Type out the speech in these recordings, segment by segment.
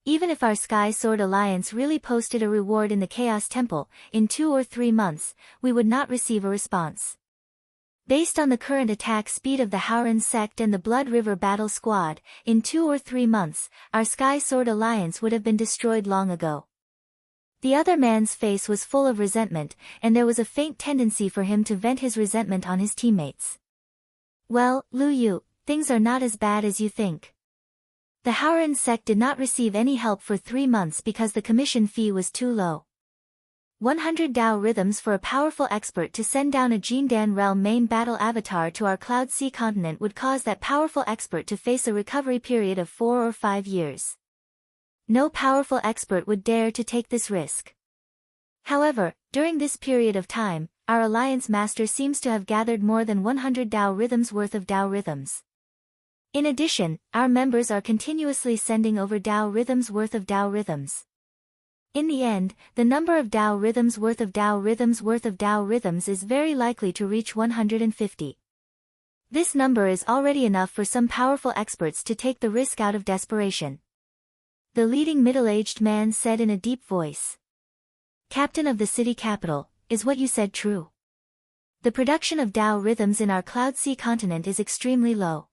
Even if our Sky Sword Alliance really posted a reward in the Chaos Temple, in 2 or 3 months, we would not receive a response. Based on the current attack speed of the Howran sect and the Blood River Battle Squad, in 2 or 3 months, our Sky Sword Alliance would have been destroyed long ago. The other man's face was full of resentment, and there was a faint tendency for him to vent his resentment on his teammates. Well, Lu Yu, things are not as bad as you think. The Howran sect did not receive any help for 3 months because the commission fee was too low. 100 Dao rhythms for a powerful expert to send down a Jindan Realm main battle avatar to our Cloud Sea continent would cause that powerful expert to face a recovery period of 4 or 5 years. No powerful expert would dare to take this risk. However, during this period of time, our Alliance Master seems to have gathered more than 100 Dao rhythms worth of Dao rhythms. In addition, our members are continuously sending over Dao rhythms worth of Dao rhythms. In the end, the number of Dao rhythms worth of Dao rhythms worth of Dao rhythms is very likely to reach 150. This number is already enough for some powerful experts to take the risk out of desperation. The leading middle-aged man said in a deep voice. Captain of the city capital, is what you said true? The production of Dao rhythms in our Cloud Sea continent is extremely low.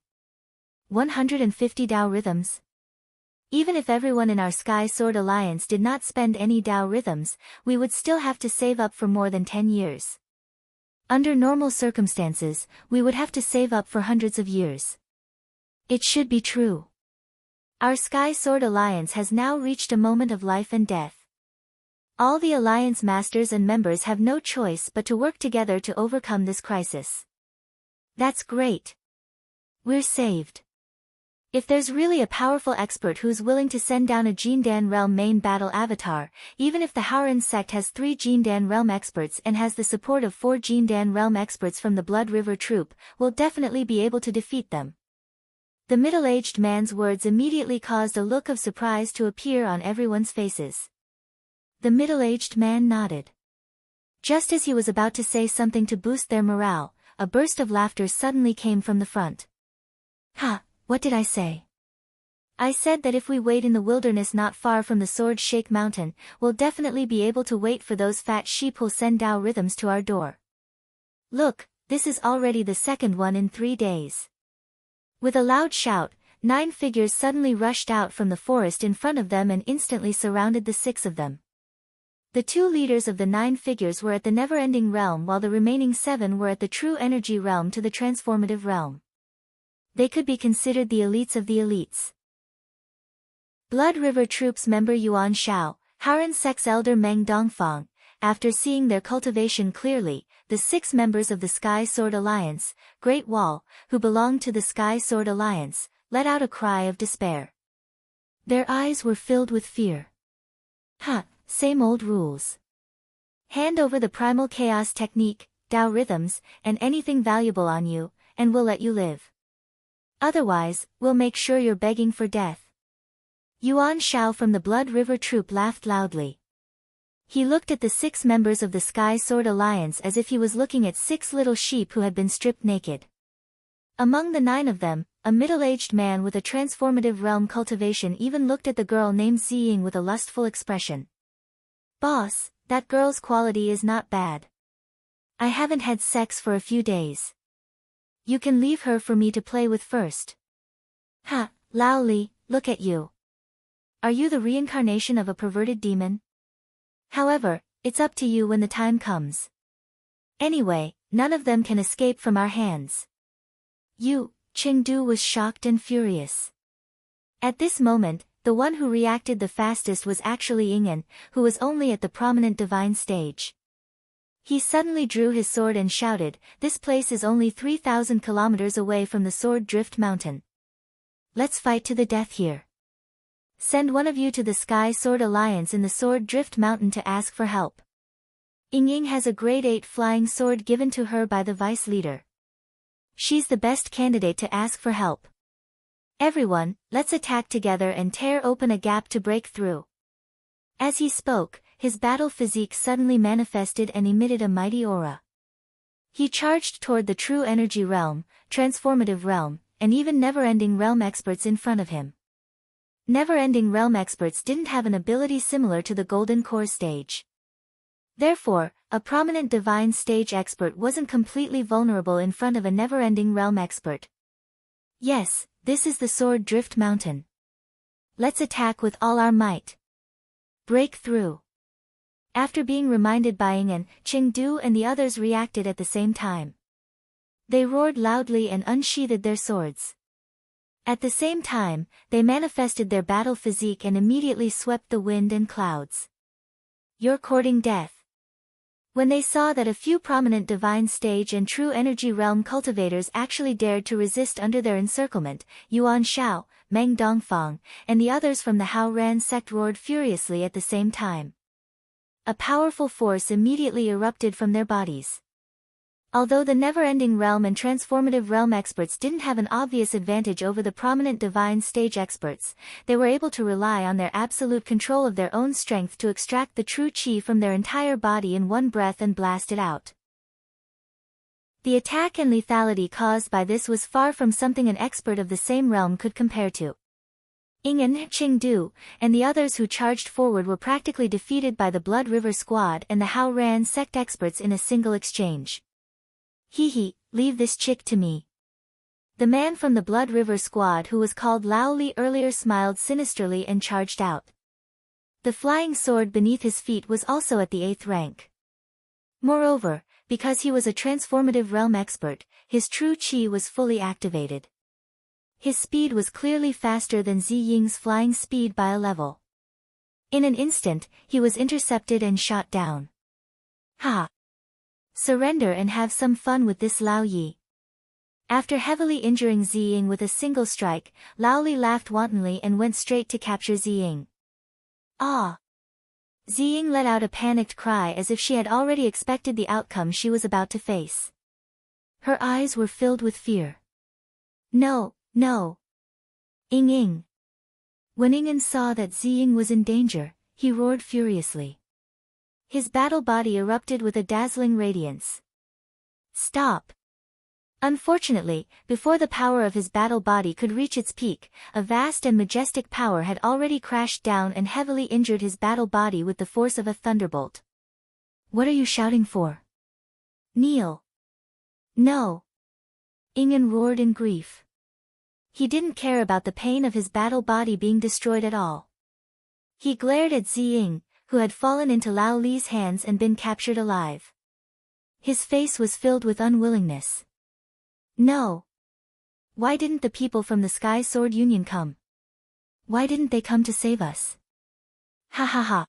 150 Dao rhythms? Even if everyone in our Sky Sword Alliance did not spend any Dao rhythms, we would still have to save up for more than 10 years. Under normal circumstances, we would have to save up for hundreds of years. It should be true. Our Sky Sword Alliance has now reached a moment of life and death. All the Alliance Masters and members have no choice but to work together to overcome this crisis. That's great. We're saved. If there's really a powerful expert who's willing to send down a Jindan Realm main battle avatar, even if the Howran sect has 3 Jindan Realm experts and has the support of 4 Jindan Realm experts from the Blood River troop, we'll definitely be able to defeat them. The middle-aged man's words immediately caused a look of surprise to appear on everyone's faces. The middle-aged man nodded. Just as he was about to say something to boost their morale, a burst of laughter suddenly came from the front. Ha! What did I say? I said that if we wait in the wilderness not far from the Sword Shake Mountain, we'll definitely be able to wait for those fat sheep who'll send Dao rhythms to our door. Look, this is already the second one in 3 days. With a loud shout, 9 figures suddenly rushed out from the forest in front of them and instantly surrounded the 6 of them. The 2 leaders of the 9 figures were at the never-ending realm while the remaining 7 were at the true energy realm to the transformative realm. They could be considered the elites of the elites. Blood River Troops member Yuan Shao, Howran sect's elder Meng Dongfang, after seeing their cultivation clearly, the 6 members of the Sky Sword Alliance, Great Wall, who belonged to the Sky Sword Alliance, let out a cry of despair. Their eyes were filled with fear. Same old rules. Hand over the primal chaos technique, Dao rhythms, and anything valuable on you, and we'll let you live. Otherwise, we'll make sure you're begging for death. Yuan Shao from the Blood River troop laughed loudly. He looked at the 6 members of the Sky Sword Alliance as if he was looking at 6 little sheep who had been stripped naked. Among the 9 of them, a middle-aged man with a transformative realm cultivation even looked at the girl named Ziying with a lustful expression. Boss, that girl's quality is not bad. I haven't had sex for a few days. You can leave her for me to play with first. Lao Li, look at you. Are you the reincarnation of a perverted demon? However, it's up to you when the time comes. Anyway, none of them can escape from our hands. Chengdu was shocked and furious. At this moment, the one who reacted the fastest was actually Ingen, who was only at the prominent divine stage. He suddenly drew his sword and shouted, "This place is only 3,000 kilometers away from the Sword Drift Mountain. Let's fight to the death here. Send one of you to the Sky Sword Alliance in the Sword Drift Mountain to ask for help. Ying has a grade 8 flying sword given to her by the vice leader. She's the best candidate to ask for help. Everyone, let's attack together and tear open a gap to break through." As he spoke, his battle physique suddenly manifested and emitted a mighty aura. He charged toward the true energy realm, transformative realm, and even never-ending realm experts in front of him. Never-ending realm experts didn't have an ability similar to the Golden Core stage. Therefore, a prominent divine stage expert wasn't completely vulnerable in front of a never-ending realm expert. Yes, this is the Sword Drift Mountain. Let's attack with all our might. Break through. After being reminded by Ingen, Chengdu and the others reacted at the same time. They roared loudly and unsheathed their swords. At the same time, they manifested their battle physique and immediately swept the wind and clouds. You're courting death. When they saw that a few prominent divine stage and true energy realm cultivators actually dared to resist under their encirclement, Yuan Shao, Meng Dongfang, and the others from the Hao Ran sect roared furiously at the same time. A powerful force immediately erupted from their bodies. Although the never-ending realm and transformative realm experts didn't have an obvious advantage over the prominent divine stage experts, they were able to rely on their absolute control of their own strength to extract the true qi from their entire body in one breath and blast it out. The attack and lethality caused by this was far from something an expert of the same realm could compare to. Ingen, Chengdu, and the others who charged forward were practically defeated by the Blood River Squad and the Hao Ran sect experts in a single exchange. Hee, leave this chick to me. The man from the Blood River Squad who was called Lao Li earlier smiled sinisterly and charged out. The flying sword beneath his feet was also at the 8th rank. Moreover, because he was a transformative realm expert, his true qi was fully activated. His speed was clearly faster than Zi Ying's flying speed by a level. In an instant, he was intercepted and shot down. Ha! Surrender and have some fun with this Lao Yi. After heavily injuring Zi Ying with a single strike, Lao Li laughed wantonly and went straight to capture Zi Ying. Ah! Zi Ying let out a panicked cry as if she had already expected the outcome she was about to face. Her eyes were filled with fear. No, no! Ying. When Ingen saw that Zi Ying was in danger, he roared furiously. His battle body erupted with a dazzling radiance. Stop! Unfortunately, before the power of his battle body could reach its peak, a vast and majestic power had already crashed down and heavily injured his battle body with the force of a thunderbolt. What are you shouting for? Kneel! No! Ingen roared in grief. He didn't care about the pain of his battle body being destroyed at all. He glared at Zi Ying, who had fallen into Lao Li's hands and been captured alive. His face was filled with unwillingness. No! Why didn't the people from the Sky Sword Union come? Why didn't they come to save us? Ha ha ha!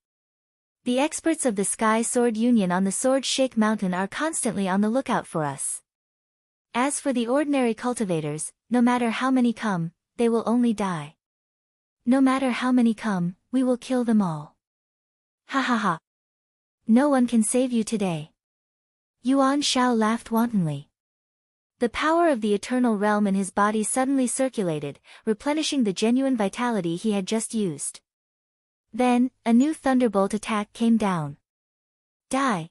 The experts of the Sky Sword Union on the Sword Shake Mountain are constantly on the lookout for us. As for the ordinary cultivators, no matter how many come, they will only die. No matter how many come, we will kill them all. Ha ha ha! No one can save you today. Yuan Shao laughed wantonly. The power of the eternal realm in his body suddenly circulated, replenishing the genuine vitality he had just used. Then, a new thunderbolt attack came down. Die!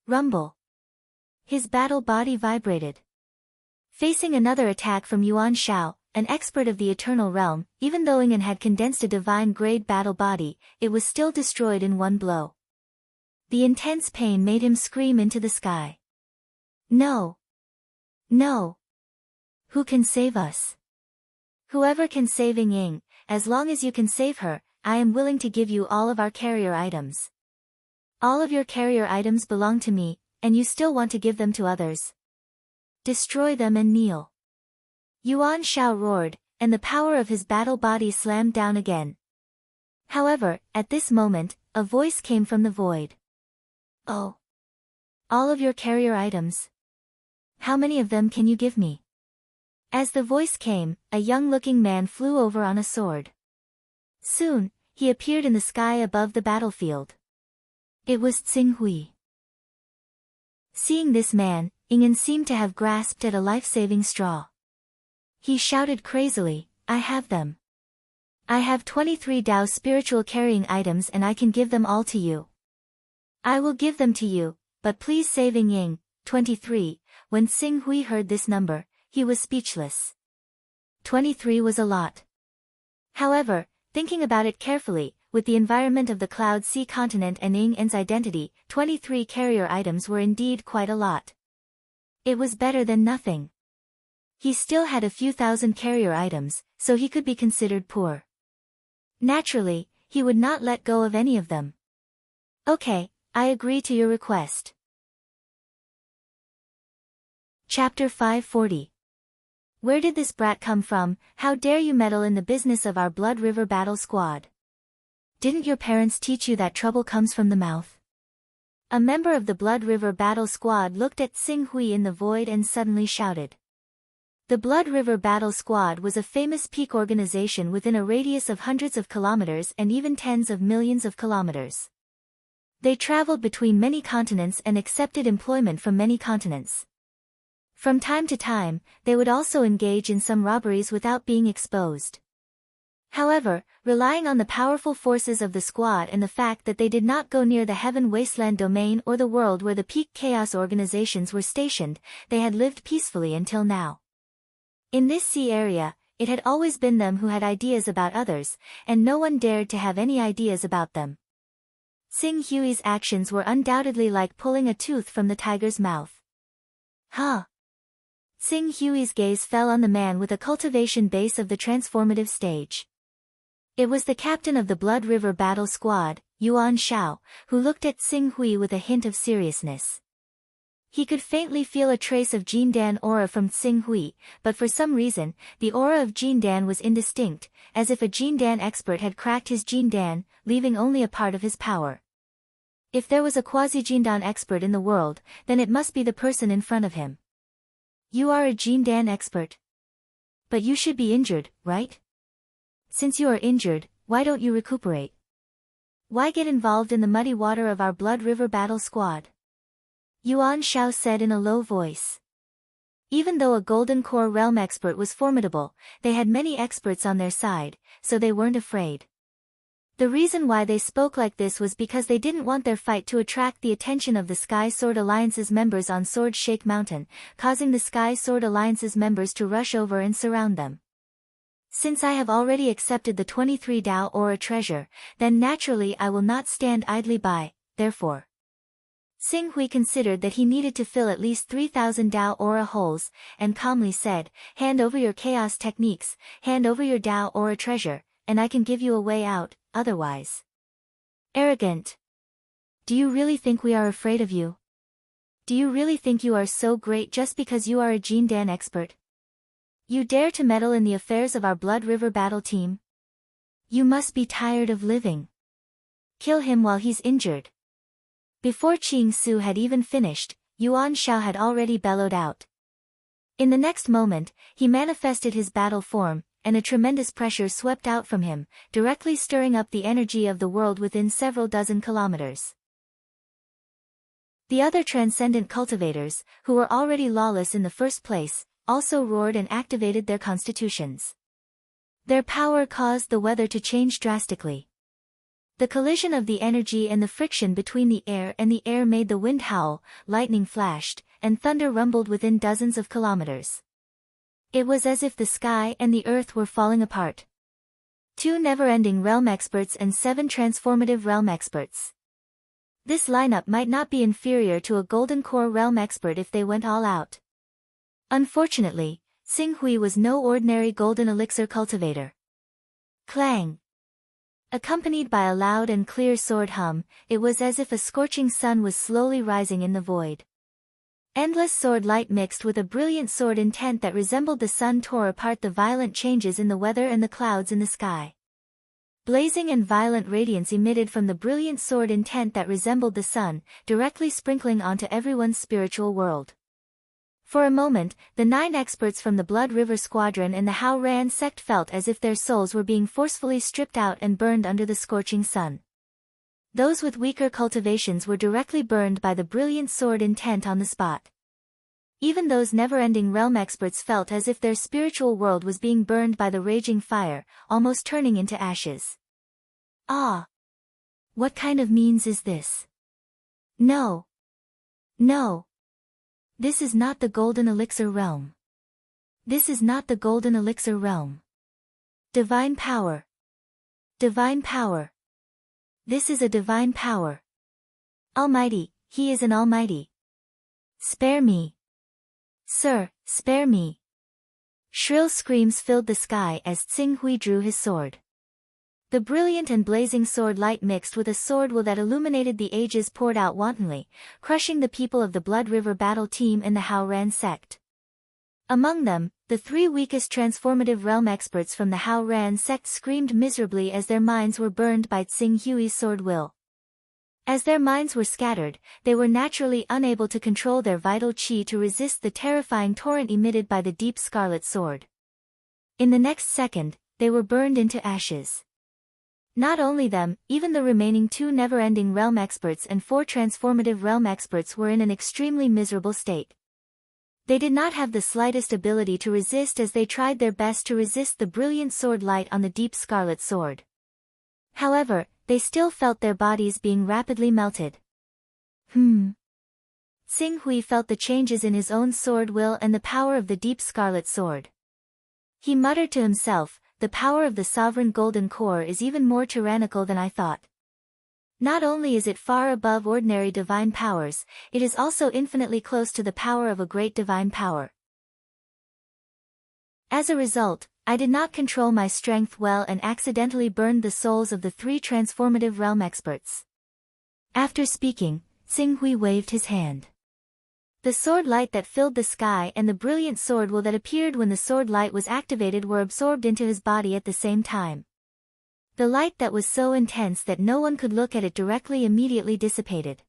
Rumble! His battle body vibrated. Facing another attack from Yuan Shao, an expert of the eternal realm, even though Ingen had condensed a divine-grade battle body, it was still destroyed in one blow. The intense pain made him scream into the sky. No! No! Who can save us? Whoever can save Ying, as long as you can save her, I am willing to give you all of our carrier items. All of your carrier items belong to me, and you still want to give them to others. Destroy them and kneel. Yuan Shao roared, and the power of his battle body slammed down again. However, at this moment, a voice came from the void. Oh! All of your carrier items? How many of them can you give me? As the voice came, a young-looking man flew over on a sword. Soon, he appeared in the sky above the battlefield. It was Tsing Hui. Seeing this man, Ingen seemed to have grasped at a life-saving straw. He shouted crazily, I have them. I have 23 Dao spiritual carrying items and I can give them all to you. I will give them to you, but please save Ying, 23. When Tsing Hui heard this number, he was speechless. 23 was a lot. However, Thinking about it carefully, with the environment of the Cloud Sea continent and Ing En's identity, 23 carrier items were indeed quite a lot. It was better than nothing. He still had a few thousand carrier items, so he could be considered poor. Naturally, he would not let go of any of them. Okay, I agree to your request. Chapter 540. Where did this brat come from? How dare you meddle in the business of our Blood River Battle Squad? Didn't your parents teach you that trouble comes from the mouth? A member of the Blood River Battle Squad looked at Sing Hui in the void and suddenly shouted. The Blood River Battle Squad was a famous peak organization within a radius of hundreds of kilometers and even tens of millions of kilometers. They traveled between many continents and accepted employment from many continents. From time to time, they would also engage in some robberies without being exposed. However, relying on the powerful forces of the squad and the fact that they did not go near the Heaven Wasteland domain or the world where the peak chaos organizations were stationed, they had lived peacefully until now. In this sea area, it had always been them who had ideas about others, and no one dared to have any ideas about them. Sing Hui's actions were undoubtedly like pulling a tooth from the tiger's mouth. Huh? Sing Hui's gaze fell on the man with a cultivation base of the transformative stage. It was the captain of the Blood River Battle Squad, Yuan Shao, who looked at Sing Hui with a hint of seriousness. He could faintly feel a trace of Jindan aura from Sing Hui, but for some reason, the aura of Jindan was indistinct, as if a Jindan expert had cracked his Jindan, leaving only a part of his power. If there was a quasi-Jindan expert in the world, then it must be the person in front of him. You are a Jindan expert. But you should be injured, right? Since you are injured, why don't you recuperate? Why get involved in the muddy water of our Blood River Battle Squad? Yuan Shao said in a low voice. Even though a Golden Core Realm expert was formidable, they had many experts on their side, so they weren't afraid. The reason why they spoke like this was because they didn't want their fight to attract the attention of the Sky Sword Alliance's members on Sword Shake Mountain, causing the Sky Sword Alliance's members to rush over and surround them. Since I have already accepted the 23 Dao Aura treasure, then naturally I will not stand idly by, therefore. Sing Hui considered that he needed to fill at least 3,000 Dao Aura holes, and calmly said, hand over your chaos techniques, hand over your Dao Aura treasure, and I can give you a way out, otherwise. Arrogant. Do you really think we are afraid of you? Do you really think you are so great just because you are a Jindan expert? You dare to meddle in the affairs of our Blood River battle team? You must be tired of living. Kill him while he's injured. Before Qing Su had even finished, Yuan Shao had already bellowed out. In the next moment, he manifested his battle form, and a tremendous pressure swept out from him, directly stirring up the energy of the world within several dozen kilometers. The other transcendent cultivators, who were already lawless in the first place, also roared and activated their constitutions. Their power caused the weather to change drastically. The collision of the energy and the friction between the air made the wind howl, lightning flashed, and thunder rumbled within dozens of kilometers. It was as if the sky and the earth were falling apart. 2 never-ending realm experts and 7 transformative realm experts. This lineup might not be inferior to a Golden Core realm expert if they went all out. Unfortunately, Sing Hui was no ordinary golden elixir cultivator. Clang! Accompanied by a loud and clear sword hum, it was as if a scorching sun was slowly rising in the void. Endless sword light mixed with a brilliant sword intent that resembled the sun tore apart the violent changes in the weather and the clouds in the sky. Blazing and violent radiance emitted from the brilliant sword intent that resembled the sun, directly sprinkling onto everyone's spiritual world. For a moment, the 9 experts from the Blood River Squadron and the Hao Ran sect felt as if their souls were being forcefully stripped out and burned under the scorching sun. Those with weaker cultivations were directly burned by the brilliant sword intent on the spot. Even those never-ending realm experts felt as if their spiritual world was being burned by the raging fire, almost turning into ashes. Ah! What kind of means is this? No! No! This is not the Golden Elixir realm. This is not the Golden Elixir realm. Divine power. Divine power. This is a divine power. Almighty, he is an almighty. Spare me. Sir, spare me. Shrill screams filled the sky as Tsing-Hui drew his sword. The brilliant and blazing sword light mixed with a sword will that illuminated the ages poured out wantonly, crushing the people of the Blood River battle team and the Hao-Ran sect. Among them, the three weakest transformative realm experts from the Hao-Ran sect screamed miserably as their minds were burned by Tsing-Hui's sword will. As their minds were scattered, they were naturally unable to control their vital chi to resist the terrifying torrent emitted by the deep scarlet sword. In the next second, they were burned into ashes. Not only them, even the remaining two never-ending realm experts and four transformative realm experts were in an extremely miserable state. They did not have the slightest ability to resist as they tried their best to resist the brilliant sword light on the deep scarlet sword. However, they still felt their bodies being rapidly melted. Tsing-Hui felt the changes in his own sword will and the power of the deep scarlet sword. He muttered to himself, the power of the sovereign golden core is even more tyrannical than I thought. Not only is it far above ordinary divine powers, it is also infinitely close to the power of a great divine power. As a result, I did not control my strength well and accidentally burned the souls of the three transformative realm experts. After speaking, Tsing-Hui waved his hand. The sword light that filled the sky and the brilliant sword will that appeared when the sword light was activated were absorbed into his body at the same time. The light that was so intense that no one could look at it directly immediately dissipated.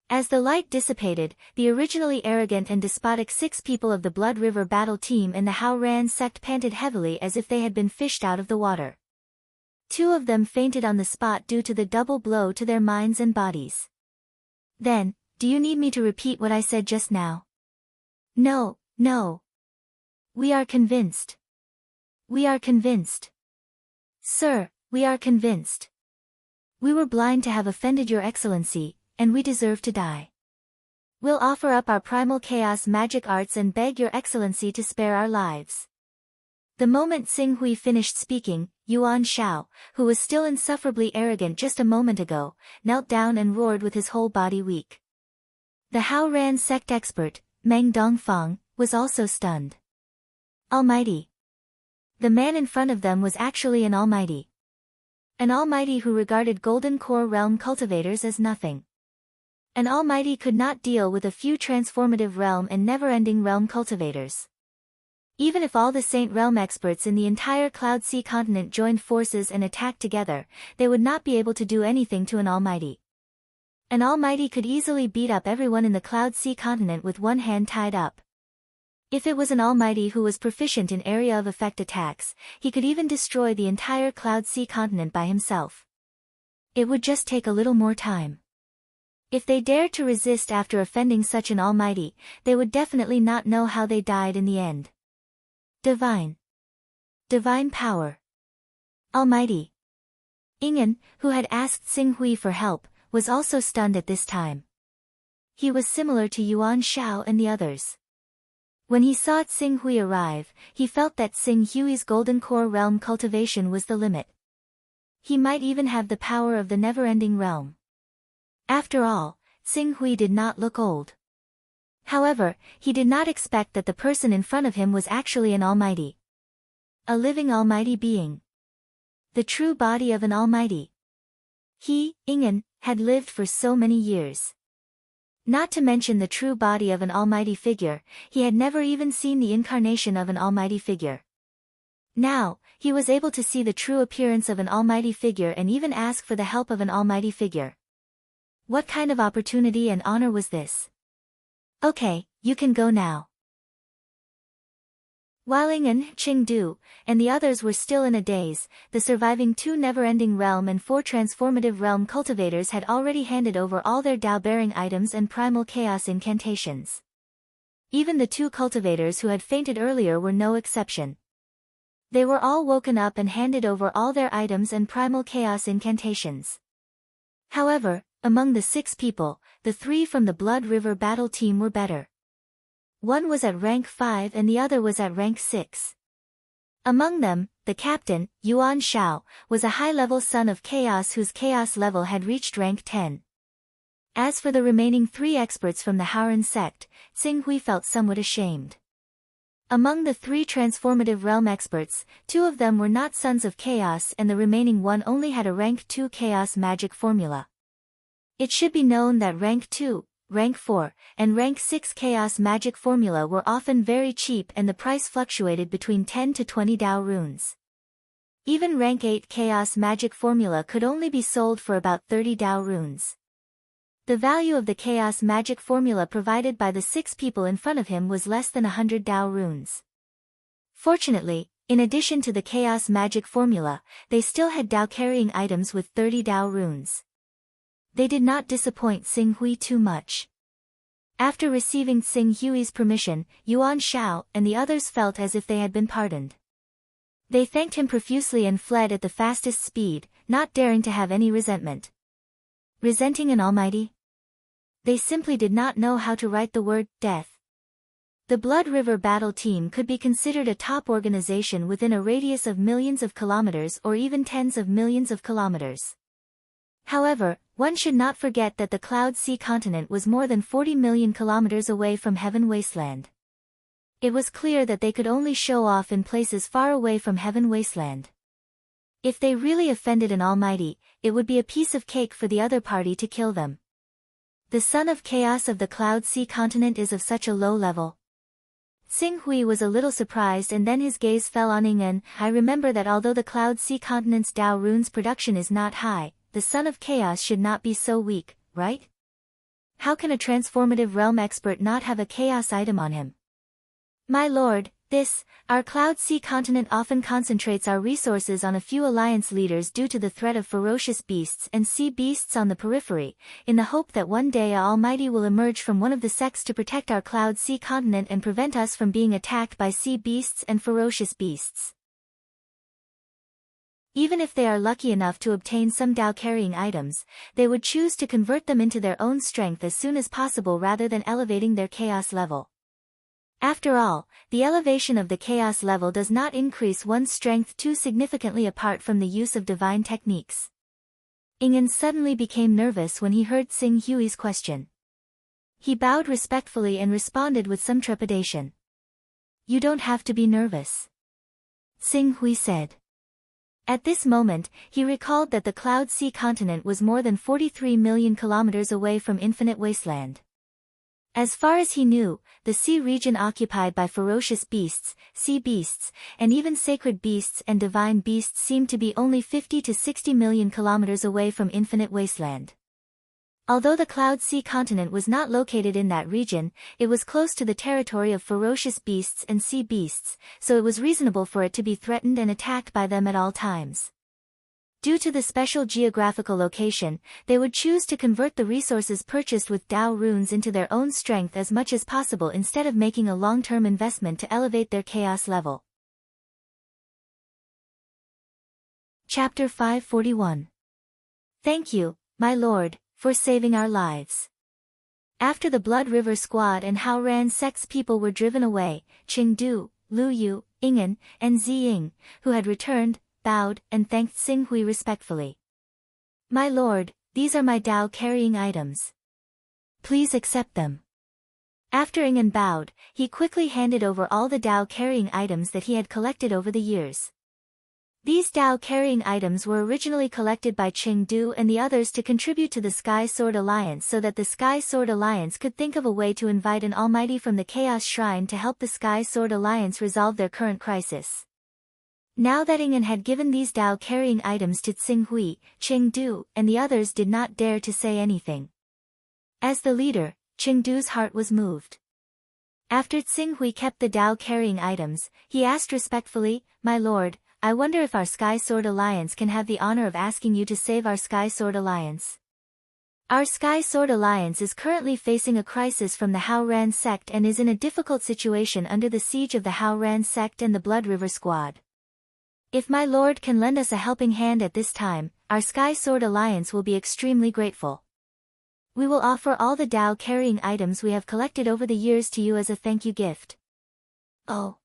As the light dissipated, the originally arrogant and despotic 6 people of the Blood River battle team and the Hao-Ran sect panted heavily as if they had been fished out of the water. 2 of them fainted on the spot due to the double blow to their minds and bodies. Then, do you need me to repeat what I said just now? No, no. We are convinced. We are convinced. Sir, we are convinced. We were blind to have offended your excellency, and we deserve to die. We'll offer up our primal chaos magic arts and beg your excellency to spare our lives. The moment Tsing-Hui finished speaking, Yuan Shao, who was still insufferably arrogant just a moment ago, knelt down and roared with his whole body weak. The Hao-Ran sect expert, Meng Dongfang, was also stunned. Almighty. The man in front of them was actually an almighty. An almighty who regarded Golden Core realm cultivators as nothing. An almighty could not deal with a few transformative realm and never-ending realm cultivators. Even if all the Saint Realm experts in the entire Cloud Sea continent joined forces and attacked together, they would not be able to do anything to an almighty. An almighty could easily beat up everyone in the Cloud Sea continent with one hand tied up. If it was an almighty who was proficient in area of effect attacks, he could even destroy the entire Cloud Sea continent by himself. It would just take a little more time. If they dared to resist after offending such an almighty, they would definitely not know how they died in the end. Divine. Divine power. Almighty. Ingen, who had asked Tsing-Hui for help, was also stunned at this time. He was similar to Yuan Shao and the others. When he saw Tsing-Hui arrive, he felt that Tsing-Hui's Golden Core realm cultivation was the limit. He might even have the power of the never-ending realm. After all, Tsing-Hui did not look old. However, he did not expect that the person in front of him was actually an almighty. A living almighty being. The true body of an almighty. He, Ingen, had lived for so many years. Not to mention the true body of an almighty figure, he had never even seen the incarnation of an almighty figure. Now, he was able to see the true appearance of an almighty figure and even ask for the help of an almighty figure. What kind of opportunity and honor was this? Okay, you can go now. While Ingen, Chengdu, and the others were still in a daze, the surviving 2 never-ending realm and 4 transformative realm cultivators had already handed over all their Dao-bearing items and primal chaos incantations. Even the 2 cultivators who had fainted earlier were no exception. They were all woken up and handed over all their items and primal chaos incantations. However, among the 6 people, the 3 from the Blood River battle team were better. One was at rank 5 and the other was at rank 6. Among them, the captain, Yuan Shao, was a high-level son of chaos whose chaos level had reached rank 10. As for the remaining 3 experts from the Haoran sect, Xing Hui felt somewhat ashamed. Among the 3 transformative realm experts, 2 of them were not sons of chaos and the remaining one only had a rank 2 chaos magic formula. It should be known that rank 2, rank 4, and rank 6 chaos magic formula were often very cheap and the price fluctuated between 10 to 20 Dao runes. Even rank 8 chaos magic formula could only be sold for about 30 Dao runes. The value of the chaos magic formula provided by the 6 people in front of him was less than 100 Dao runes. Fortunately, in addition to the chaos magic formula, they still had Dao carrying items with 30 Dao runes. They did not disappoint Xing Hui too much. After receiving Xing Hui's permission, Yuan Shao and the others felt as if they had been pardoned. They thanked him profusely and fled at the fastest speed, not daring to have any resentment. Resenting an almighty? They simply did not know how to write the word death. The Blood River battle team could be considered a top organization within a radius of millions of kilometers or even tens of millions of kilometers. However, one should not forget that the Cloud Sea continent was more than 40 million kilometers away from Heaven Wasteland. It was clear that they could only show off in places far away from Heaven Wasteland. If they really offended an almighty, it would be a piece of cake for the other party to kill them. The son of chaos of the Cloud Sea continent is of such a low level. Xing Hui was a little surprised and then his gaze fell on Ying'an. I remember that although the Cloud Sea continent's Dao runes production is not high, the son of chaos should not be so weak, right? How can a transformative realm expert not have a chaos item on him? My lord, our Cloud Sea continent often concentrates our resources on a few alliance leaders due to the threat of ferocious beasts and sea beasts on the periphery, in the hope that one day a almighty will emerge from one of the sects to protect our Cloud Sea continent and prevent us from being attacked by sea beasts and ferocious beasts. Even if they are lucky enough to obtain some Dao-carrying items, they would choose to convert them into their own strength as soon as possible rather than elevating their chaos level. After all, the elevation of the chaos level does not increase one's strength too significantly apart from the use of divine techniques. Ying'an suddenly became nervous when he heard Xing Hui's question. He bowed respectfully and responded with some trepidation. You don't have to be nervous, Xing Hui said. At this moment, he recalled that the Cloud Sea continent was more than 43 million kilometers away from Infinite Wasteland. As far as he knew, the sea region occupied by ferocious beasts, sea beasts, and even sacred beasts and divine beasts seemed to be only 50 to 60 million kilometers away from Infinite Wasteland. Although the Cloud Sea continent was not located in that region, it was close to the territory of ferocious beasts and sea beasts, so it was reasonable for it to be threatened and attacked by them at all times. Due to the special geographical location, they would choose to convert the resources purchased with Dao runes into their own strength as much as possible instead of making a long-term investment to elevate their chaos level. Chapter 541. Thank you, my lord, for saving our lives. After the Blood River squad and Haoran sect's people were driven away, Qingdu, Lu Yu, Ying'an, and Ziying, who had returned, bowed and thanked Xing Hui respectfully. My lord, these are my Dao-carrying items. Please accept them. After Ying'an bowed, he quickly handed over all the Dao-carrying items that he had collected over the years. These Dao-carrying items were originally collected by Qingdu and the others to contribute to the Sky Sword Alliance so that the Sky Sword Alliance could think of a way to invite an almighty from the Chaos Shrine to help the Sky Sword Alliance resolve their current crisis. Now that Ying'an had given these Dao-carrying items to Xing Hui, Qingdu and the others did not dare to say anything. As the leader, Qingdu's heart was moved. After Xing Hui kept the Dao-carrying items, he asked respectfully, My lord, I wonder if our Sky Sword Alliance can have the honor of asking you to save our Sky Sword Alliance. Our Sky Sword Alliance is currently facing a crisis from the Haoran sect and is in a difficult situation under the siege of the Haoran sect and the Blood River squad. If my lord can lend us a helping hand at this time, our Sky Sword Alliance will be extremely grateful. We will offer all the Dao-carrying items we have collected over the years to you as a thank you gift. Oh.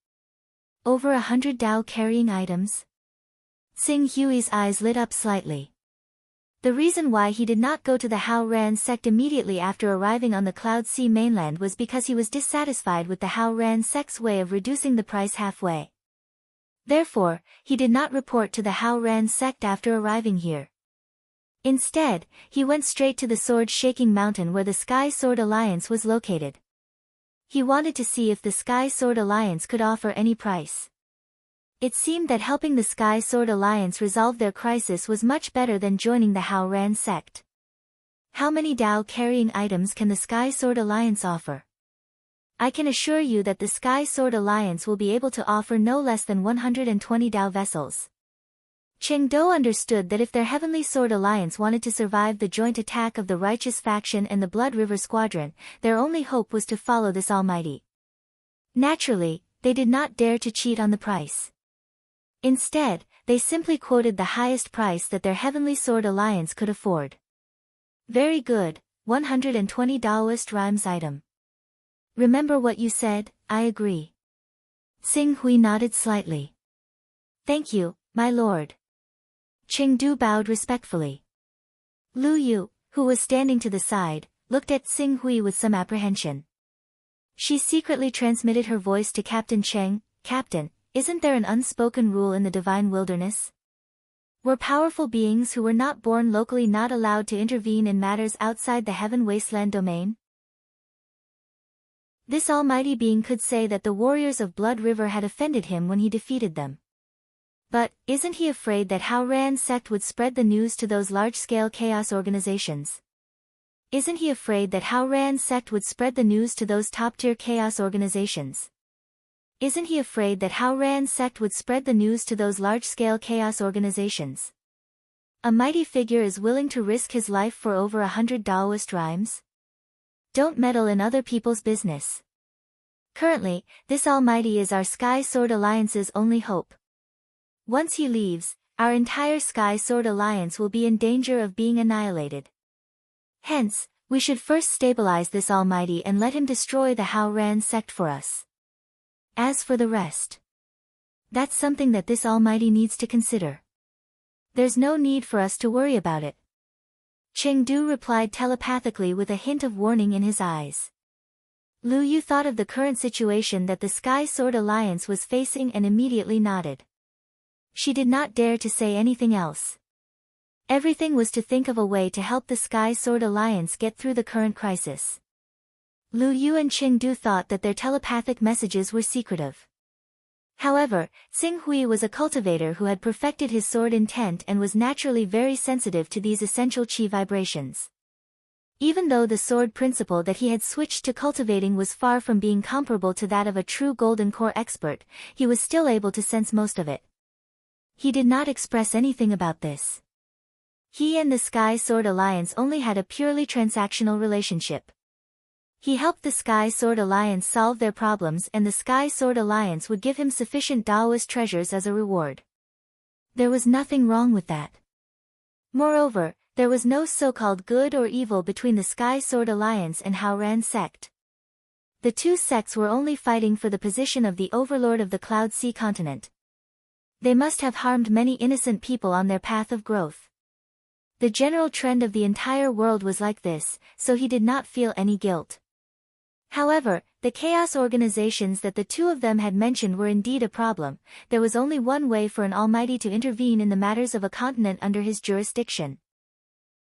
Over 100 Dao-carrying items? Sing Hui's eyes lit up slightly. The reason why he did not go to the Hao Ran sect immediately after arriving on the Cloud Sea mainland was because he was dissatisfied with the Hao Ran sect's way of reducing the price halfway. Therefore, he did not report to the Hao Ran sect after arriving here. Instead, he went straight to the Sword-Shaking Mountain where the Sky Sword Alliance was located. He wanted to see if the Sky Sword Alliance could offer any price. It seemed that helping the Sky Sword Alliance resolve their crisis was much better than joining the Hao Ran sect. How many Dao-carrying items can the Sky Sword Alliance offer? I can assure you that the Sky Sword Alliance will be able to offer no less than 120 Dao vessels. Chengdu understood that if their Heavenly Sword Alliance wanted to survive the joint attack of the Righteous Faction and the Blood River Squadron, their only hope was to follow this almighty. Naturally, they did not dare to cheat on the price. Instead, they simply quoted the highest price that their Heavenly Sword Alliance could afford. Very good, 120 Daoist rhymes item. Remember what you said, I agree. Sing Hui nodded slightly. Thank you, my lord. Chengdu bowed respectfully. Lu Yu, who was standing to the side, looked at Sing Hui with some apprehension. She secretly transmitted her voice to Captain Cheng. Captain, isn't there an unspoken rule in the Divine Wilderness? Were powerful beings who were not born locally not allowed to intervene in matters outside the Heaven Wasteland domain? This almighty being could say that the warriors of Blood River had offended him when he defeated them. But, isn't he afraid that Hao Ran sect would spread the news to those large-scale chaos organizations? Isn't he afraid that Hao Ran sect would spread the news to those top-tier chaos organizations? Isn't he afraid that Hao Ran sect would spread the news to those large-scale chaos organizations? A mighty figure is willing to risk his life for over 100 Daoist rhymes? Don't meddle in other people's business. Currently, this almighty is our Sky Sword Alliance's only hope. Once he leaves, our entire Sky Sword Alliance will be in danger of being annihilated. Hence, we should first stabilize this almighty and let him destroy the Hao Ran sect for us. As for the rest, that's something that this almighty needs to consider. There's no need for us to worry about it. Chengdu replied telepathically with a hint of warning in his eyes. Lu Yu thought of the current situation that the Sky Sword Alliance was facing and immediately nodded. She did not dare to say anything else. Everything was to think of a way to help the Sky Sword Alliance get through the current crisis. Lu Yu and Chengdu thought that their telepathic messages were secretive. However, Sing Hui was a cultivator who had perfected his sword intent and was naturally very sensitive to these essential chi vibrations. Even though the sword principle that he had switched to cultivating was far from being comparable to that of a true Golden Core expert, he was still able to sense most of it. He did not express anything about this. He and the Sky Sword Alliance only had a purely transactional relationship. He helped the Sky Sword Alliance solve their problems and the Sky Sword Alliance would give him sufficient Daoist treasures as a reward. There was nothing wrong with that. Moreover, there was no so-called good or evil between the Sky Sword Alliance and Hao Ran sect. The two sects were only fighting for the position of the overlord of the Cloud Sea continent. They must have harmed many innocent people on their path of growth. The general trend of the entire world was like this, so he did not feel any guilt. However, the chaos organizations that the two of them had mentioned were indeed a problem. There was only one way for an almighty to intervene in the matters of a continent under his jurisdiction.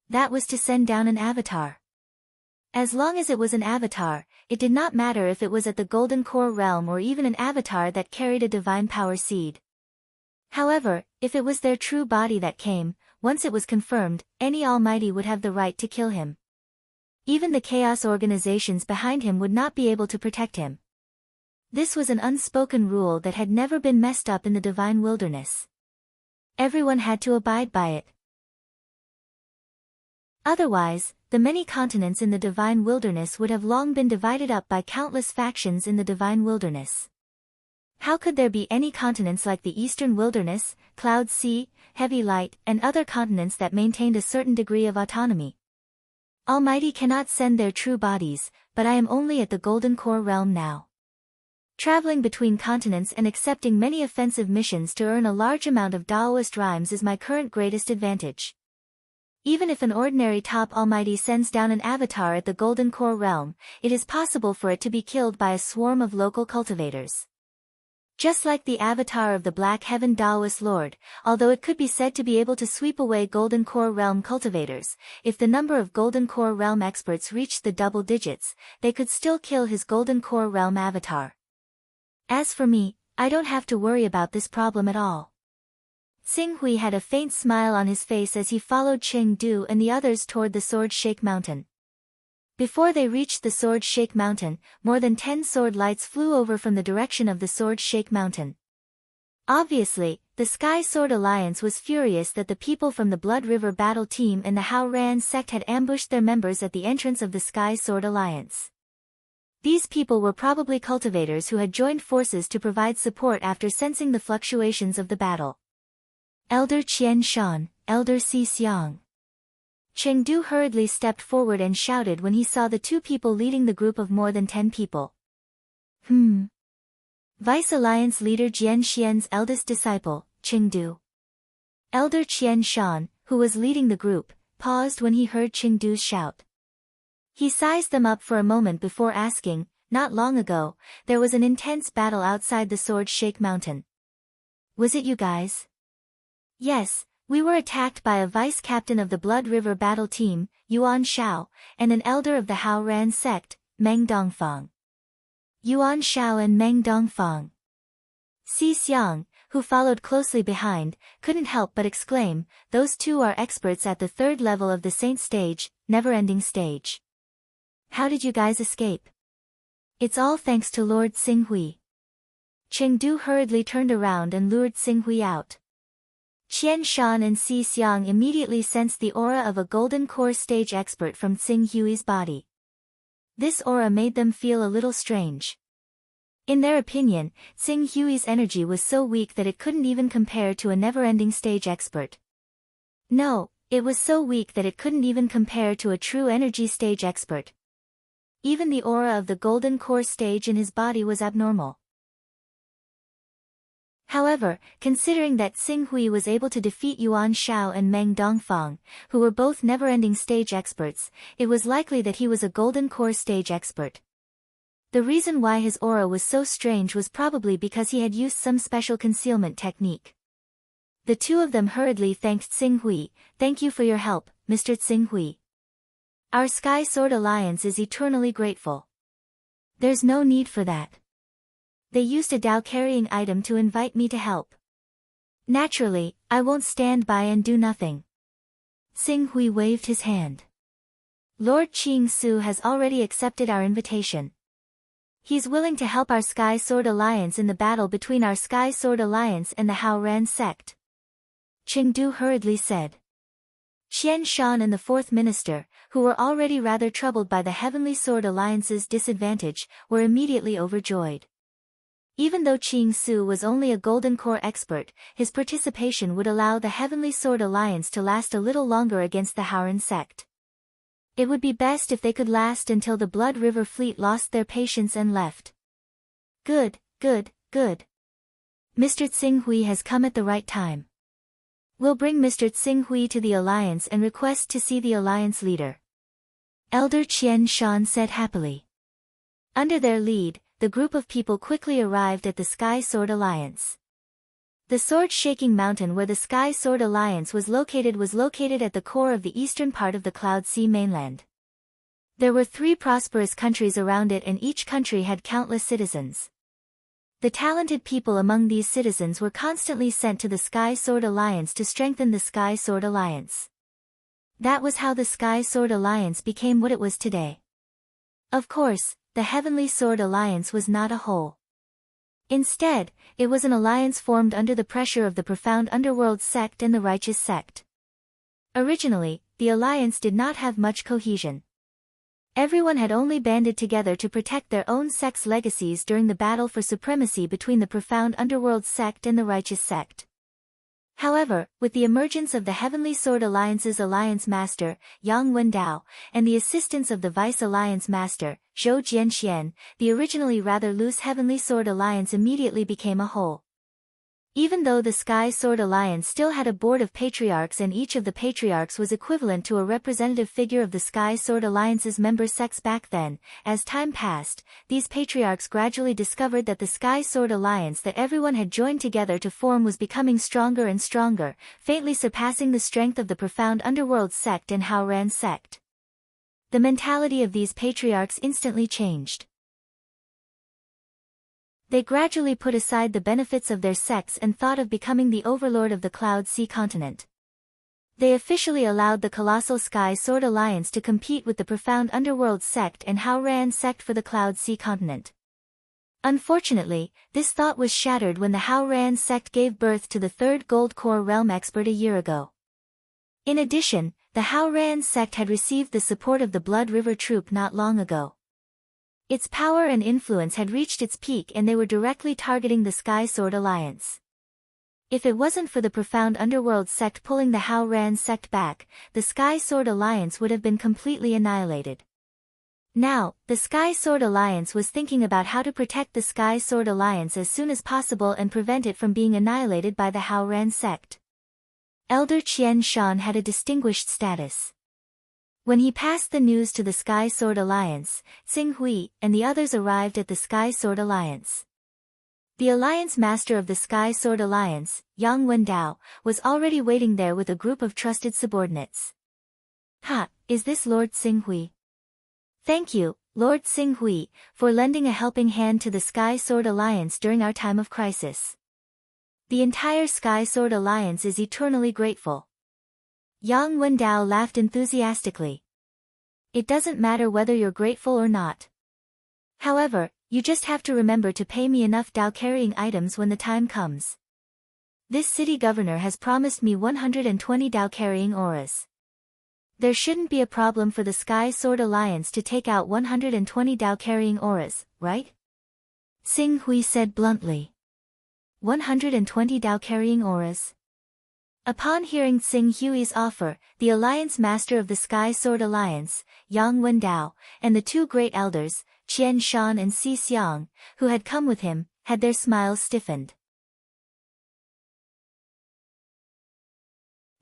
That was to send down an avatar. As long as it was an avatar, it did not matter if it was at the Golden Core realm or even an avatar that carried a divine power seed. However, if it was their true body that came, once it was confirmed, any almighty would have the right to kill him. Even the chaos organizations behind him would not be able to protect him. This was an unspoken rule that had never been messed up in the Divine Wilderness. Everyone had to abide by it. Otherwise, the many continents in the Divine Wilderness would have long been divided up by countless factions in the Divine Wilderness. How could there be any continents like the Eastern Wilderness, Cloud Sea, Heavy Light, and other continents that maintained a certain degree of autonomy? Almighty cannot send their true bodies, but I am only at the Golden Core realm now. Traveling between continents and accepting many offensive missions to earn a large amount of Daoist rhymes is my current greatest advantage. Even if an ordinary top almighty sends down an avatar at the Golden Core realm, it is possible for it to be killed by a swarm of local cultivators. Just like the avatar of the Black Heaven Daoist Lord, although it could be said to be able to sweep away Golden Core realm cultivators, if the number of Golden Core realm experts reached the double digits, they could still kill his Golden Core realm avatar. As for me, I don't have to worry about this problem at all. Xinghui had a faint smile on his face as he followed Chengdu and the others toward the Sword Shake Mountain. Before they reached the Sword Shake Mountain, more than 10 sword lights flew over from the direction of the Sword Shake Mountain. Obviously, the Sky Sword Alliance was furious that the people from the Blood River Battle Team and the Hao Ran sect had ambushed their members at the entrance of the Sky Sword Alliance. These people were probably cultivators who had joined forces to provide support after sensing the fluctuations of the battle. Elder Qian Shan, Elder Si Xiang. Chengdu hurriedly stepped forward and shouted when he saw the two people leading the group of more than 10 people. Vice Alliance leader Jian Xian's eldest disciple, Chengdu. Elder Qian Shan, who was leading the group, paused when he heard Chengdu's shout. He sized them up for a moment before asking, not long ago, there was an intense battle outside the Sword Shake Mountain. Was it you guys? Yes, we were attacked by a vice-captain of the Blood River Battle Team, Yuan Shao, and an elder of the Hao Ran sect, Meng Dongfang. Yuan Shao and Meng Dongfang. Si Xiang, who followed closely behind, couldn't help but exclaim, those two are experts at the third level of the Saint stage, never-ending stage. How did you guys escape? It's all thanks to Lord Xinghui. Chengdu hurriedly turned around and lured Xinghui out. Qian Shan and Si Xiang immediately sensed the aura of a Golden Core stage expert from Xinghui's body. This aura made them feel a little strange. In their opinion, Xinghui's energy was so weak that it couldn't even compare to a never-ending stage expert. No, it was so weak that it couldn't even compare to a true energy stage expert. Even the aura of the Golden Core stage in his body was abnormal. However, considering that Xinghui was able to defeat Yuan Shao and Meng Dongfang, who were both never-ending stage experts, it was likely that he was a Golden Core stage expert. The reason why his aura was so strange was probably because he had used some special concealment technique. The two of them hurriedly thanked Xinghui. Thank you for your help, Mr. Xinghui. Our Sky Sword Alliance is eternally grateful. There's no need for that. They used a Dao-carrying item to invite me to help. Naturally, I won't stand by and do nothing. Xinghui waved his hand. Lord Qing Su has already accepted our invitation. He's willing to help our Sky Sword Alliance in the battle between our Sky Sword Alliance and the Hao Ran sect. Chengdu hurriedly said. Qian Shan and the fourth minister, who were already rather troubled by the Heavenly Sword Alliance's disadvantage, were immediately overjoyed. Even though Qing Su was only a Golden Core expert, his participation would allow the Heavenly Sword Alliance to last a little longer against the Haoran sect. It would be best if they could last until the Blood River fleet lost their patience and left. Good, good, good. Mr. Xinghui has come at the right time. We'll bring Mr. Xinghui to the Alliance and request to see the Alliance leader. Elder Qian Shan said happily. Under their lead, the group of people quickly arrived at the Sky Sword Alliance. The sword-shaking mountain where the Sky Sword Alliance was located at the core of the eastern part of the Cloud Sea mainland. There were 3 prosperous countries around it and each country had countless citizens. The talented people among these citizens were constantly sent to the Sky Sword Alliance to strengthen the Sky Sword Alliance. That was how the Sky Sword Alliance became what it was today. Of course, the Heavenly Sword Alliance was not a whole. Instead, it was an alliance formed under the pressure of the Profound Underworld sect and the Righteous sect. Originally, the alliance did not have much cohesion. Everyone had only banded together to protect their own sect's legacies during the battle for supremacy between the Profound Underworld sect and the Righteous sect. However, with the emergence of the Heavenly Sword Alliance's Alliance Master, Yang Wendao, and the assistance of the Vice Alliance Master, Zhou Jianxian, the originally rather loose Heavenly Sword Alliance immediately became a whole. Even though the Sky Sword Alliance still had a board of patriarchs and each of the patriarchs was equivalent to a representative figure of the Sky Sword Alliance's member sects back then, as time passed, these patriarchs gradually discovered that the Sky Sword Alliance that everyone had joined together to form was becoming stronger and stronger, faintly surpassing the strength of the Profound Underworld sect and Haoran sect. The mentality of these patriarchs instantly changed. They gradually put aside the benefits of their sects and thought of becoming the overlord of the Cloud Sea continent. They officially allowed the colossal Sky Sword Alliance to compete with the Profound Underworld sect and Haoran sect for the Cloud Sea continent. Unfortunately, this thought was shattered when the Haoran sect gave birth to the third Gold Core Realm expert a year ago. In addition, the Haoran sect had received the support of the Blood River troop not long ago. Its power and influence had reached its peak and they were directly targeting the Sky Sword Alliance. If it wasn't for the Profound Underworld sect pulling the Haoran sect back, the Sky Sword Alliance would have been completely annihilated. Now, the Sky Sword Alliance was thinking about how to protect the Sky Sword Alliance as soon as possible and prevent it from being annihilated by the Haoran sect. Elder Qian Shan had a distinguished status. When he passed the news to the Sky Sword Alliance, Xing Hui and the others arrived at the Sky Sword Alliance. The Alliance Master of the Sky Sword Alliance, Yang Wendao, was already waiting there with a group of trusted subordinates. "Ha, is this Lord Xing Hui?" "Thank you, Lord Xing Hui, for lending a helping hand to the Sky Sword Alliance during our time of crisis. The entire Sky Sword Alliance is eternally grateful." Yang Wendao laughed enthusiastically. "It doesn't matter whether you're grateful or not. However, you just have to remember to pay me enough Dao-carrying items when the time comes. This city governor has promised me 120 Dao-carrying auras. There shouldn't be a problem for the Sky Sword Alliance to take out 120 Dao-carrying auras, right?" Xing Hui said bluntly. 120 Dao-carrying auras? Upon hearing Xing Hui's offer, the Alliance Master of the Sky Sword Alliance, Yang Wendao, and the two great elders, Qian Shan and Si Xiang, who had come with him, had their smiles stiffened.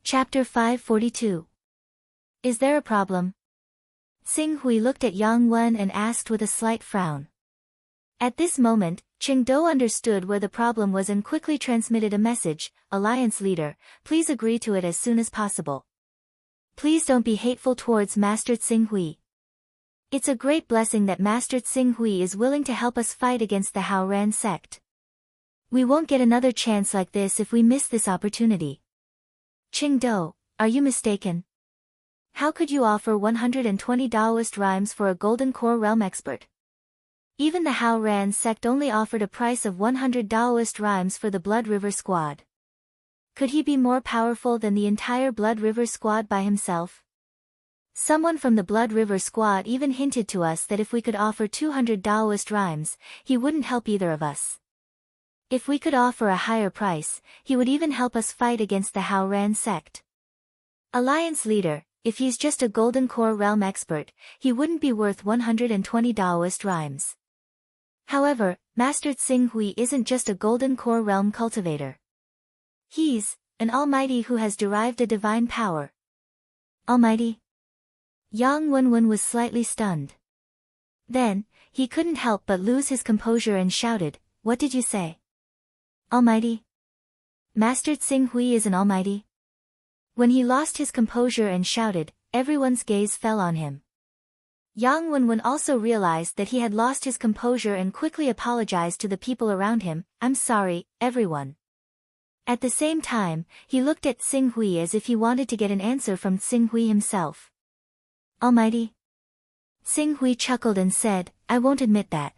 Chapter 542. Is there a problem? Xing Hui looked at Yang Wen and asked with a slight frown. At this moment, Qingdou understood where the problem was and quickly transmitted a message, "Alliance leader, please agree to it as soon as possible. Please don't be hateful towards Master Xing Hui. It's a great blessing that Master Xing Hui is willing to help us fight against the Haoran sect. We won't get another chance like this if we miss this opportunity." "Qingdou, are you mistaken? How could you offer 120 Daoist rhymes for a Golden Core Realm expert? Even the Haoran sect only offered a price of 100 Daoist rhymes for the Blood River squad. Could he be more powerful than the entire Blood River squad by himself? Someone from the Blood River squad even hinted to us that if we could offer 200 Daoist rhymes, he wouldn't help either of us. If we could offer a higher price, he would even help us fight against the Haoran sect. Alliance leader, if he's just a Golden Core Realm expert, he wouldn't be worth 120 Daoist rhymes. However, Master Xing Hui isn't just a Golden Core Realm cultivator. He's an almighty who has derived a divine power." "Almighty?" Yang Wenwen was slightly stunned. Then, he couldn't help but lose his composure and shouted, "What did you say? Almighty? Master Xing Hui is an almighty?" When he lost his composure and shouted, everyone's gaze fell on him. Yang Wenwen also realized that he had lost his composure and quickly apologized to the people around him, "I'm sorry, everyone." At the same time, he looked at Xing Hui as if he wanted to get an answer from Xing Hui himself. "Almighty?" Xing Hui chuckled and said, "I won't admit that.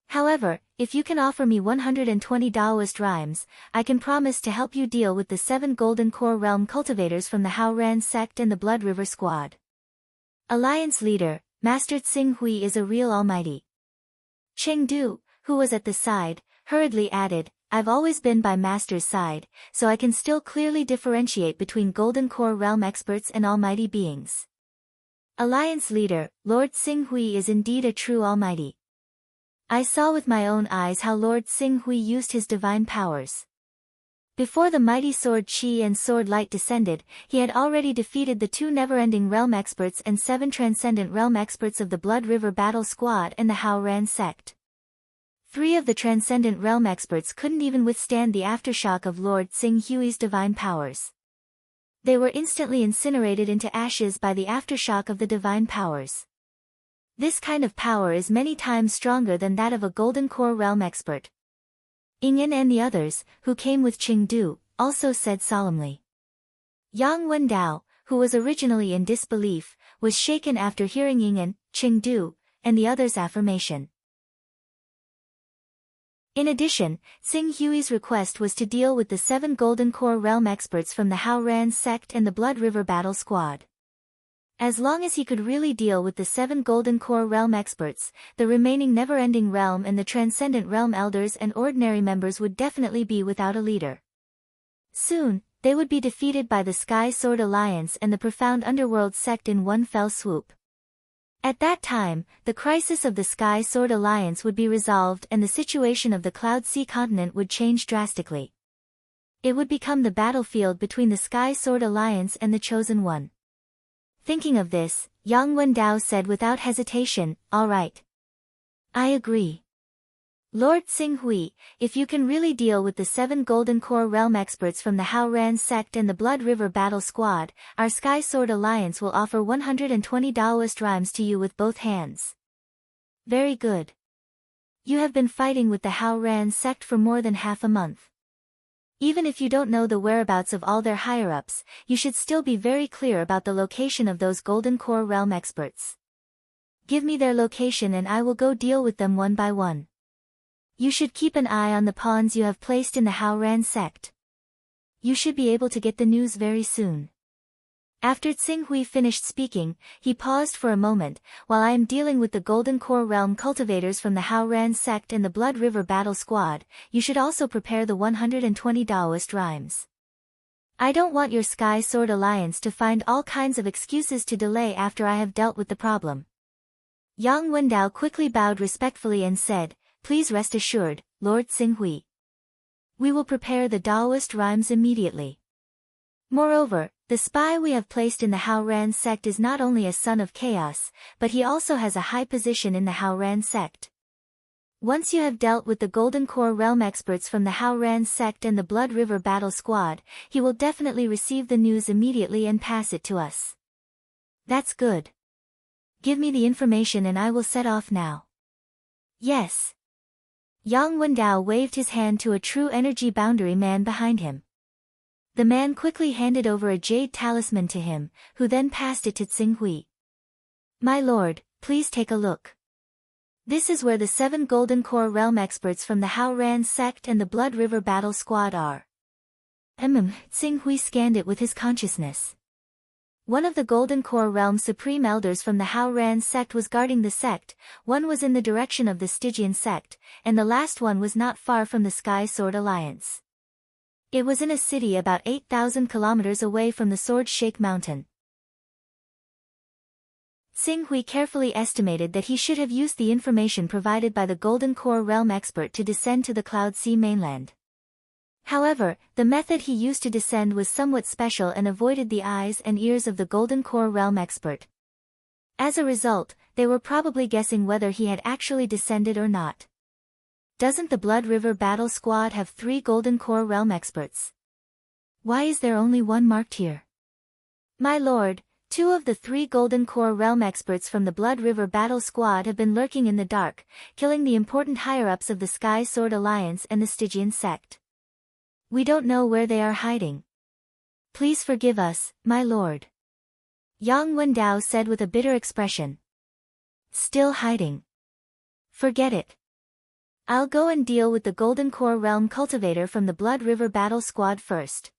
However, if you can offer me 120 Daoist rhymes, I can promise to help you deal with the 7 Golden Core Realm cultivators from the Haoran sect and the Blood River squad. Alliance leader, Master Xing Hui is a real almighty." Chengdu, who was at the side, hurriedly added, I've always been by Master's side, so I can still clearly differentiate between Golden Core realm experts and almighty beings. Alliance leader, Lord Xinghui is indeed a true almighty. I saw with my own eyes how Lord Xinghui used his divine powers. Before the mighty Sword Qi and Sword Light descended, he had already defeated the 2 never-ending realm experts and 7 transcendent realm experts of the Blood River Battle Squad and the Haoran sect. 3 of the transcendent realm experts couldn't even withstand the aftershock of Lord Xinghui's divine powers. They were instantly incinerated into ashes by the aftershock of the divine powers. This kind of power is many times stronger than that of a Golden Core realm expert. Ying'an and the others, who came with Chengdu, also said solemnly. Yang Wendao, who was originally in disbelief, was shaken after hearing Ying'an, Chengdu, and the others' affirmation. In addition, Xinghui's request was to deal with the 7 Golden Core realm experts from the Haoran sect and the Blood River Battle Squad. As long as he could really deal with the 7 Golden Core realm experts, the remaining never-ending realm and the transcendent realm elders and ordinary members would definitely be without a leader. Soon, they would be defeated by the Sky Sword Alliance and the Profound Underworld sect in one fell swoop. At that time, the crisis of the Sky Sword Alliance would be resolved and the situation of the Cloud Sea continent would change drastically. It would become the battlefield between the Sky Sword Alliance and the Chosen One. Thinking of this, Yang Wendao said without hesitation, "All right. I agree. Lord Xinghui, if you can really deal with the 7 Golden Core realm experts from the Haoran sect and the Blood River Battle Squad, our Sky Sword Alliance will offer 120 Daoist rhymes to you with both hands." Very good. You have been fighting with the Haoran sect for more than half a month. Even if you don't know the whereabouts of all their higher-ups, you should still be very clear about the location of those Golden Core realm experts. Give me their location and I will go deal with them one by one. You should keep an eye on the pawns you have placed in the Haoran sect. You should be able to get the news very soon. After Xinghui finished speaking, he paused for a moment. While I am dealing with the Golden Core realm cultivators from the Haoran sect and the Blood River Battle Squad, you should also prepare the 120 Daoist rhymes. I don't want your Sky Sword Alliance to find all kinds of excuses to delay after I have dealt with the problem. Yang Wendao quickly bowed respectfully and said, "Please rest assured, Lord Xinghui. We will prepare the Daoist rhymes immediately. Moreover, the spy we have placed in the Haoran sect is not only a son of chaos, but he also has a high position in the Haoran sect. Once you have dealt with the Golden Core realm experts from the Haoran sect and the Blood River Battle Squad, he will definitely receive the news immediately and pass it to us." That's good. Give me the information and I will set off now. Yes. Yang Wendao waved his hand to a true energy boundary man behind him. The man quickly handed over a jade talisman to him, who then passed it to Xinghui. "My lord, please take a look. This is where the 7 Golden Core realm experts from the Haoran sect and the Blood River Battle Squad are." Xinghui scanned it with his consciousness. One of the Golden Core realm's supreme elders from the Haoran sect was guarding the sect, one was in the direction of the Stygian sect, and the last one was not far from the Sky Sword Alliance. It was in a city about 8,000 kilometers away from the Sword Shake Mountain. Xinghui carefully estimated that he should have used the information provided by the Golden Core realm expert to descend to the Cloud Sea mainland. However, the method he used to descend was somewhat special and avoided the eyes and ears of the Golden Core realm expert. As a result, they were probably guessing whether he had actually descended or not. Doesn't the Blood River Battle Squad have 3 Golden Core realm experts? Why is there only one marked here? My lord, 2 of the 3 Golden Core realm experts from the Blood River Battle Squad have been lurking in the dark, killing the important higher-ups of the Sky Sword Alliance and the Stygian sect. We don't know where they are hiding. Please forgive us, my lord. Yang Wendao said with a bitter expression. Still hiding. Forget it. I'll go and deal with the Golden Core realm cultivator from the Blood River Battle Squad first.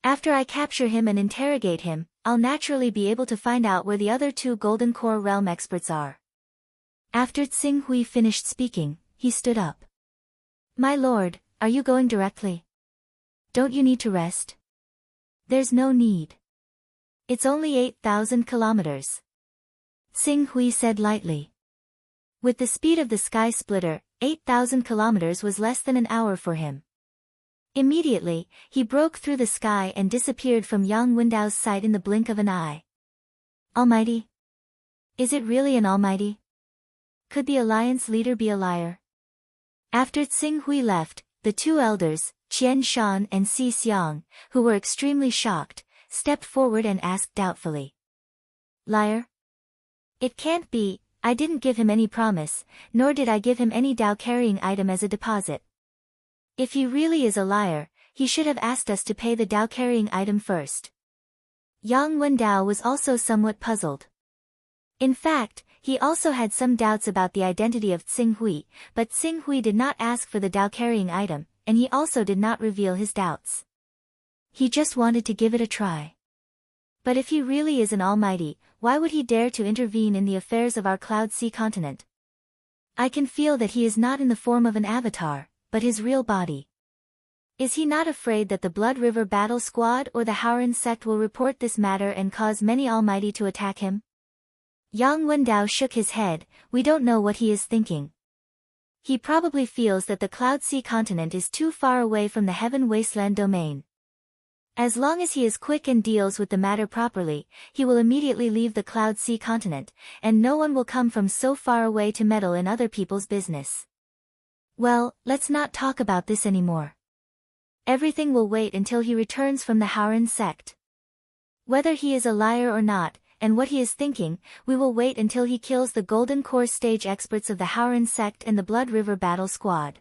After I capture him and interrogate him, I'll naturally be able to find out where the other 2 Golden Core realm experts are. After Xinghui finished speaking, he stood up. My lord, are you going directly? Don't you need to rest? There's no need. It's only 8,000 kilometers. Xing Hui said lightly. With the speed of the sky splitter, 8,000 kilometers was less than an hour for him. Immediately, he broke through the sky and disappeared from Yang Wendao's sight in the blink of an eye. Almighty? Is it really an almighty? Could the alliance leader be a liar? After Xing Hui left, the two elders, Qian Shan and Si Xiang, who were extremely shocked, stepped forward and asked doubtfully. Liar? It can't be, I didn't give him any promise, nor did I give him any Dao-carrying item as a deposit. If he really is a liar, he should have asked us to pay the Dao-carrying item first. Yang Wendao was also somewhat puzzled. In fact, he also had some doubts about the identity of Xing Hui, but Xing Hui did not ask for the Dao-carrying item, and he also did not reveal his doubts. He just wanted to give it a try. But if he really is an almighty, why would he dare to intervene in the affairs of our Cloud Sea continent? I can feel that he is not in the form of an avatar, but his real body. Is he not afraid that the Blood River Battle Squad or the Howran sect will report this matter and cause many almighty to attack him? Yang Wendao shook his head. We don't know what he is thinking. He probably feels that the Cloud Sea continent is too far away from the Heaven Wasteland domain. As long as he is quick and deals with the matter properly, he will immediately leave the Cloud Sea continent, and no one will come from so far away to meddle in other people's business. Well, let's not talk about this anymore. Everything will wait until he returns from the Howran sect. Whether he is a liar or not, and what he is thinking, we will wait until he kills the Golden Core stage experts of the Howran sect and the Blood River Battle Squad.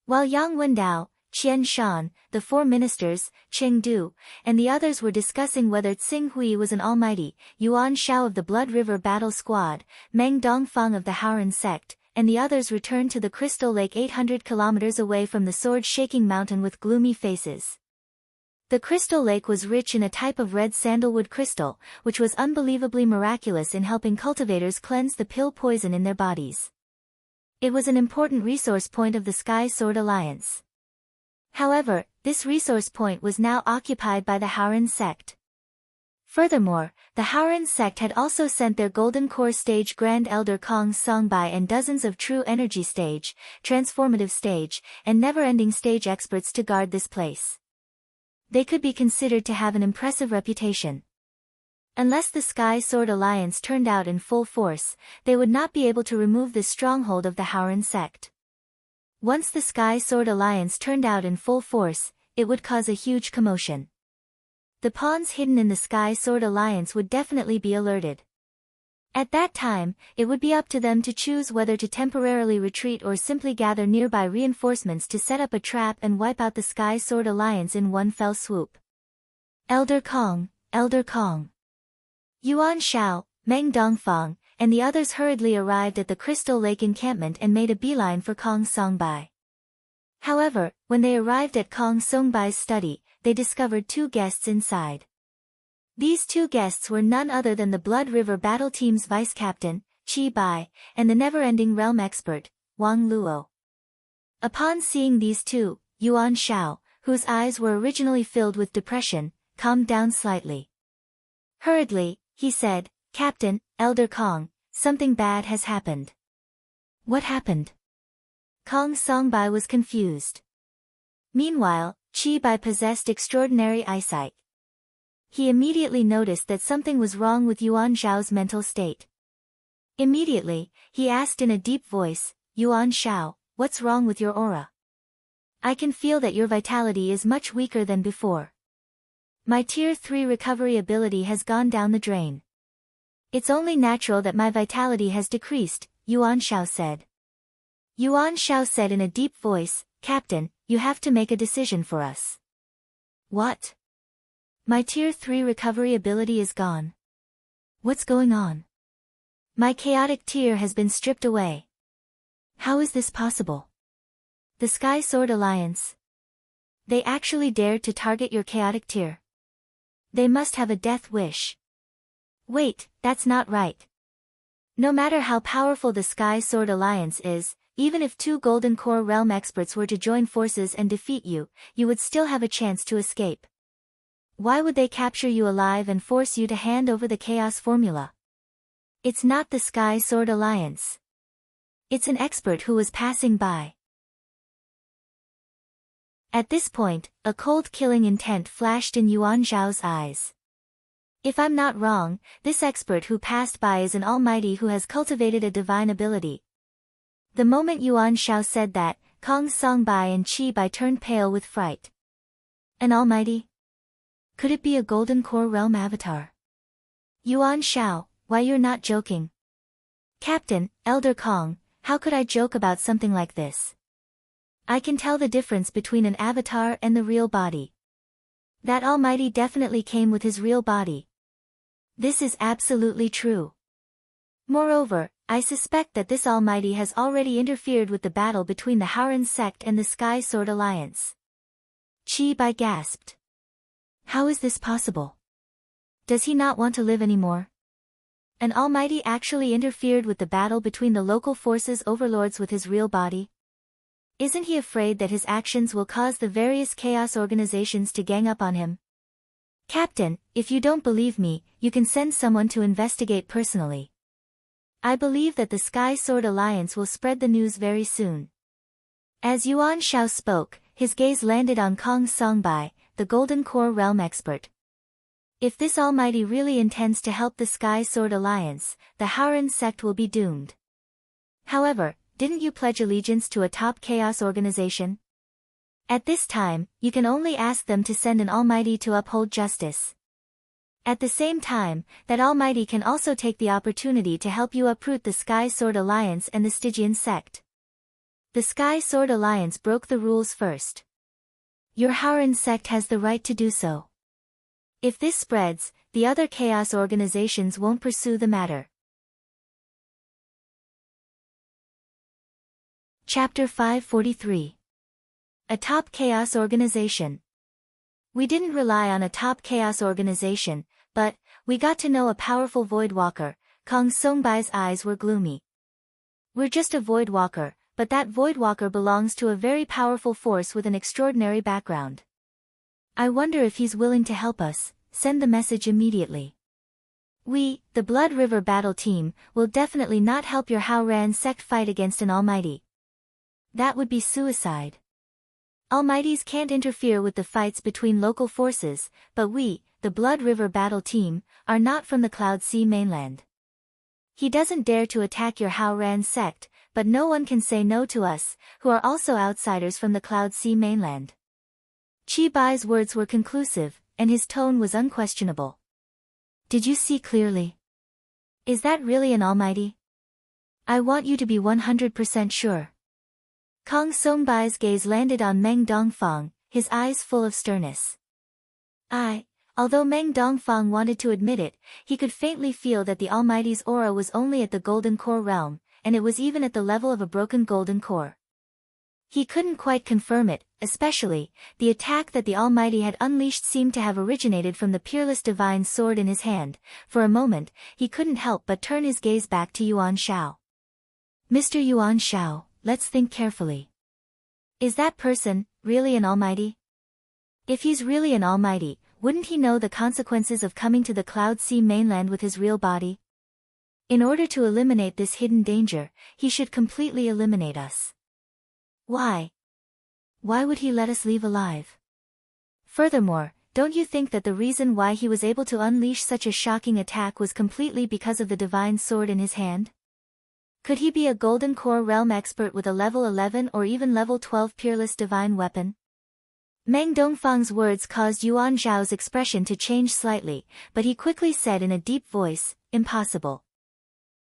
While Yang Wendao, Qian Shan, the four ministers, Cheng Du, and the others were discussing whether Xing Hui was an almighty, Yuan Shao of the Blood River Battle Squad, Meng Dongfang of the Howran sect, and the others returned to the Crystal Lake 800 kilometers away from the sword-shaking mountain with gloomy faces. The Crystal Lake was rich in a type of red sandalwood crystal, which was unbelievably miraculous in helping cultivators cleanse the pill poison in their bodies. It was an important resource point of the Sky Sword Alliance. However, this resource point was now occupied by the Howran sect. Furthermore, the Howran sect had also sent their Golden Core stage Grand Elder Kong Songbai and dozens of True Energy stage, Transformative stage, and Never-Ending stage experts to guard this place. They could be considered to have an impressive reputation. Unless the Sky Sword Alliance turned out in full force, they would not be able to remove this stronghold of the Howran sect. Once the Sky Sword Alliance turned out in full force, it would cause a huge commotion. The pawns hidden in the Sky Sword Alliance would definitely be alerted. At that time, it would be up to them to choose whether to temporarily retreat or simply gather nearby reinforcements to set up a trap and wipe out the Sky Sword Alliance in one fell swoop. Elder Kong, Elder Kong. Yuan Shao, Meng Dongfang, and the others hurriedly arrived at the Crystal Lake encampment and made a beeline for Kong Songbai's. However, when they arrived at Kong Songbai's study, they discovered two guests inside. These two guests were none other than the Blood River Battle Team's vice-captain, Qi Bai, and the never-ending realm expert, Wang Luo. Upon seeing these two, Yuan Shao, whose eyes were originally filled with depression, calmed down slightly. Hurriedly, he said, Captain, Elder Kong, something bad has happened. What happened? Kong Songbai was confused. Meanwhile, Qi Bai possessed extraordinary eyesight. He immediately noticed that something was wrong with Yuan Zhao's mental state. Immediately, he asked in a deep voice, Yuan Shao, what's wrong with your aura? I can feel that your vitality is much weaker than before. My Tier 3 recovery ability has gone down the drain. It's only natural that my vitality has decreased, Yuan Shao said. Yuan Shao said in a deep voice, Captain, you have to make a decision for us. What? My Tier 3 recovery ability is gone. What's going on? My chaotic tier has been stripped away. How is this possible? The Sky Sword Alliance. They actually dared to target your chaotic tier. They must have a death wish. Wait, that's not right. No matter how powerful the Sky Sword Alliance is, even if 2 Golden Core Realm experts were to join forces and defeat you, you would still have a chance to escape. Why would they capture you alive and force you to hand over the Chaos Formula? It's not the Sky Sword Alliance. It's an expert who was passing by. At this point, a cold killing intent flashed in Yuan Zhao's eyes. If I'm not wrong, this expert who passed by is an almighty who has cultivated a divine ability. The moment Yuan Zhao said that, Kong Songbai and Qi Bai turned pale with fright. An almighty? Could it be a Golden Core Realm avatar? Yuan Zhao, why you're not joking? Captain, Elder Kong, how could I joke about something like this? I can tell the difference between an avatar and the real body. That almighty definitely came with his real body. This is absolutely true. Moreover, I suspect that this almighty has already interfered with the battle between the Haoran sect and the Sky Sword Alliance. Qi Bai gasped. How is this possible? Does he not want to live anymore? An almighty actually interfered with the battle between the local forces overlords with his real body? Isn't he afraid that his actions will cause the various chaos organizations to gang up on him? Captain, if you don't believe me, you can send someone to investigate personally. I believe that the Sky Sword Alliance will spread the news very soon. As Yuan Zhao spoke, his gaze landed on Kong Songbai, the Golden Core Realm expert. If this almighty really intends to help the Sky Sword Alliance, the Haoran sect will be doomed. However, didn't you pledge allegiance to a top chaos organization? At this time, you can only ask them to send an almighty to uphold justice. At the same time, that almighty can also take the opportunity to help you uproot the Sky Sword Alliance and the Stygian sect. The Sky Sword Alliance broke the rules first. Your Haoran sect has the right to do so. If this spreads, the other chaos organizations won't pursue the matter. Chapter 543. A top chaos organization. We didn't rely on a top chaos organization, but we got to know a powerful Voidwalker. Kong Songbai's eyes were gloomy. We're just a Voidwalker, but that Voidwalker belongs to a very powerful force with an extraordinary background. I wonder if he's willing to help us. Send the message immediately. We, the Blood River Battle Team, will definitely not help your Haoran sect fight against an almighty. That would be suicide. Almighties can't interfere with the fights between local forces, but we, the Blood River Battle Team, are not from the Cloud Sea mainland. He doesn't dare to attack your Haoran sect, but no one can say no to us, who are also outsiders from the Cloud Sea mainland. Qi Bai's words were conclusive, and his tone was unquestionable. Did you see clearly? Is that really an almighty? I want you to be 100% sure. Kong Songbai's gaze landed on Meng Dongfang, his eyes full of sternness. Although Meng Dongfang wanted to admit it, he could faintly feel that the Almighty's aura was only at the Golden Core realm, and it was even at the level of a broken Golden Core. He couldn't quite confirm it, especially, the attack that the Almighty had unleashed seemed to have originated from the peerless divine sword in his hand. For a moment, he couldn't help but turn his gaze back to Yuan Zhao. Mr. Yuan Zhao, let's think carefully. Is that person really an almighty? If he's really an almighty, wouldn't he know the consequences of coming to the Cloud Sea mainland with his real body? In order to eliminate this hidden danger, he should completely eliminate us. Why? Why would he let us leave alive? Furthermore, don't you think that the reason why he was able to unleash such a shocking attack was completely because of the divine sword in his hand? Could he be a Golden Core realm expert with a level 11 or even level 12 peerless divine weapon? Meng Dongfang's words caused Yuan Zhao's expression to change slightly, but he quickly said in a deep voice, impossible.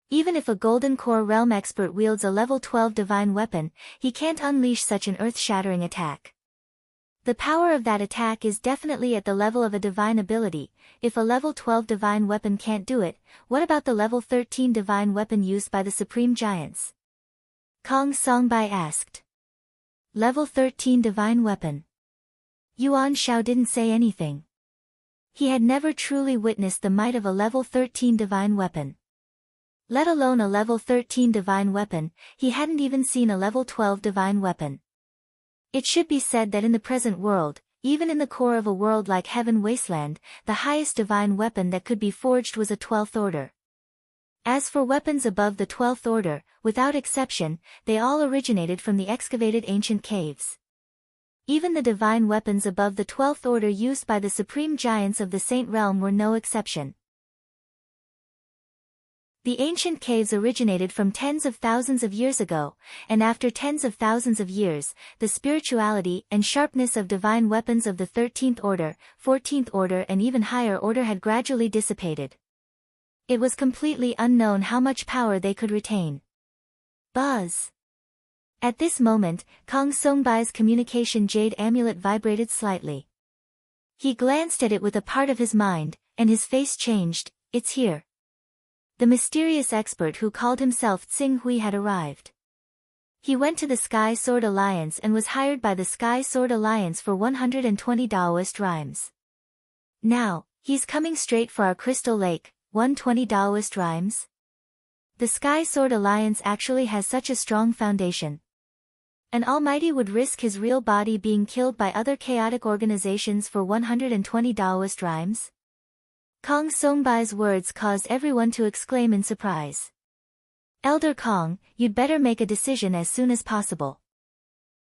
Even if a Golden Core realm expert wields a level 12 divine weapon, he can't unleash such an earth-shattering attack. The power of that attack is definitely at the level of a divine ability. If a level 12 divine weapon can't do it, what about the level 13 divine weapon used by the Supreme Giants? Kong Songbai asked. Level 13 divine weapon. Yuan Zhao didn't say anything. He had never truly witnessed the might of a level 13 divine weapon. Let alone a level 13 divine weapon, he hadn't even seen a level 12 divine weapon. It should be said that in the present world, even in the core of a world like Heaven Wasteland, the highest divine weapon that could be forged was a 12th order. As for weapons above the 12th order, without exception, they all originated from the excavated ancient caves. Even the divine weapons above the 12th order used by the supreme giants of the Saint Realm were no exception. The ancient caves originated from tens of thousands of years ago, and after tens of thousands of years, the spirituality and sharpness of divine weapons of the 13th order, 14th order and even higher order had gradually dissipated. It was completely unknown how much power they could retain. Buzz. At this moment, Kong Songbai's communication jade amulet vibrated slightly. He glanced at it with a part of his mind, and his face changed. It's here. The mysterious expert who called himself Tsing Hui had arrived. He went to the Sky Sword Alliance and was hired by the Sky Sword Alliance for 120 Taoist rhymes. Now, he's coming straight for our Crystal Lake, 120 Taoist rhymes? The Sky Sword Alliance actually has such a strong foundation. An almighty would risk his real body being killed by other chaotic organizations for 120 Taoist rhymes? Kong Songbai's words caused everyone to exclaim in surprise. Elder Kong, you'd better make a decision as soon as possible.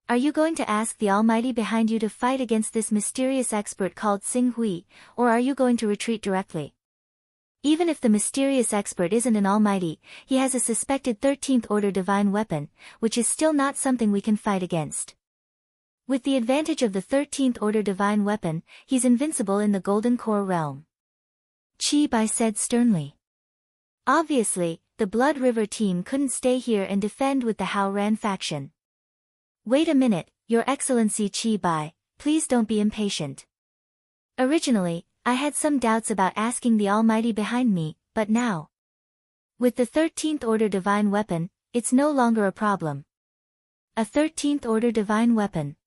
Are you going to ask the Almighty behind you to fight against this mysterious expert called Tsing Hui, or are you going to retreat directly? Even if the mysterious expert isn't an almighty, he has a suspected 13th order divine weapon, which is still not something we can fight against. With the advantage of the 13th order divine weapon, he's invincible in the Golden Core realm. Qi Bai said sternly. Obviously, the Blood River team couldn't stay here and defend with the Hao Ran faction. Wait a minute, Your Excellency Qi Bai, please don't be impatient. Originally, I had some doubts about asking the Almighty behind me, but now, with the 13th order divine weapon, it's no longer a problem. A 13th order divine weapon.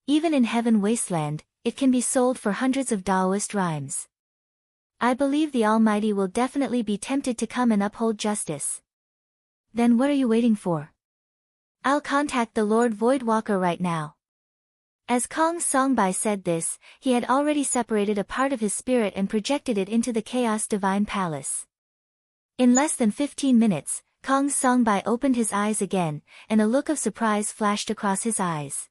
Even in Heaven Wasteland, it can be sold for hundreds of Taoist rhymes. I believe the Almighty will definitely be tempted to come and uphold justice. Then what are you waiting for? I'll contact the Lord Voidwalker right now. As Kong Songbai said this, he had already separated a part of his spirit and projected it into the Chaos Divine Palace. In less than 15 minutes, Kong Songbai opened his eyes again, and a look of surprise flashed across his eyes.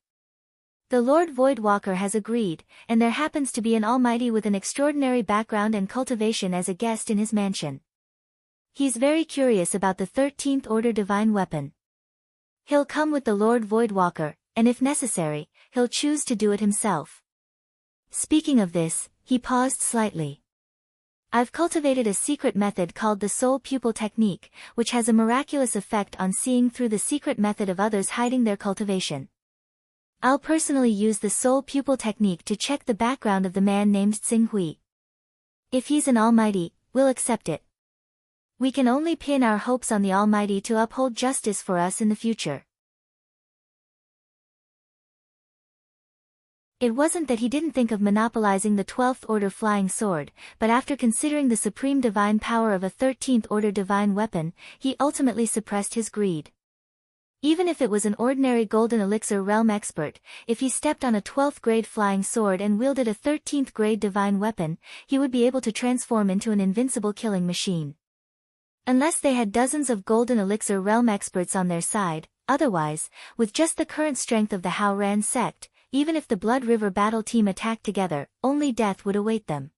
The Lord Voidwalker has agreed, and there happens to be an almighty with an extraordinary background and cultivation as a guest in his mansion. He's very curious about the 13th order divine weapon. He'll come with the Lord Voidwalker, and if necessary, he'll choose to do it himself. Speaking of this, he paused slightly. I've cultivated a secret method called the Soul Pupil Technique, which has a miraculous effect on seeing through the secret method of others hiding their cultivation. I'll personally use the Soul Pupil Technique to check the background of the man named Tsing Hui. If he's an almighty, we'll accept it. We can only pin our hopes on the Almighty to uphold justice for us in the future. It wasn't that he didn't think of monopolizing the 12th order flying sword, but after considering the supreme divine power of a 13th order divine weapon, he ultimately suppressed his greed. Even if it was an ordinary golden elixir realm expert, if he stepped on a 12th grade flying sword and wielded a 13th grade divine weapon, he would be able to transform into an invincible killing machine. Unless they had dozens of golden elixir realm experts on their side, otherwise, with just the current strength of the Hao Ran sect, even if the Blood River battle team attacked together, only death would await them.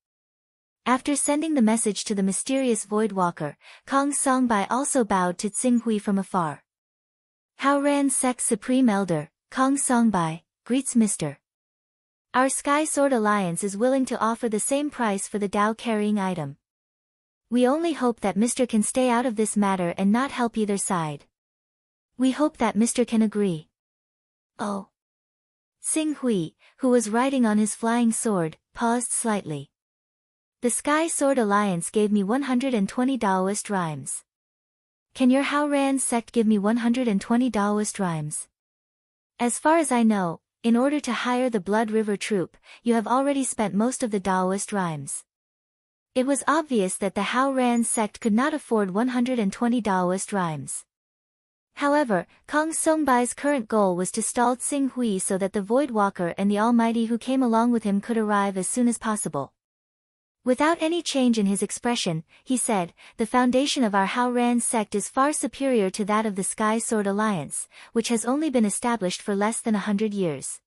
After sending the message to the mysterious Voidwalker, Kong Songbai also bowed to Tsing Hui from afar. Hao Ran Sect's Supreme Elder, Kong Songbai, greets Mr. Our Sky Sword Alliance is willing to offer the same price for the Dao-carrying item. We only hope that Mr. can stay out of this matter and not help either side. We hope that Mr. can agree. Oh. Tsing Hui, who was riding on his flying sword, paused slightly. The Sky Sword Alliance gave me 120 Taoist rhymes. Can your Hao Ran sect give me 120 Taoist rhymes? As far as I know, in order to hire the Blood River troop, you have already spent most of the Taoist rhymes. It was obvious that the Hao Ran sect could not afford 120 Daoist rhymes. However, Kong Songbai's current goal was to stall Tsing Hui so that the Void Walker and the Almighty who came along with him could arrive as soon as possible. Without any change in his expression, he said, "The foundation of our Hao Ran sect is far superior to that of the Sky Sword Alliance, which has only been established for less than 100 years.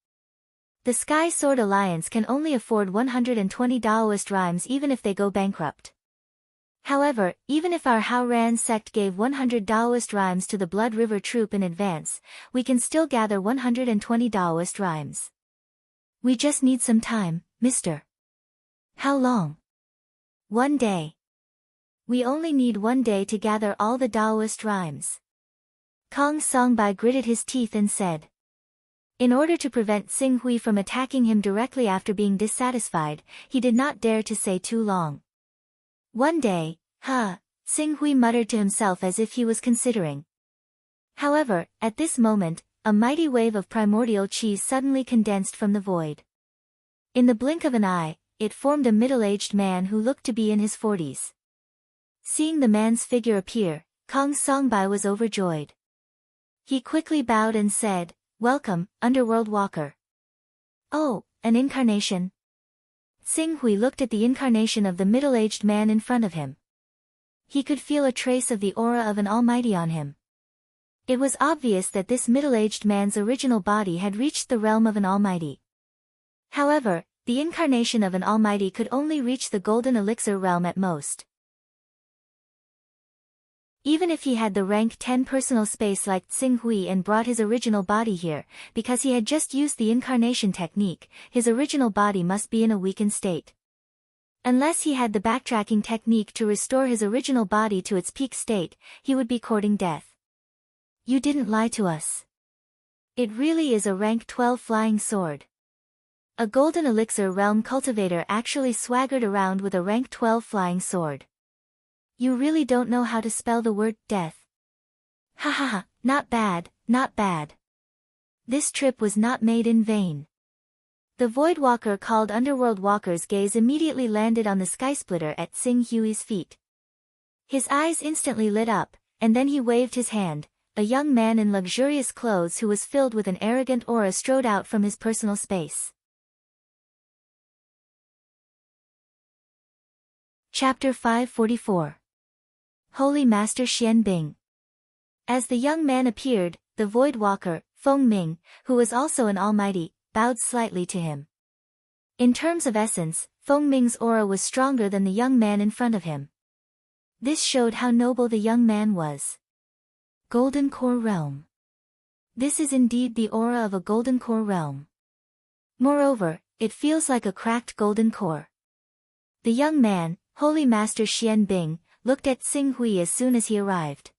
The Sky Sword Alliance can only afford 120 Daoist rhymes even if they go bankrupt. However, even if our Hao Ran sect gave 100 Daoist rhymes to the Blood River troop in advance, we can still gather 120 Daoist rhymes. We just need some time, mister." "How long?" "1 day. We only need 1 day to gather all the Daoist rhymes." Kong Songbai gritted his teeth and said. In order to prevent Tsing Hui from attacking him directly after being dissatisfied, he did not dare to say too long. 1 day, huh? Tsing Hui muttered to himself as if he was considering. However, at this moment, a mighty wave of primordial chi suddenly condensed from the void. In the blink of an eye, it formed a middle-aged man who looked to be in his 40s. Seeing the man's figure appear, Kong Songbai was overjoyed. He quickly bowed and said, "Welcome, Underworld Walker." "Oh, an incarnation?" Tsing Hui looked at the incarnation of the middle-aged man in front of him. He could feel a trace of the aura of an almighty on him. It was obvious that this middle-aged man's original body had reached the realm of an almighty. However, the incarnation of an almighty could only reach the golden elixir realm at most. Even if he had the rank 10 personal space like Tsing Hui and brought his original body here, because he had just used the incarnation technique, his original body must be in a weakened state. Unless he had the backtracking technique to restore his original body to its peak state, he would be courting death. "You didn't lie to us. It really is a rank 12 flying sword." A golden elixir realm cultivator actually swaggered around with a rank 12 flying sword. "You really don't know how to spell the word death. Ha ha ha, not bad, not bad. This trip was not made in vain." The Void Walker called Underworld Walker's gaze immediately landed on the skysplitter at Tsing Hui's feet. His eyes instantly lit up, and then he waved his hand. A young man in luxurious clothes who was filled with an arrogant aura strode out from his personal space. Chapter 544. Holy Master Xian Bing. As the young man appeared, the Void Walker, Feng Ming, who was also an almighty, bowed slightly to him. In terms of essence, Feng Ming's aura was stronger than the young man in front of him. This showed how noble the young man was. Golden Core Realm. This is indeed the aura of a Golden Core realm. Moreover, it feels like a cracked golden core. The young man, Holy Master Xian Bing, looked at Tsing Hui as soon as he arrived.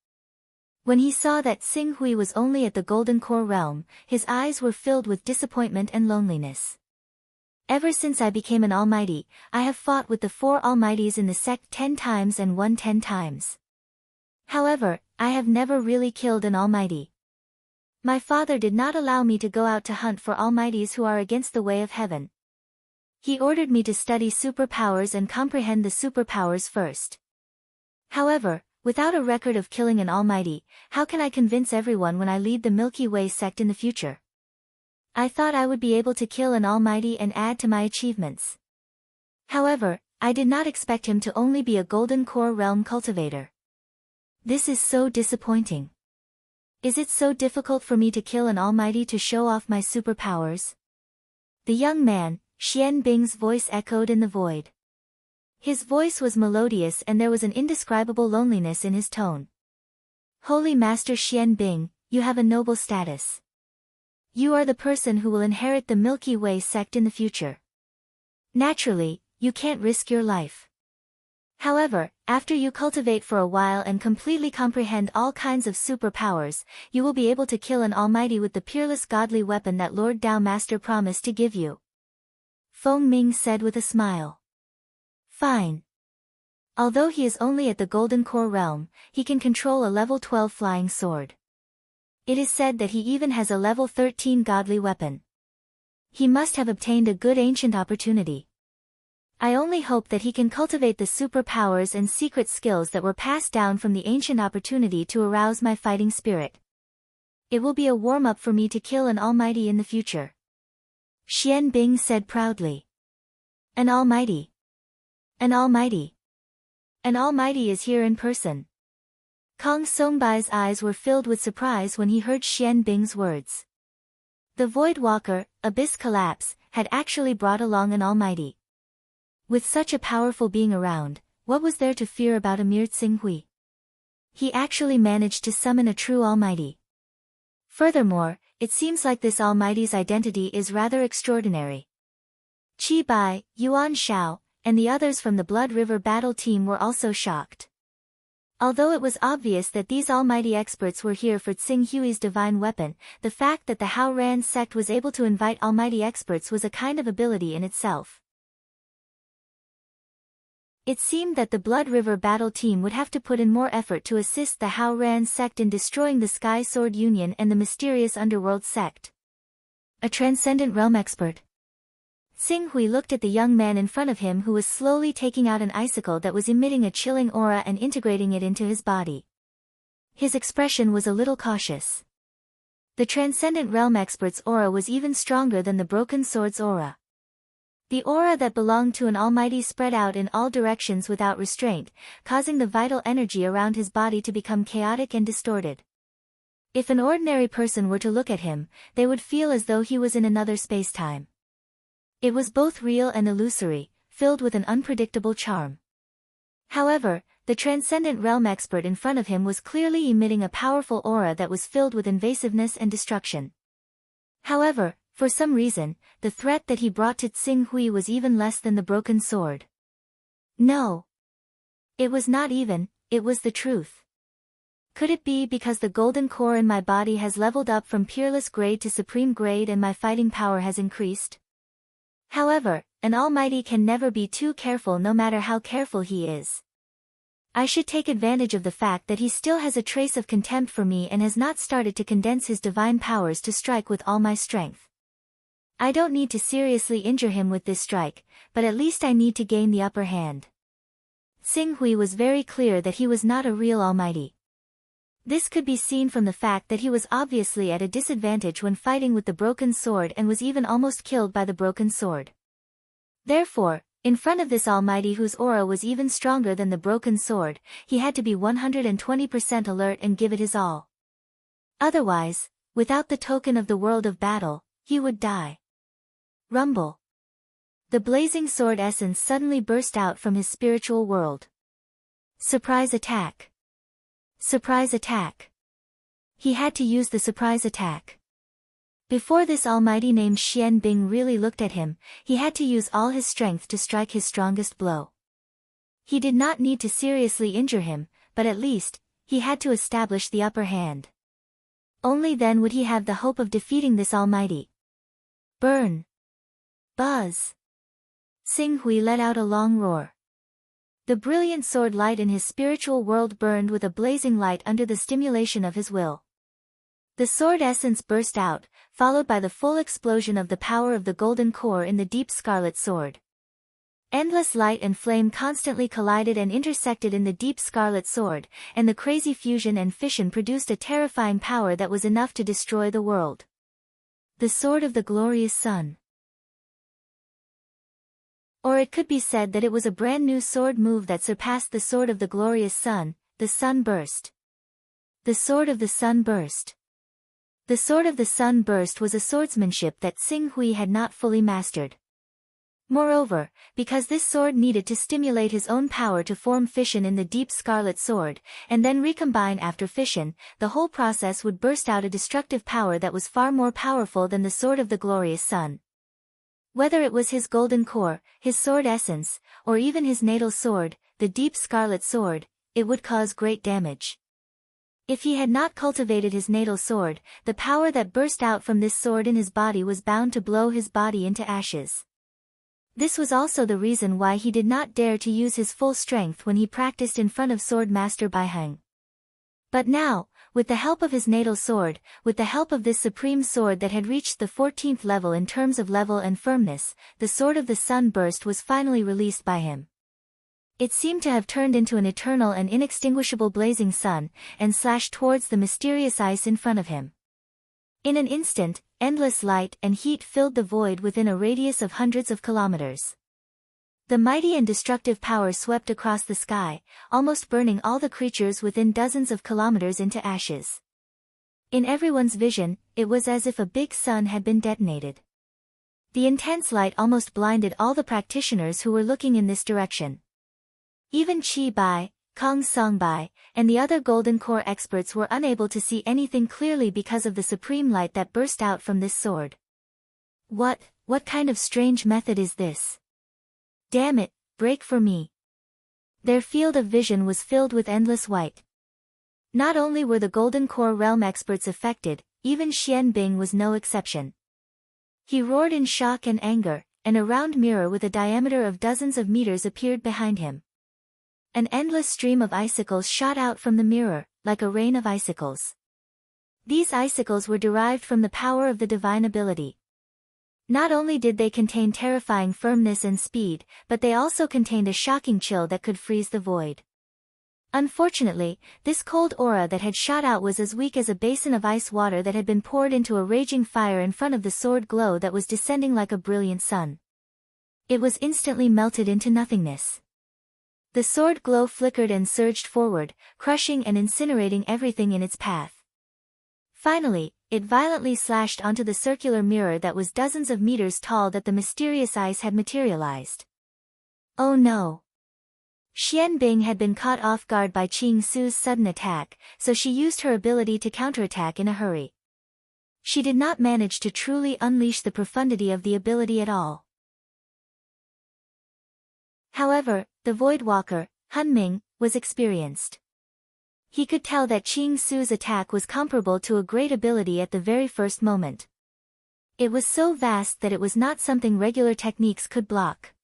When he saw that Tsing Hui was only at the Golden Core realm, his eyes were filled with disappointment and loneliness. "Ever since I became an almighty, I have fought with the 4 almighties in the sect 10 times and won 10 times. However, I have never really killed an almighty. My father did not allow me to go out to hunt for almighties who are against the way of heaven. He ordered me to study superpowers and comprehend the superpowers first. However, without a record of killing an almighty, how can I convince everyone when I lead the Milky Way sect in the future? I thought I would be able to kill an almighty and add to my achievements. However, I did not expect him to only be a Golden Core realm cultivator. This is so disappointing. Is it so difficult for me to kill an almighty to show off my superpowers?" The young man, Xian Bing's voice echoed in the void. His voice was melodious and there was an indescribable loneliness in his tone. "Holy Master Xian Bing, you have a noble status. You are the person who will inherit the Milky Way sect in the future. Naturally, you can't risk your life. However, after you cultivate for a while and completely comprehend all kinds of superpowers, you will be able to kill an almighty with the peerless godly weapon that Lord Tao Master promised to give you." Feng Ming said with a smile. "Fine. Although he is only at the Golden Core realm, he can control a level 12 flying sword. It is said that he even has a level 13 godly weapon. He must have obtained a good ancient opportunity. I only hope that he can cultivate the superpowers and secret skills that were passed down from the ancient opportunity to arouse my fighting spirit. It will be a warm-up for me to kill an almighty in the future. Xian Bing said proudly. An almighty. An almighty. An almighty is here in person. Kong Songbai's eyes were filled with surprise when he heard Xian Bing's words. The Void Walker, Abyss Collapse, had actually brought along an almighty. With such a powerful being around, what was there to fear about a mere Tsinghui? He actually managed to summon a true almighty. Furthermore, it seems like this almighty's identity is rather extraordinary. Qi Bai, Yuan Shao, and the others from the Blood River battle team were also shocked. Although it was obvious that these almighty experts were here for Tsinghui's divine weapon, the fact that the Hao Ran sect was able to invite almighty experts was a kind of ability in itself. It seemed that the Blood River battle team would have to put in more effort to assist the Hao Ran sect in destroying the Sky Sword Union and the mysterious Underworld sect. A transcendent realm expert. Tsinghui looked at the young man in front of him who was slowly taking out an icicle that was emitting a chilling aura and integrating it into his body. His expression was a little cautious. The transcendent realm expert's aura was even stronger than the broken sword's aura. The aura that belonged to an almighty spread out in all directions without restraint, causing the vital energy around his body to become chaotic and distorted. If an ordinary person were to look at him, they would feel as though he was in another space-time. It was both real and illusory, filled with an unpredictable charm. However, the transcendent realm expert in front of him was clearly emitting a powerful aura that was filled with invasiveness and destruction. However, for some reason, the threat that he brought to Tsinghui was even less than the broken sword. No. It was not even, it was the truth. Could it be because the golden core in my body has leveled up from peerless grade to supreme grade and my fighting power has increased? However, an almighty can never be too careful no matter how careful he is. I should take advantage of the fact that he still has a trace of contempt for me and has not started to condense his divine powers to strike with all my strength. I don't need to seriously injure him with this strike, but at least I need to gain the upper hand. Tsinghui was very clear that he was not a real almighty. This could be seen from the fact that he was obviously at a disadvantage when fighting with the broken sword and was even almost killed by the broken sword. Therefore, in front of this almighty whose aura was even stronger than the broken sword, he had to be 120% alert and give it his all. Otherwise, without the token of the world of battle, he would die. Rumble. The blazing sword essence suddenly burst out from his spiritual world. Surprise attack. Surprise attack. He had to use the surprise attack. Before this almighty named Xian Bing really looked at him, he had to use all his strength to strike his strongest blow. He did not need to seriously injure him, but at least, he had to establish the upper hand. Only then would he have the hope of defeating this almighty. Burn. Buzz. Tsinghui let out a long roar. The brilliant sword light in his spiritual world burned with a blazing light under the stimulation of his will. The sword essence burst out, followed by the full explosion of the power of the golden core in the deep scarlet sword. Endless light and flame constantly collided and intersected in the deep scarlet sword, and the crazy fusion and fission produced a terrifying power that was enough to destroy the world. The sword of the glorious sun. Or it could be said that it was a brand new sword move that surpassed the sword of the glorious sun, the sun burst. The sword of the sun burst. The sword of the sun burst was a swordsmanship that Tsinghui had not fully mastered. Moreover, because this sword needed to stimulate his own power to form fission in the deep scarlet sword, and then recombine after fission, the whole process would burst out a destructive power that was far more powerful than the sword of the glorious sun. Whether it was his golden core, his sword essence, or even his natal sword, the deep scarlet sword, it would cause great damage. If he had not cultivated his natal sword, the power that burst out from this sword in his body was bound to blow his body into ashes. This was also the reason why he did not dare to use his full strength when he practiced in front of Sword Master Baiheng. But now, With the help of his natal sword, with the help of this supreme sword that had reached the 14th level in terms of level and firmness, the sword of the sun burst was finally released by him. It seemed to have turned into an eternal and inextinguishable blazing sun, and slashed towards the mysterious ice in front of him. In an instant, endless light and heat filled the void within a radius of hundreds of kilometers. The mighty and destructive power swept across the sky, almost burning all the creatures within dozens of kilometers into ashes. In everyone's vision, it was as if a big sun had been detonated. The intense light almost blinded all the practitioners who were looking in this direction. Even Qi Bai, Kong Songbai, and the other Golden Core experts were unable to see anything clearly because of the supreme light that burst out from this sword. What kind of strange method is this? Damn it, break for me. Their field of vision was filled with endless white. Not only were the Golden Core realm experts affected, even Xian Bing was no exception. He roared in shock and anger, and a round mirror with a diameter of dozens of meters appeared behind him. An endless stream of icicles shot out from the mirror, like a rain of icicles. These icicles were derived from the power of the divine ability. Not only did they contain terrifying firmness and speed, but they also contained a shocking chill that could freeze the void. Unfortunately, this cold aura that had shot out was as weak as a basin of ice water that had been poured into a raging fire in front of the sword glow that was descending like a brilliant sun. It was instantly melted into nothingness. The sword glow flickered and surged forward, crushing and incinerating everything in its path. Finally, it violently slashed onto the circular mirror that was dozens of meters tall that the mysterious ice had materialized. Oh no! Xian Bing had been caught off guard by Qing Su's sudden attack, so she used her ability to counterattack in a hurry. She did not manage to truly unleash the profundity of the ability at all. However, the Void Walker, Han Ming, was experienced. He could tell that Qing Su's attack was comparable to a great ability at the very first moment. It was so vast that it was not something regular techniques could block.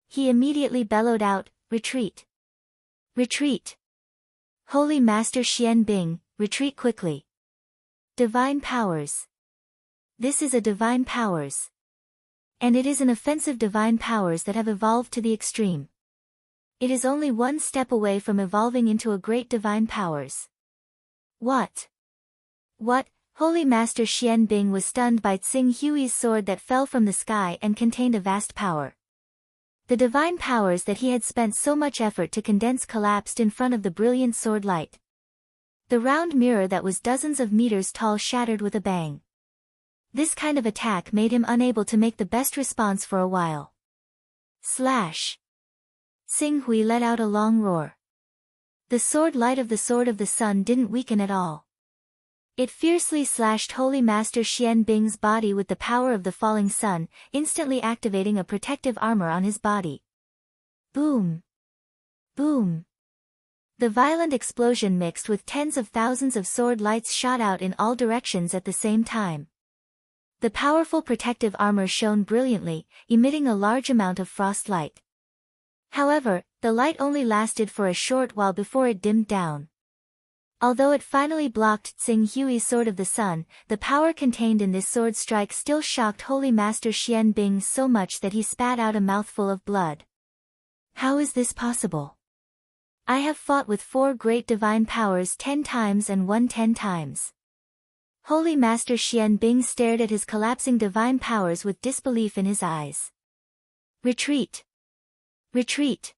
He immediately bellowed out, "Retreat! Retreat! Holy Master Xian Bing, retreat quickly! Divine powers! This is a divine powers! And it is an offensive divine powers that have evolved to the extreme. It is only one step away from evolving into a great divine powers." What? Holy Master Xian Bing was stunned by Tsing Hui's sword that fell from the sky and contained a vast power. The divine powers that he had spent so much effort to condense collapsed in front of the brilliant sword light. The round mirror that was dozens of meters tall shattered with a bang. This kind of attack made him unable to make the best response for a while. Slash! Tsing Hui let out a long roar. The sword light of the sun didn't weaken at all. It fiercely slashed Holy Master Xian Bing's body with the power of the falling sun, instantly activating a protective armor on his body. Boom! Boom! The violent explosion mixed with tens of thousands of sword lights shot out in all directions at the same time. The powerful protective armor shone brilliantly, emitting a large amount of frost light. However, the light only lasted for a short while before it dimmed down. Although it finally blocked Tsing Hui's Sword of the Sun, the power contained in this sword strike still shocked Holy Master Xian Bing so much that he spat out a mouthful of blood. How is this possible? I have fought with 4 great divine powers 10 times and won 10 times. Holy Master Xian Bing stared at his collapsing divine powers with disbelief in his eyes. Retreat! Retreat!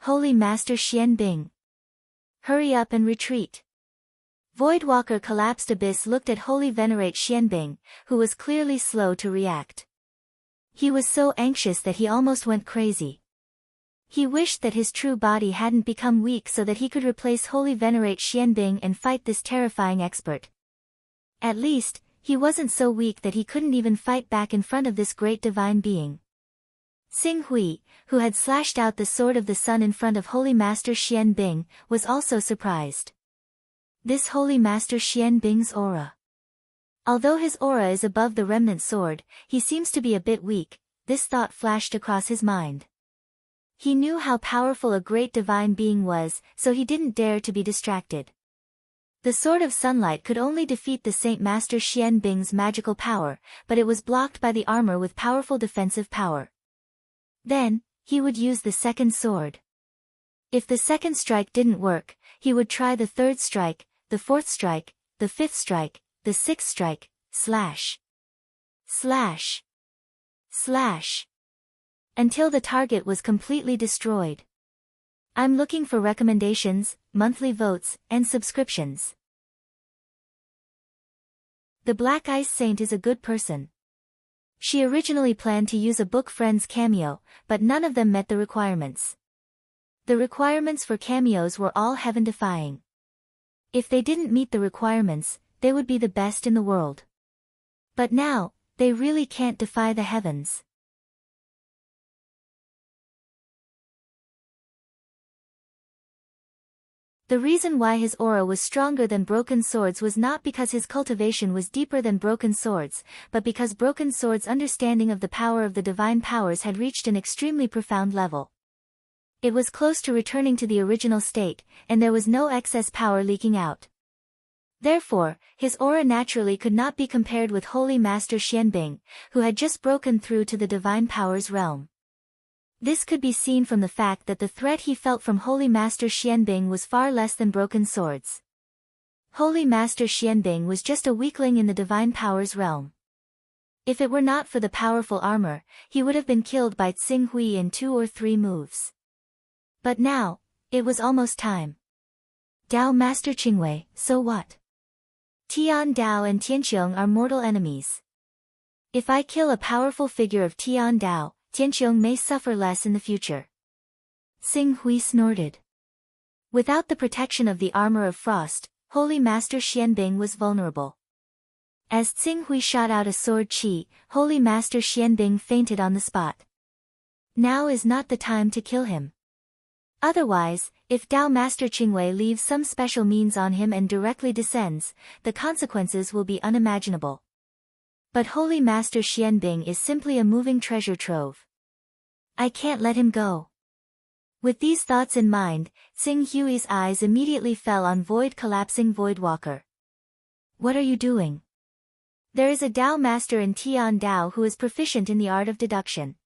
Holy Master Xian Bing! Hurry up and retreat! Voidwalker Collapsed Abyss looked at Holy Venerate Xian Bing, who was clearly slow to react. He was so anxious that he almost went crazy. He wished that his true body hadn't become weak so that he could replace Holy Venerate Xian Bing and fight this terrifying expert. At least, he wasn't so weak that he couldn't even fight back in front of this great divine being. Tsing Hui, who had slashed out the Sword of the Sun in front of Holy Master Xian Bing, was also surprised. This Holy Master Xian Bing's aura. Although his aura is above the remnant sword, he seems to be a bit weak, this thought flashed across his mind. He knew how powerful a great divine being was, so he didn't dare to be distracted. The Sword of Sunlight could only defeat the Saint Master Xian Bing's magical power, but it was blocked by the armor with powerful defensive power. Then, he would use the second sword. If the second strike didn't work, he would try the third strike, the fourth strike, the fifth strike, the sixth strike, slash, slash, slash, until the target was completely destroyed. I'm looking for recommendations, monthly votes, and subscriptions. The Black Ice Saint is a good person. She originally planned to use a Book Friends cameo, but none of them met the requirements. The requirements for cameos were all heaven-defying. If they didn't meet the requirements, they would be the best in the world. But now, they really can't defy the heavens. The reason why his aura was stronger than Broken Sword's was not because his cultivation was deeper than Broken Sword's, but because Broken Sword's understanding of the power of the divine powers had reached an extremely profound level. It was close to returning to the original state, and there was no excess power leaking out. Therefore, his aura naturally could not be compared with Holy Master Xianbing, who had just broken through to the divine powers realm. This could be seen from the fact that the threat he felt from Holy Master Xianbing was far less than Broken Sword's. Holy Master Xianbing was just a weakling in the divine powers realm. If it were not for the powerful armor, he would have been killed by Tsing Hui in 2 or 3 moves. But now, it was almost time. Dao Master Qingwei, so what? Tian Dao and Tianqiong are mortal enemies. If I kill a powerful figure of Tian Dao, Tianqiong may suffer less in the future. Tsing Hui snorted. Without the protection of the armor of frost, Holy Master Xianbing was vulnerable. As Tsing Hui shot out a sword chi, Holy Master Xianbing fainted on the spot. Now is not the time to kill him. Otherwise, if Dao Master Qingwei leaves some special means on him and directly descends, the consequences will be unimaginable. But Holy Master Xianbing is simply a moving treasure trove. I can't let him go. With these thoughts in mind, Tsing Hui's eyes immediately fell on Void Collapsing Voidwalker. What are you doing? There is a Dao Master in Tian Dao who is proficient in the art of deduction.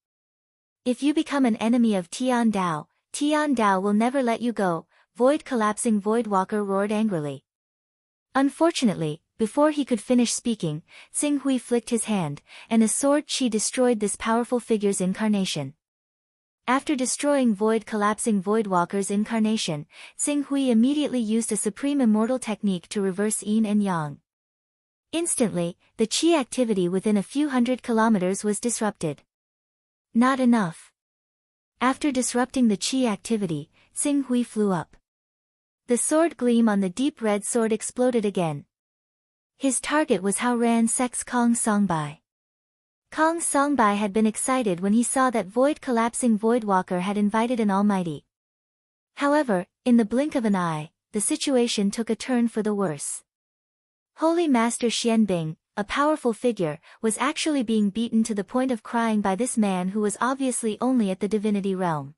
If you become an enemy of Tian Dao will never let you go, Void Collapsing Voidwalker roared angrily. Unfortunately, before he could finish speaking, Tsing Hui flicked his hand, and a sword chi destroyed this powerful figure's incarnation. After destroying Void Collapsing Voidwalker's incarnation, Tsing Hui immediately used a supreme immortal technique to reverse yin and yang. Instantly, the chi activity within a few hundred kilometers was disrupted. Not enough. After disrupting the chi activity, Tsing Hui flew up. The sword gleam on the deep red sword exploded again. His target was Hao Ran Sek's Kong Songbai. Kong Songbai had been excited when he saw that Void Collapsing Voidwalker had invited an almighty. However, in the blink of an eye, the situation took a turn for the worse. Holy Master Xianbing, a powerful figure, was actually being beaten to the point of crying by this man who was obviously only at the divinity realm.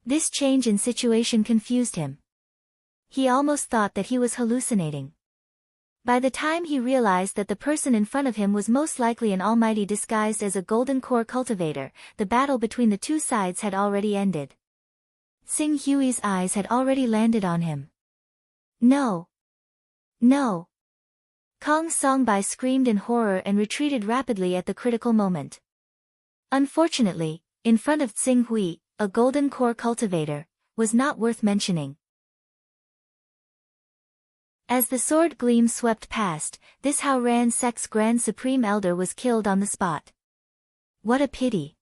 This change in situation confused him. He almost thought that he was hallucinating. By the time he realized that the person in front of him was most likely an almighty disguised as a golden core cultivator, the battle between the two sides had already ended. Tsing Hui's eyes had already landed on him. No! No! Kong Songbai screamed in horror and retreated rapidly at the critical moment. Unfortunately, in front of Tsing Hui, a golden core cultivator, was not worth mentioning. As the sword gleam swept past, this Hao Ran Sek's Grand Supreme Elder was killed on the spot. What a pity.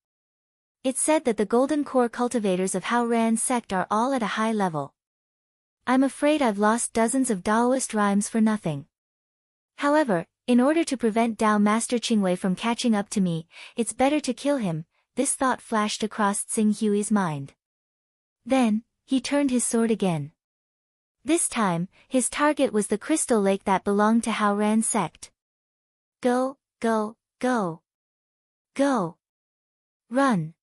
It said that the golden core cultivators of Hao Ran Sect are all at a high level. I'm afraid I've lost dozens of Daoist rhymes for nothing. However, in order to prevent Dao Master Qingwei from catching up to me, it's better to kill him, this thought flashed across Tsing Hui's mind. Then, he turned his sword again. This time, his target was the crystal lake that belonged to Hao Ran Sect. Go, go, go. Go. Run.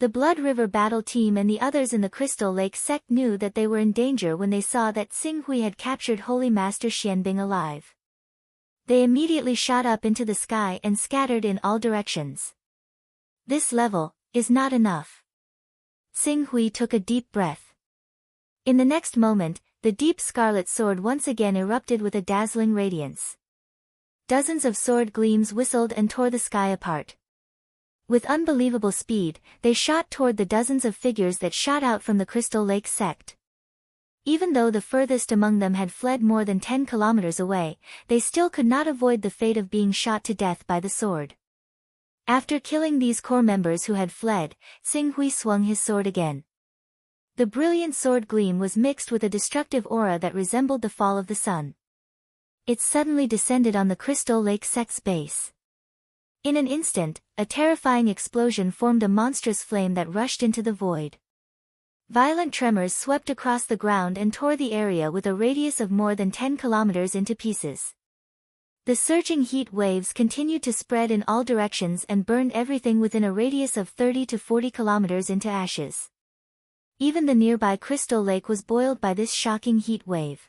The Blood River battle team and the others in the Crystal Lake sect knew that they were in danger when they saw that Xinghui had captured Holy Master Xianbing alive. They immediately shot up into the sky and scattered in all directions. This level is not enough. Xinghui took a deep breath. In the next moment, the deep scarlet sword once again erupted with a dazzling radiance. Dozens of sword gleams whistled and tore the sky apart. With unbelievable speed, they shot toward the dozens of figures that shot out from the Crystal Lake sect. Even though the furthest among them had fled more than 10 kilometers away, they still could not avoid the fate of being shot to death by the sword. After killing these core members who had fled, Xinghui swung his sword again. The brilliant sword gleam was mixed with a destructive aura that resembled the fall of the sun. It suddenly descended on the Crystal Lake sect's base. In an instant, a terrifying explosion formed a monstrous flame that rushed into the void. Violent tremors swept across the ground and tore the area with a radius of more than 10 kilometers into pieces. The surging heat waves continued to spread in all directions and burned everything within a radius of 30 to 40 kilometers into ashes. Even the nearby Crystal Lake was boiled by this shocking heat wave.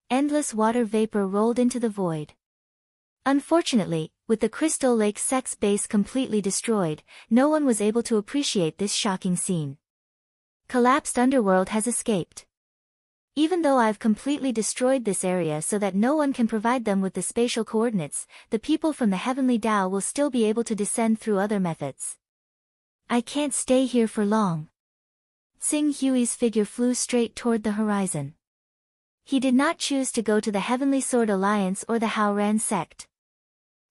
Endless water vapor rolled into the void. Unfortunately, with the Crystal Lake sect's base completely destroyed, no one was able to appreciate this shocking scene. Collapsed underworld has escaped. Even though I've completely destroyed this area so that no one can provide them with the spatial coordinates, the people from the Heavenly Tao will still be able to descend through other methods. I can't stay here for long. Xinghui's figure flew straight toward the horizon. He did not choose to go to the Heavenly Sword Alliance or the Haoran sect.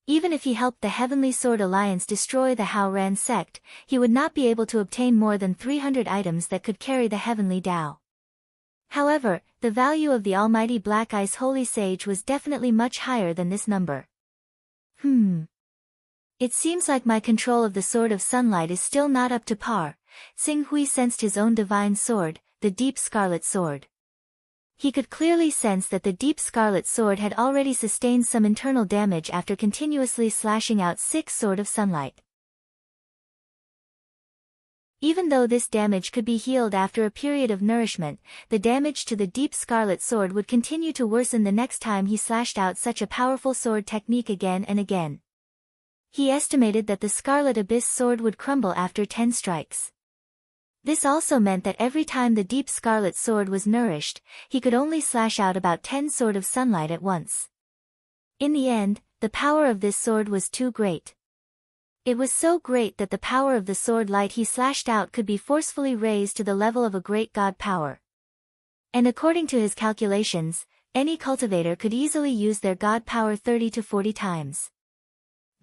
Even if he helped the Heavenly Sword Alliance destroy the Haoran sect, he would not be able to obtain more than 300 items that could carry the Heavenly Tao. However, the value of the Almighty Black Ice Holy Sage was definitely much higher than this number. It seems like my control of the Sword of Sunlight is still not up to par. Xinghui sensed his own divine sword, the Deep Scarlet Sword. He could clearly sense that the Deep Scarlet Sword had already sustained some internal damage after continuously slashing out 6 Sword of Sunlight. Even though this damage could be healed after a period of nourishment, the damage to the Deep Scarlet Sword would continue to worsen the next time he slashed out such a powerful sword technique again and again. He estimated that the Scarlet Abyss Sword would crumble after 10 strikes. This also meant that every time the Deep Scarlet Sword was nourished, he could only slash out about 10 Sword of Sunlight at once. In the end, the power of this sword was too great. It was so great that the power of the sword light he slashed out could be forcefully raised to the level of a great god power. And according to his calculations, any cultivator could easily use their god power 30 to 40 times.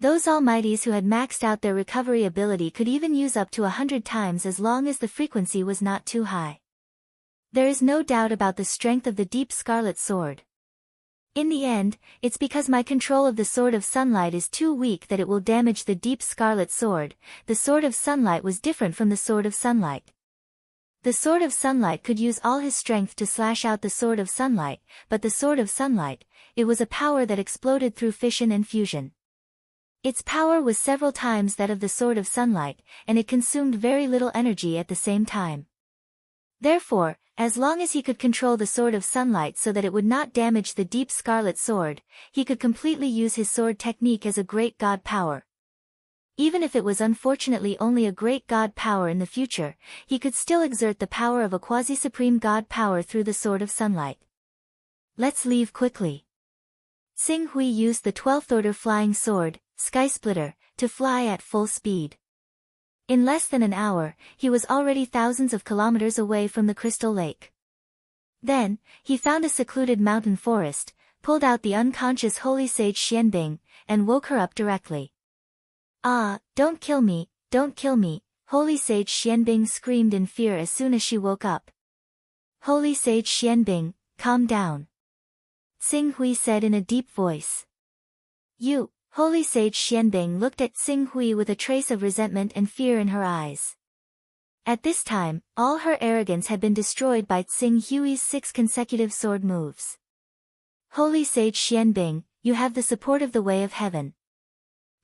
Those almighties who had maxed out their recovery ability could even use up to 100 times as long as the frequency was not too high. There is no doubt about the strength of the Deep Scarlet Sword. In the end, it's because my control of the Sword of Sunlight is too weak that it will damage the Deep Scarlet Sword. The Sword of Sunlight was different from the Sword of Sunlight. The Sword of Sunlight could use all his strength to slash out the Sword of Sunlight, but the Sword of Sunlight, it was a power that exploded through fission and fusion. Its power was several times that of the Sword of Sunlight, and it consumed very little energy at the same time. Therefore, as long as he could control the Sword of Sunlight so that it would not damage the Deep Scarlet Sword, he could completely use his sword technique as a great god power. Even if it was unfortunately only a great god power in the future, he could still exert the power of a quasi-supreme god power through the Sword of Sunlight. Let's leave quickly. Xinghui used the 12th order flying sword, Sky Splitter, to fly at full speed. In less than an hour, he was already thousands of kilometers away from the Crystal Lake. Then, he found a secluded mountain forest, pulled out the unconscious holy sage Xianbing, and woke her up directly. "Ah, don't kill me, don't kill me," holy sage Xianbing screamed in fear as soon as she woke up. "Holy sage Xianbing, calm down," Xinghui said in a deep voice. "You..." Holy Sage Xianbing looked at Xinghui with a trace of resentment and fear in her eyes. At this time, all her arrogance had been destroyed by Xinghui's 6 consecutive sword moves. "Holy Sage Xianbing, you have the support of the Way of Heaven.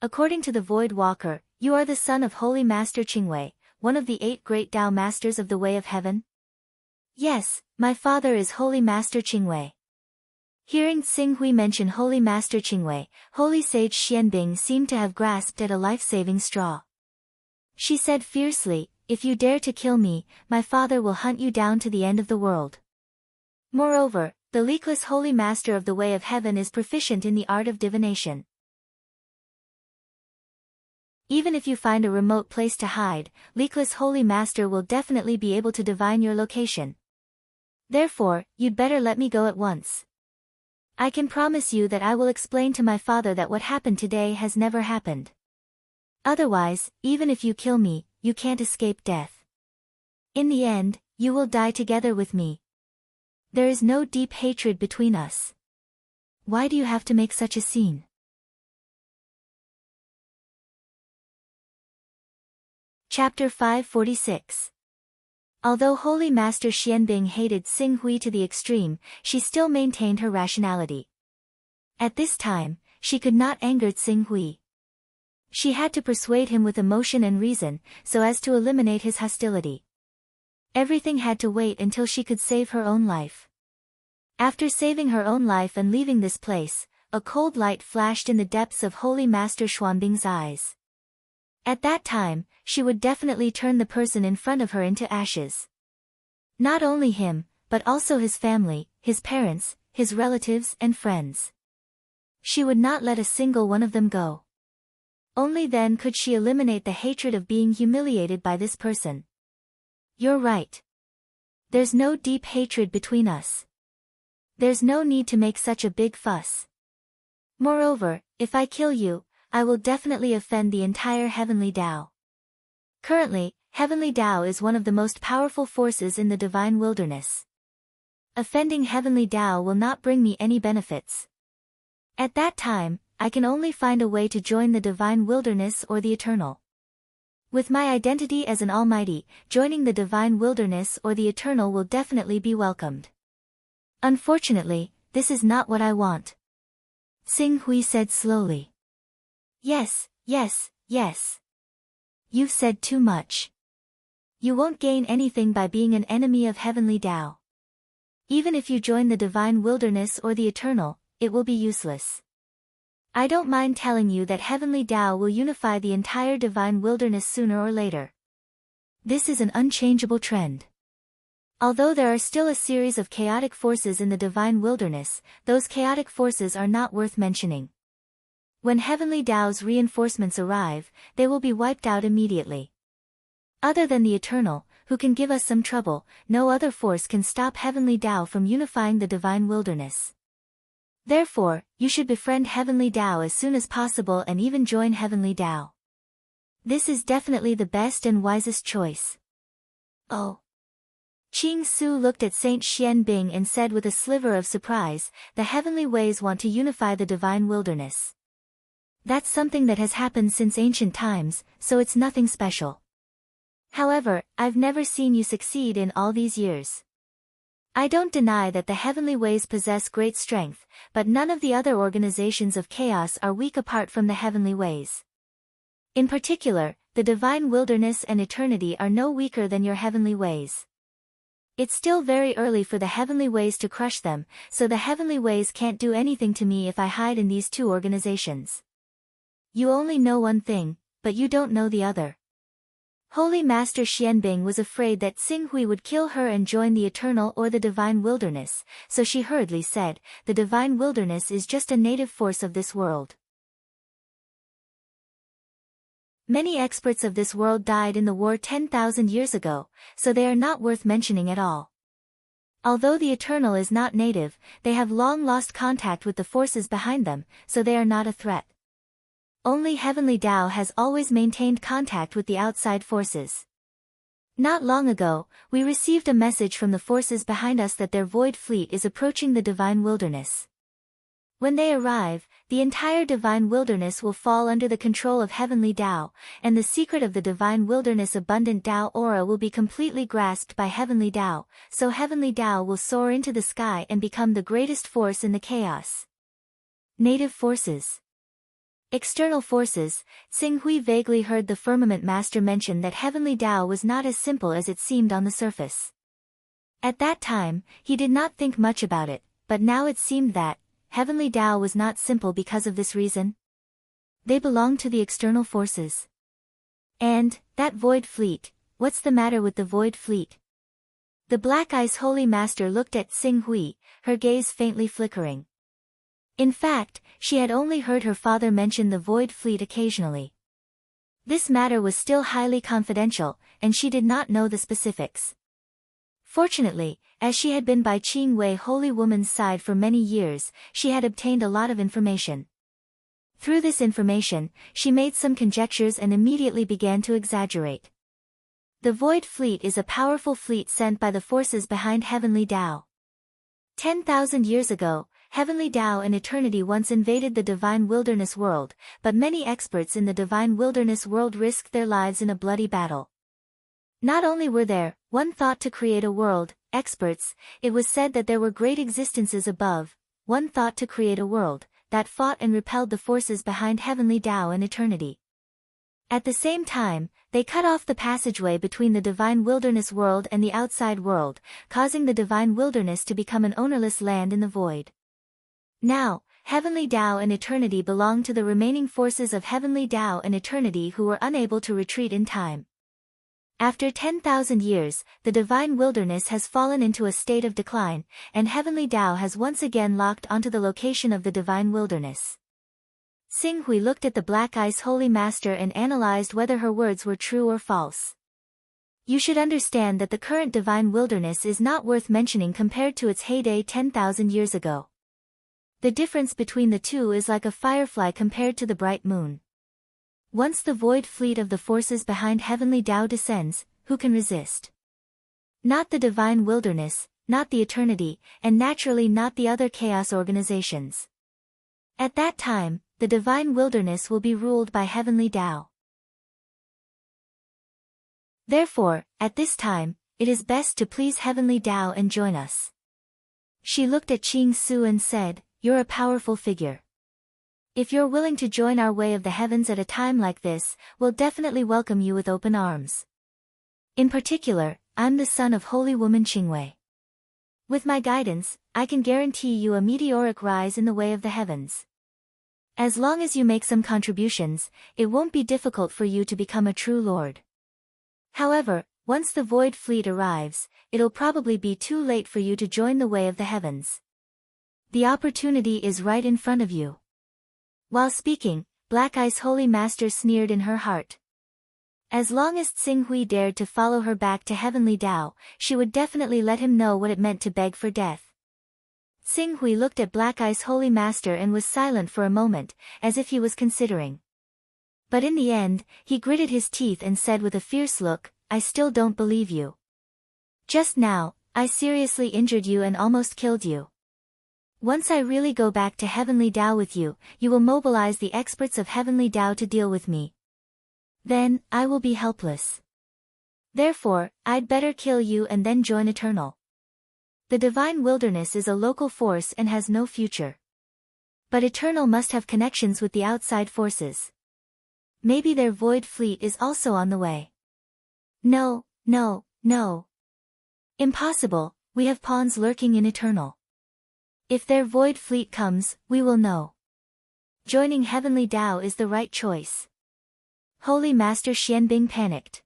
According to the Void Walker, you are the son of Holy Master Qingwei, one of the 8 great Tao masters of the Way of Heaven? Yes, my father is Holy Master Qingwei. Hearing Xing Hui mention Holy Master Qingwei, Holy Sage Xianbing seemed to have grasped at a life-saving straw. She said fiercely, "If you dare to kill me, my father will hunt you down to the end of the world." Moreover, the leakless Holy Master of the Way of Heaven is proficient in the art of divination. Even if you find a remote place to hide, leakless Holy Master will definitely be able to divine your location. Therefore, you'd better let me go at once. I can promise you that I will explain to my father that what happened today has never happened. Otherwise, even if you kill me, you can't escape death. In the end, you will die together with me. There is no deep hatred between us. Why do you have to make such a scene? Chapter 546. Although Holy Master Xianbing hated Xing Hui to the extreme, she still maintained her rationality. At this time, she could not anger Xing Hui. She had to persuade him with emotion and reason, so as to eliminate his hostility. Everything had to wait until she could save her own life. After saving her own life and leaving this place, a cold light flashed in the depths of Holy Master Xuanbing's eyes. At that time, she would definitely turn the person in front of her into ashes. Not only him, but also his family, his parents, his relatives and friends. She would not let a single one of them go. Only then could she eliminate the hatred of being humiliated by this person. You're right. There's no deep hatred between us. There's no need to make such a big fuss. Moreover, if I kill you, I will definitely offend the entire Heavenly Tao. Currently, Heavenly Tao is one of the most powerful forces in the divine wilderness. Offending Heavenly Tao will not bring me any benefits. At that time, I can only find a way to join the divine wilderness or the eternal. With my identity as an almighty, joining the divine wilderness or the eternal will definitely be welcomed. Unfortunately, this is not what I want. Xing Hui said slowly. Yes, yes, yes. You've said too much. You won't gain anything by being an enemy of Heavenly Tao. Even if you join the divine wilderness or the eternal, it will be useless. I don't mind telling you that Heavenly Tao will unify the entire divine wilderness sooner or later. This is an unchangeable trend. Although there are still a series of chaotic forces in the divine wilderness, those chaotic forces are not worth mentioning. When Heavenly Tao's reinforcements arrive, they will be wiped out immediately. Other than the Eternal, who can give us some trouble, no other force can stop Heavenly Tao from unifying the divine wilderness. Therefore, you should befriend Heavenly Tao as soon as possible and even join Heavenly Tao. This is definitely the best and wisest choice. Oh. Qing Su looked at Saint Xianbing and said with a sliver of surprise, the heavenly ways want to unify the divine wilderness. That's something that has happened since ancient times, so it's nothing special. However, I've never seen you succeed in all these years. I don't deny that the heavenly ways possess great strength, but none of the other organizations of chaos are weak apart from the heavenly ways. In particular, the divine wilderness and eternity are no weaker than your heavenly ways. It's still very early for the heavenly ways to crush them, so the heavenly ways can't do anything to me if I hide in these two organizations. You only know one thing, but you don't know the other. Holy Master Xianbing was afraid that Xing Hui would kill her and join the eternal or the divine wilderness, so she hurriedly said, the divine wilderness is just a native force of this world. Many experts of this world died in the war 10,000 years ago, so they are not worth mentioning at all. Although the eternal is not native, they have long lost contact with the forces behind them, so they are not a threat. Only Heavenly Tao has always maintained contact with the outside forces. Not long ago, we received a message from the forces behind us that their void fleet is approaching the divine wilderness. When they arrive, the entire divine wilderness will fall under the control of Heavenly Tao, and the secret of the divine wilderness abundant Tao aura will be completely grasped by Heavenly Tao, so Heavenly Tao will soar into the sky and become the greatest force in the chaos. Native forces. External forces. Xinghui vaguely heard the firmament master mention that heavenly Tao was not as simple as it seemed on the surface. At that time, he did not think much about it, but now it seemed that heavenly Tao was not simple because of this reason. They belonged to the external forces. And that void fleet, what's the matter with the void fleet? The Black Eyes Holy Master looked at Xinghui, her gaze faintly flickering. In fact, she had only heard her father mention the void fleet occasionally. This matter was still highly confidential, and she did not know the specifics. Fortunately, as she had been by Qing Wei holy woman's side for many years, she had obtained a lot of information. Through this information, she made some conjectures and immediately began to exaggerate. The Void Fleet is a powerful fleet sent by the forces behind Heavenly Tao. 10,000 years ago, Heavenly Tao and Eternity once invaded the Divine Wilderness world, but many experts in the Divine Wilderness world risked their lives in a bloody battle. Not only were there, one thought to create a world, experts, it was said that there were great existences above, one thought to create a world, that fought and repelled the forces behind Heavenly Tao and Eternity. At the same time, they cut off the passageway between the Divine Wilderness world and the outside world, causing the Divine Wilderness to become an ownerless land in the void. Now, Heavenly Tao and Eternity belong to the remaining forces of Heavenly Tao and Eternity who were unable to retreat in time. After 10,000 years, the Divine Wilderness has fallen into a state of decline, and Heavenly Tao has once again locked onto the location of the Divine Wilderness. Xinghui looked at the Black Eyes Holy Master and analyzed whether her words were true or false. You should understand that the current Divine Wilderness is not worth mentioning compared to its heyday 10,000 years ago. The difference between the two is like a firefly compared to the bright moon. Once the void fleet of the forces behind Heavenly Tao descends, who can resist? Not the Divine Wilderness, not the Eternity, and naturally not the other chaos organizations. At that time, the Divine Wilderness will be ruled by Heavenly Tao. Therefore, at this time, it is best to please Heavenly Tao and join us. She looked at Qing Su and said, "You're a powerful figure. If you're willing to join our way of the heavens at a time like this, we'll definitely welcome you with open arms. In particular, I'm the son of Holy Woman Qingwei. With my guidance, I can guarantee you a meteoric rise in the way of the heavens. As long as you make some contributions, it won't be difficult for you to become a true lord. However, once the Void Fleet arrives, it'll probably be too late for you to join the way of the heavens. The opportunity is right in front of you." While speaking, Black Eyes Holy Master sneered in her heart. As long as Xinghui dared to follow her back to Heavenly Tao, she would definitely let him know what it meant to beg for death. Xinghui looked at Black Eyes Holy Master and was silent for a moment, as if he was considering. But in the end, he gritted his teeth and said with a fierce look, "I still don't believe you. Just now, I seriously injured you and almost killed you. Once I really go back to Heavenly Tao with you, you will mobilize the experts of Heavenly Tao to deal with me. Then, I will be helpless. Therefore, I'd better kill you and then join Eternal. The Divine Wilderness is a local force and has no future. But Eternal must have connections with the outside forces. Maybe their Void Fleet is also on the way." "No, no, no. Impossible, we have pawns lurking in Eternal. If their Void Fleet comes, we will know. Joining Heavenly Tao is the right choice." Holy Master Xianbing panicked.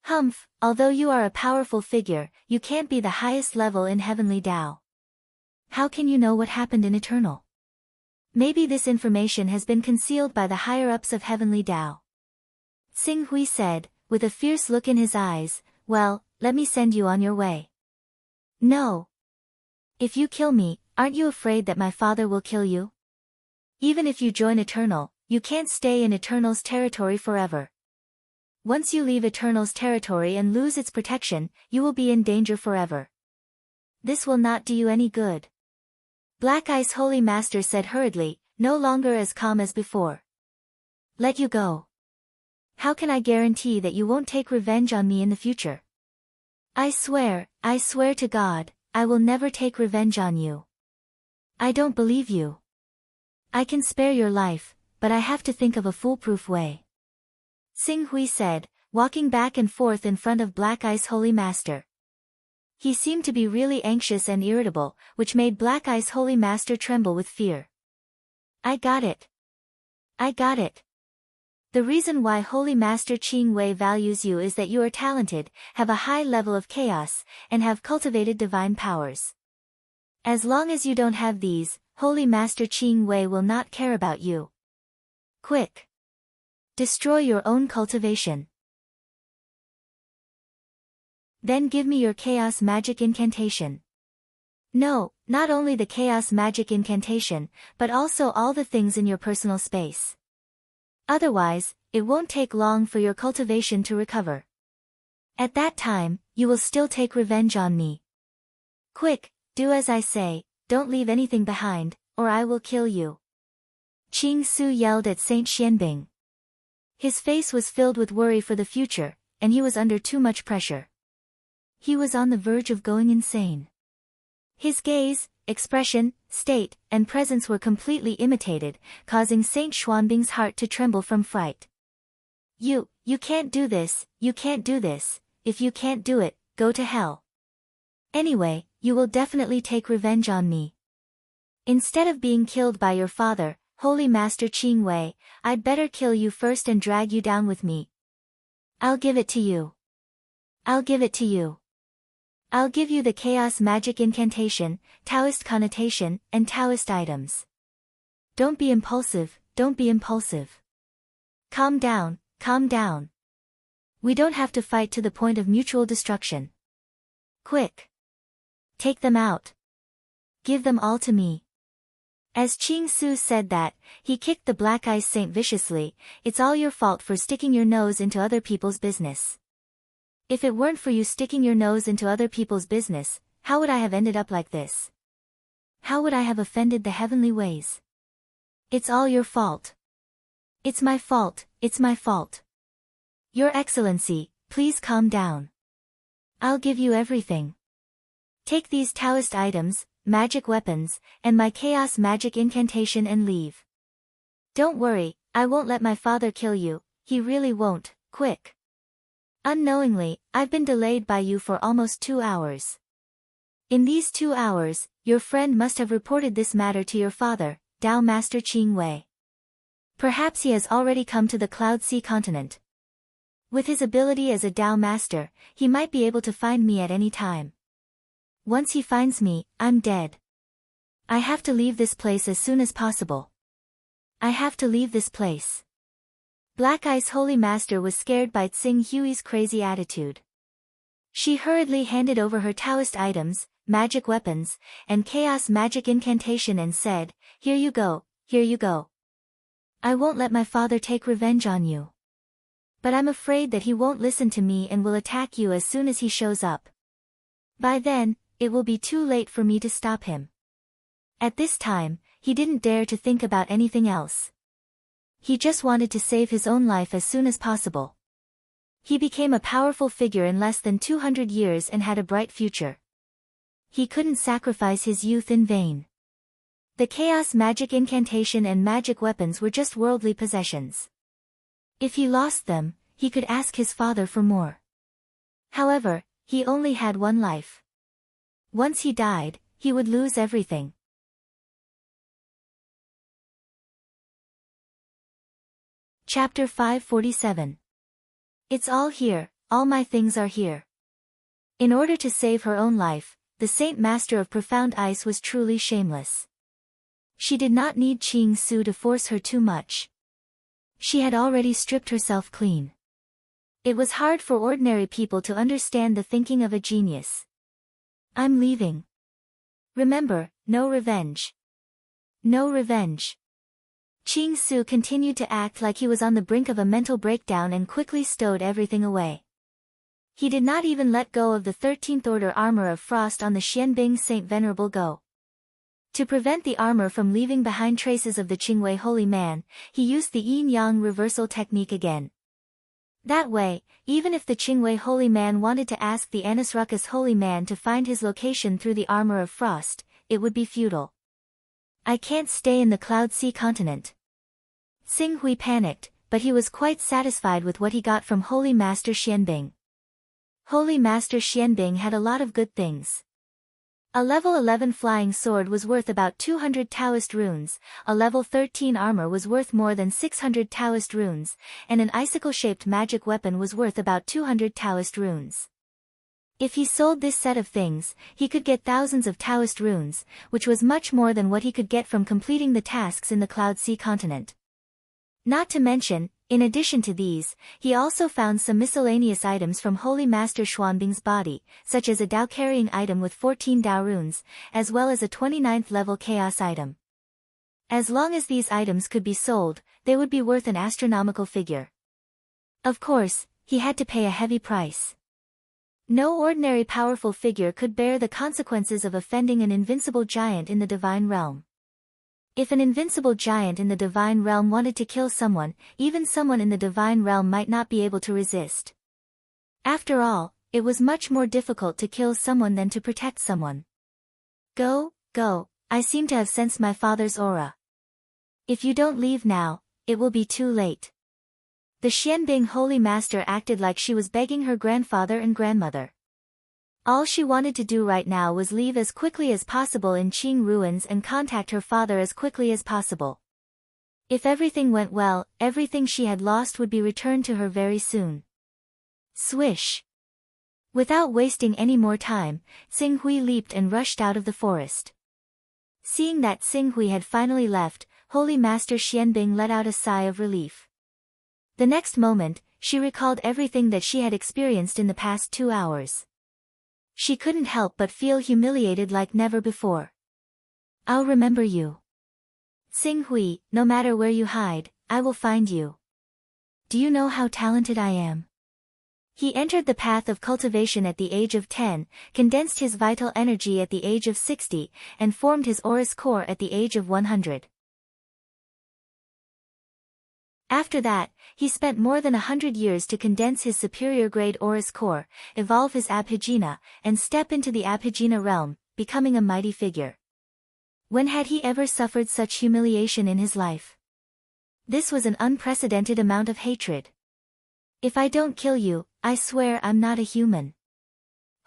"Humph, although you are a powerful figure, you can't be the highest level in Heavenly Tao. How can you know what happened in Eternal? Maybe this information has been concealed by the higher-ups of Heavenly Tao." Xinghui said, with a fierce look in his eyes, "Well, let me send you on your way." "No. If you kill me, aren't you afraid that my father will kill you? Even if you join Eternal, you can't stay in Eternal's territory forever. Once you leave Eternal's territory and lose its protection, you will be in danger forever. This will not do you any good." Black Eyes Holy Master said hurriedly, no longer as calm as before. "Let you go. How can I guarantee that you won't take revenge on me in the future? I swear to God, I will never take revenge on you. I don't believe you. I can spare your life, but I have to think of a foolproof way. Xing Hui said, walking back and forth in front of Black Eye's Holy Master. He seemed to be really anxious and irritable, which made Black Eye's Holy Master tremble with fear. I got it. I got it. The reason why Holy Master Qing Wei values you is that you are talented, have a high level of chaos, and have cultivated divine powers. As long as you don't have these, Holy Master Qing Wei will not care about you. Quick! Destroy your own cultivation. Then give me your chaos magic incantation. No, not only the chaos magic incantation, but also all the things in your personal space. Otherwise, it won't take long for your cultivation to recover. At that time, you will still take revenge on me. Quick, do as I say, don't leave anything behind, or I will kill you. Qing Su yelled at Saint Xianbing. His face was filled with worry for the future, and he was under too much pressure. He was on the verge of going insane. His gaze, expression, state, and presence were completely imitated, causing Saint Xuanbing's heart to tremble from fright. You can't do this, you can't do this, if you can't do it, go to hell. Anyway, you will definitely take revenge on me. Instead of being killed by your father, Holy Master Qing Wei, I'd better kill you first and drag you down with me. I'll give it to you. I'll give it to you. I'll give you the chaos magic incantation, Taoist connotation, and Taoist items. Don't be impulsive, don't be impulsive. Calm down, calm down. We don't have to fight to the point of mutual destruction. Quick! Take them out. Give them all to me. As Qing Su said that, he kicked the Black Eyes Saint viciously. It's all your fault for sticking your nose into other people's business. If it weren't for you sticking your nose into other people's business, how would I have ended up like this? How would I have offended the heavenly ways? It's all your fault. It's my fault, it's my fault. Your Excellency, please calm down. I'll give you everything. Take these Taoist items, magic weapons, and my chaos magic incantation and leave. Don't worry, I won't let my father kill you, he really won't. Quick! Unknowingly, I've been delayed by you for almost 2 hours. In these 2 hours, your friend must have reported this matter to your father, Tao Master Qing Wei. Perhaps he has already come to the Cloud Sea continent. With his ability as a Tao Master, he might be able to find me at any time. Once he finds me, I'm dead. I have to leave this place as soon as possible. I have to leave this place. Black Eye's Holy Master was scared by Xing Hui's crazy attitude. She hurriedly handed over her Taoist items, magic weapons, and chaos magic incantation and said, Here you go, here you go. I won't let my father take revenge on you. But I'm afraid that he won't listen to me and will attack you as soon as he shows up. By then, it will be too late for me to stop him. At this time, he didn't dare to think about anything else. He just wanted to save his own life as soon as possible. He became a powerful figure in less than 200 years and had a bright future. He couldn't sacrifice his youth in vain. The chaos magic incantation and magic weapons were just worldly possessions. If he lost them, he could ask his father for more. However, he only had one life. Once he died, he would lose everything. Chapter 547. It's all here, all my things are here. In order to save her own life, the Saint Master of Profound Ice was truly shameless. She did not need Qing Su to force her too much. She had already stripped herself clean. It was hard for ordinary people to understand the thinking of a genius. I'm leaving. Remember, no revenge. No revenge. Qing Su continued to act like he was on the brink of a mental breakdown and quickly stowed everything away. He did not even let go of the 13th Order armor of frost on the Xianbing Saint Venerable Go. To prevent the armor from leaving behind traces of the Qingwei Holy Man, he used the yin-yang reversal technique again. That way, even if the Qingwei Holy Man wanted to ask the Anis Ruckus Holy Man to find his location through the armor of frost, it would be futile. I can't stay in the Cloud Sea continent. Xing Hui panicked, but he was quite satisfied with what he got from Holy Master Xianbing. Holy Master Xianbing had a lot of good things. A level 11 flying sword was worth about 200 Taoist runes, a level 13 armor was worth more than 600 Taoist runes, and an icicle-shaped magic weapon was worth about 200 Taoist runes. If he sold this set of things, he could get thousands of Taoist runes, which was much more than what he could get from completing the tasks in the Cloud Sea continent. Not to mention, in addition to these, he also found some miscellaneous items from Holy Master Xuanbing's body, such as a Dao-carrying item with 14 Dao runes, as well as a 29th level chaos item. As long as these items could be sold, they would be worth an astronomical figure. Of course, he had to pay a heavy price. No ordinary powerful figure could bear the consequences of offending an invincible giant in the divine realm. If an invincible giant in the divine realm wanted to kill someone, even someone in the divine realm might not be able to resist. After all, it was much more difficult to kill someone than to protect someone. Go, I seem to have sensed my father's aura. If you don't leave now, it will be too late. The Xianbing Holy Master acted like she was begging her grandfather and grandmother. All she wanted to do right now was leave as quickly as possible in Qing ruins and contact her father as quickly as possible. If everything went well, everything she had lost would be returned to her very soon. Swish! Without wasting any more time, Xing Hui leaped and rushed out of the forest. Seeing that Xing Hui had finally left, Holy Master Xianbing let out a sigh of relief. The next moment, she recalled everything that she had experienced in the past 2 hours. She couldn't help but feel humiliated like never before. I'll remember you. Xing Hui, no matter where you hide, I will find you. Do you know how talented I am? He entered the path of cultivation at the age of 10, condensed his vital energy at the age of 60, and formed his Aurous core at the age of 100. After that, he spent more than 100 years to condense his superior-grade Aurous core, evolve his Abhijna, and step into the Abhijna realm, becoming a mighty figure. When had he ever suffered such humiliation in his life? This was an unprecedented amount of hatred. If I don't kill you, I swear I'm not a human.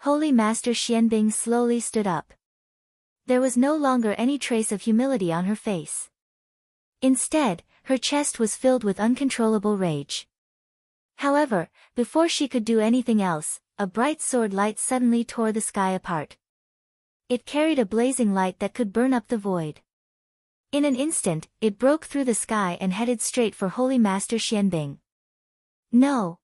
Holy Master Xianbing slowly stood up. There was no longer any trace of humility on her face. Instead, her chest was filled with uncontrollable rage. However, before she could do anything else, a bright sword light suddenly tore the sky apart. It carried a blazing light that could burn up the void. In an instant, it broke through the sky and headed straight for Holy Master Xianbing. No!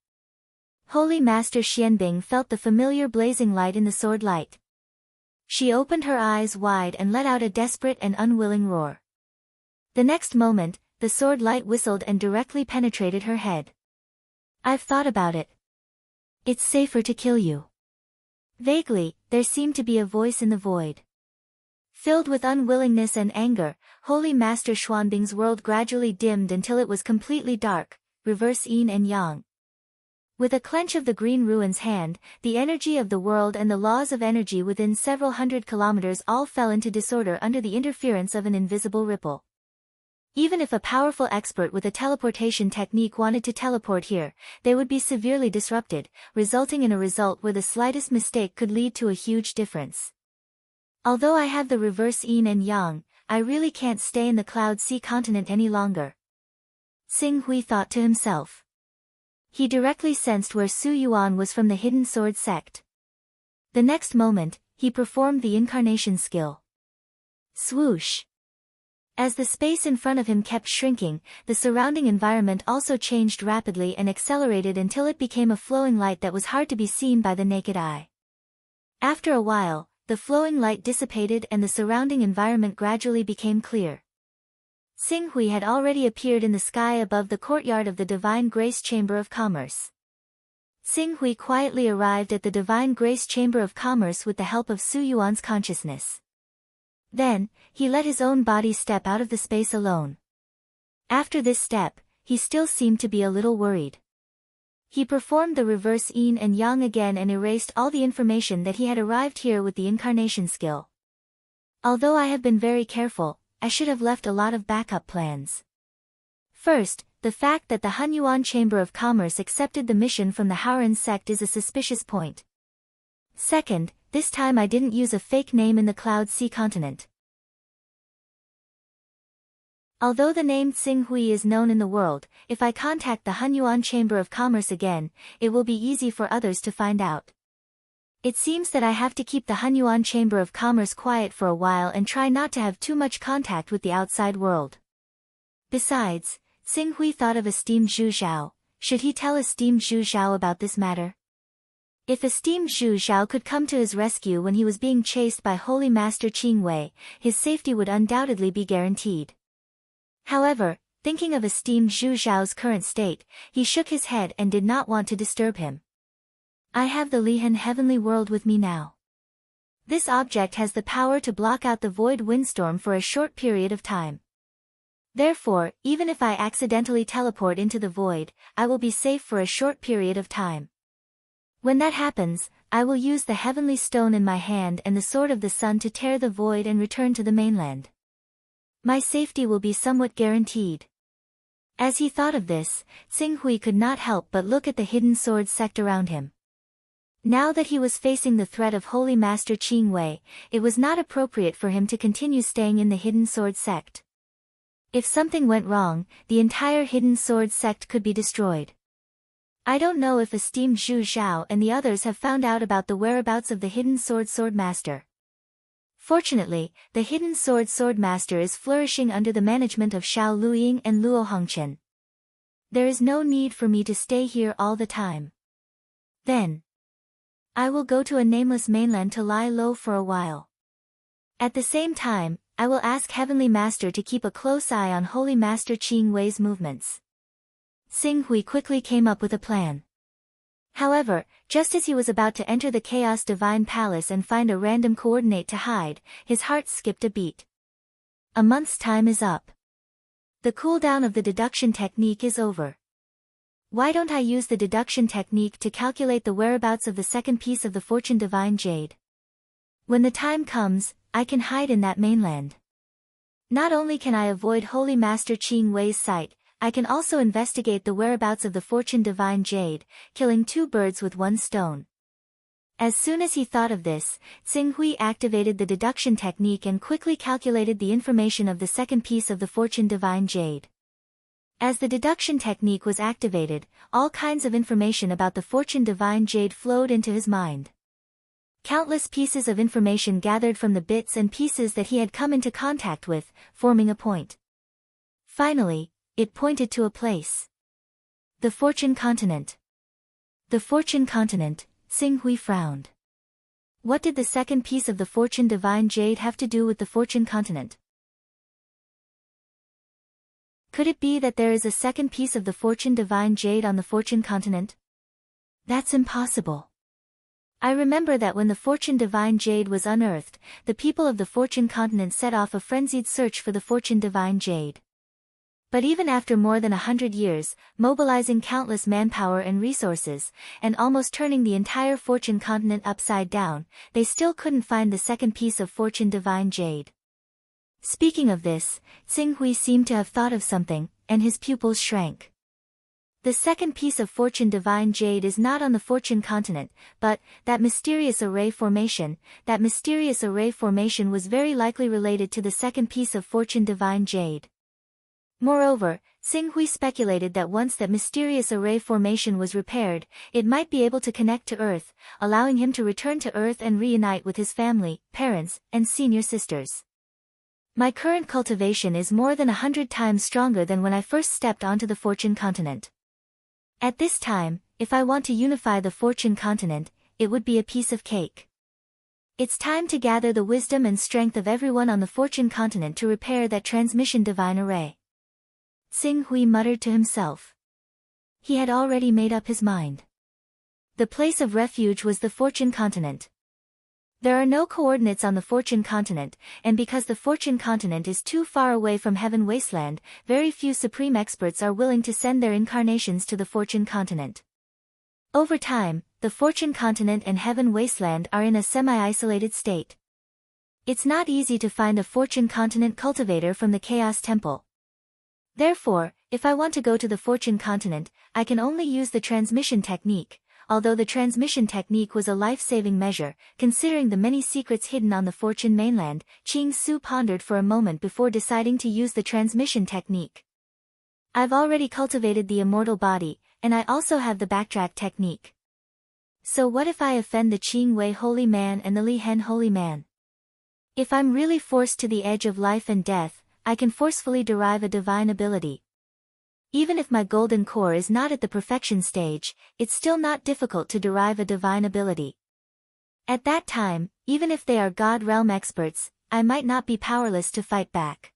Holy Master Xianbing felt the familiar blazing light in the sword light. She opened her eyes wide and let out a desperate and unwilling roar. The next moment, the sword light whistled and directly penetrated her head. I've thought about it. It's safer to kill you. Vaguely, there seemed to be a voice in the void. Filled with unwillingness and anger, Holy Master Xuanbing's world gradually dimmed until it was completely dark, reverse yin and yang. With a clench of the green ruin's hand, the energy of the world and the laws of energy within several hundred kilometers all fell into disorder under the interference of an invisible ripple. Even if a powerful expert with a teleportation technique wanted to teleport here, they would be severely disrupted, resulting in a result where the slightest mistake could lead to a huge difference. Although I have the reverse yin and yang, I really can't stay in the Cloud Sea continent any longer. Xing Hui thought to himself. He directly sensed where Su Yuan was from the Hidden Sword sect. The next moment, he performed the incarnation skill. Swoosh! As the space in front of him kept shrinking, the surrounding environment also changed rapidly and accelerated until it became a flowing light that was hard to be seen by the naked eye. After a while, the flowing light dissipated and the surrounding environment gradually became clear. Xing Hui had already appeared in the sky above the courtyard of the Divine Grace Chamber of Commerce. Xing Hui quietly arrived at the Divine Grace Chamber of Commerce with the help of Su Yuan's consciousness. Then, he let his own body step out of the space alone. After this step, he still seemed to be a little worried. He performed the reverse yin and yang again and erased all the information that he had arrived here with the incarnation skill. Although I have been very careful, I should have left a lot of backup plans. First, the fact that the Hunyuan Chamber of Commerce accepted the mission from the Haoran sect is a suspicious point. Second, this time I didn't use a fake name in the Cloud Sea continent. Although the name Xing Hui is known in the world, if I contact the Hunyuan Chamber of Commerce again, it will be easy for others to find out. It seems that I have to keep the Hunyuan Chamber of Commerce quiet for a while and try not to have too much contact with the outside world. Besides, Xing Hui thought of esteemed Zhu Zhao. Should he tell esteemed Zhu Zhao about this matter? If esteemed Zhu Zhao could come to his rescue when he was being chased by Holy Master Qing Wei, his safety would undoubtedly be guaranteed. However, thinking of esteemed Zhu Zhao's current state, he shook his head and did not want to disturb him. I have the Lihan heavenly world with me now. This object has the power to block out the void windstorm for a short period of time. Therefore, even if I accidentally teleport into the void, I will be safe for a short period of time. When that happens, I will use the heavenly stone in my hand and the sword of the sun to tear the void and return to the mainland. My safety will be somewhat guaranteed. As he thought of this, Xing Hui could not help but look at the hidden sword sect around him. Now that he was facing the threat of Holy Master Qing Wei, it was not appropriate for him to continue staying in the hidden sword sect. If something went wrong, the entire hidden sword sect could be destroyed. I don't know if esteemed Zhu Zhao and the others have found out about the whereabouts of the hidden swordmaster. Fortunately, the hidden swordmaster is flourishing under the management of Xiao Luying and Luo Hongchen. There is no need for me to stay here all the time. Then, I will go to a nameless mainland to lie low for a while. At the same time, I will ask Heavenly Master to keep a close eye on Holy Master Qing Wei's movements. Xing Hui quickly came up with a plan. However, just as he was about to enter the Chaos Divine Palace and find a random coordinate to hide, his heart skipped a beat. A month's time is up. The cooldown of the deduction technique is over. Why don't I use the deduction technique to calculate the whereabouts of the second piece of the Fortune Divine Jade? When the time comes, I can hide in that mainland. Not only can I avoid Holy Master Qing Wei's sight, I can also investigate the whereabouts of the Fortune Divine Jade, killing two birds with one stone. As soon as he thought of this, Xing Hui activated the deduction technique and quickly calculated the information of the second piece of the Fortune Divine Jade. As the deduction technique was activated, all kinds of information about the Fortune Divine Jade flowed into his mind. Countless pieces of information gathered from the bits and pieces that he had come into contact with, forming a point. Finally, it pointed to a place. The Fortune Continent. The Fortune Continent, Xing Hui frowned. What did the second piece of the Fortune Divine Jade have to do with the Fortune Continent? Could it be that there is a second piece of the Fortune Divine Jade on the Fortune Continent? That's impossible. I remember that when the Fortune Divine Jade was unearthed, the people of the Fortune Continent set off a frenzied search for the Fortune Divine Jade. But even after more than 100 years, mobilizing countless manpower and resources, and almost turning the entire Fortune Continent upside down, they still couldn't find the second piece of Fortune Divine Jade. Speaking of this, Xing Hui seemed to have thought of something, and his pupils shrank. The second piece of Fortune Divine Jade is not on the Fortune Continent, but that mysterious array formation was very likely related to the second piece of Fortune Divine Jade. Moreover, Xing Hui speculated that once that mysterious array formation was repaired, it might be able to connect to Earth, allowing him to return to Earth and reunite with his family, parents, and senior sisters. My current cultivation is more than 100 times stronger than when I first stepped onto the Fortune Continent. At this time, if I want to unify the Fortune Continent, it would be a piece of cake. It's time to gather the wisdom and strength of everyone on the Fortune Continent to repair that transmission divine array. Xing Hui muttered to himself. He had already made up his mind. The place of refuge was the Fortune Continent. There are no coordinates on the Fortune Continent, and because the Fortune Continent is too far away from Heaven Wasteland, very few supreme experts are willing to send their incarnations to the Fortune Continent. Over time, the Fortune Continent and Heaven Wasteland are in a semi-isolated state. It's not easy to find a Fortune Continent cultivator from the Chaos Temple. Therefore, If I want to go to the Fortune continent, I can only use the transmission technique. Although the transmission technique was a life-saving measure, considering the many secrets hidden on the Fortune mainland, Ching Su pondered for a moment before deciding to use the transmission technique. I've already cultivated the immortal body, and I also have the backtrack technique. So what if I offend the Qing Wei holy man and the Li Hen holy man? If I'm really forced to the edge of life and death, I can forcefully derive a divine ability. Even if my golden core is not at the perfection stage, it's still not difficult to derive a divine ability. At that time, even if they are God realm experts, I might not be powerless to fight back.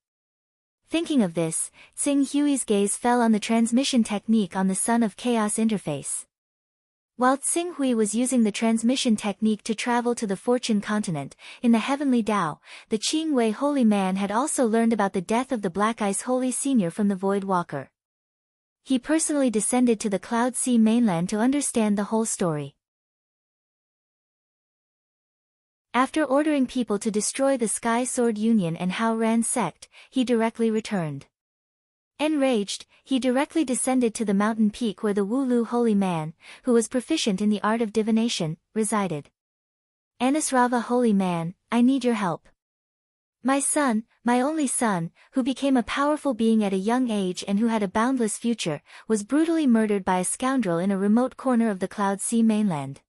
Thinking of this, Tsing Hui's gaze fell on the transmission technique on the Son of Chaos interface. While Tsing Hui was using the transmission technique to travel to the Fortune continent, in the Heavenly Tao, the Qing Wei holy man had also learned about the death of the Black Ice Holy Senior from the Void Walker. He personally descended to the Cloud Sea mainland to understand the whole story. After ordering people to destroy the Sky Sword Union and Hao Ran sect, he directly returned. Enraged, he directly descended to the mountain peak where the Wu Lu holy man, who was proficient in the art of divination, resided. Anisrava holy man, I need your help. My son, my only son, who became a powerful being at a young age and who had a boundless future, was brutally murdered by a scoundrel in a remote corner of the Cloud Sea mainland.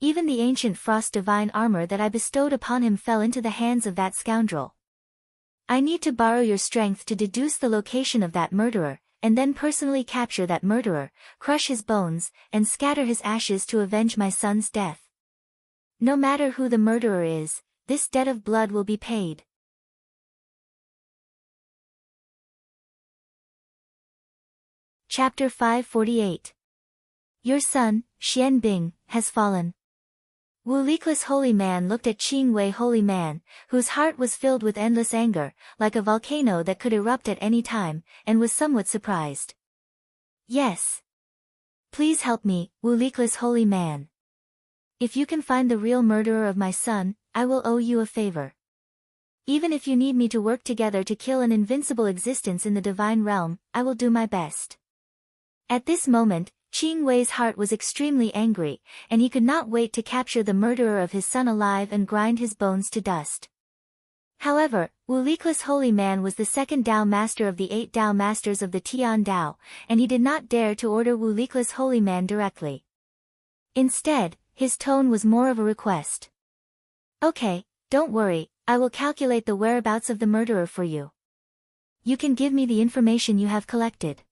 Even the ancient frost divine armor that I bestowed upon him fell into the hands of that scoundrel. I need to borrow your strength to deduce the location of that murderer, and then personally capture that murderer, crush his bones, and scatter his ashes to avenge my son's death. No matter who the murderer is, this debt of blood will be paid. Chapter 548. Your son, Xian Bing, has fallen. Wu Likless holy man looked at Qing Wei holy man, whose heart was filled with endless anger, like a volcano that could erupt at any time, and was somewhat surprised. Yes. Please help me, Wu Likless holy man. If you can find the real murderer of my son, I will owe you a favor. Even if you need me to work together to kill an invincible existence in the divine realm, I will do my best. At this moment, Qing Wei's heart was extremely angry, and he could not wait to capture the murderer of his son alive and grind his bones to dust. However, Wu Likless holy man was the second Dao master of the 8 Dao masters of the Tian Dao, and he did not dare to order Wu Likless holy man directly. Instead, his tone was more of a request. Okay, don't worry, I will calculate the whereabouts of the murderer for you. You can give me the information you have collected.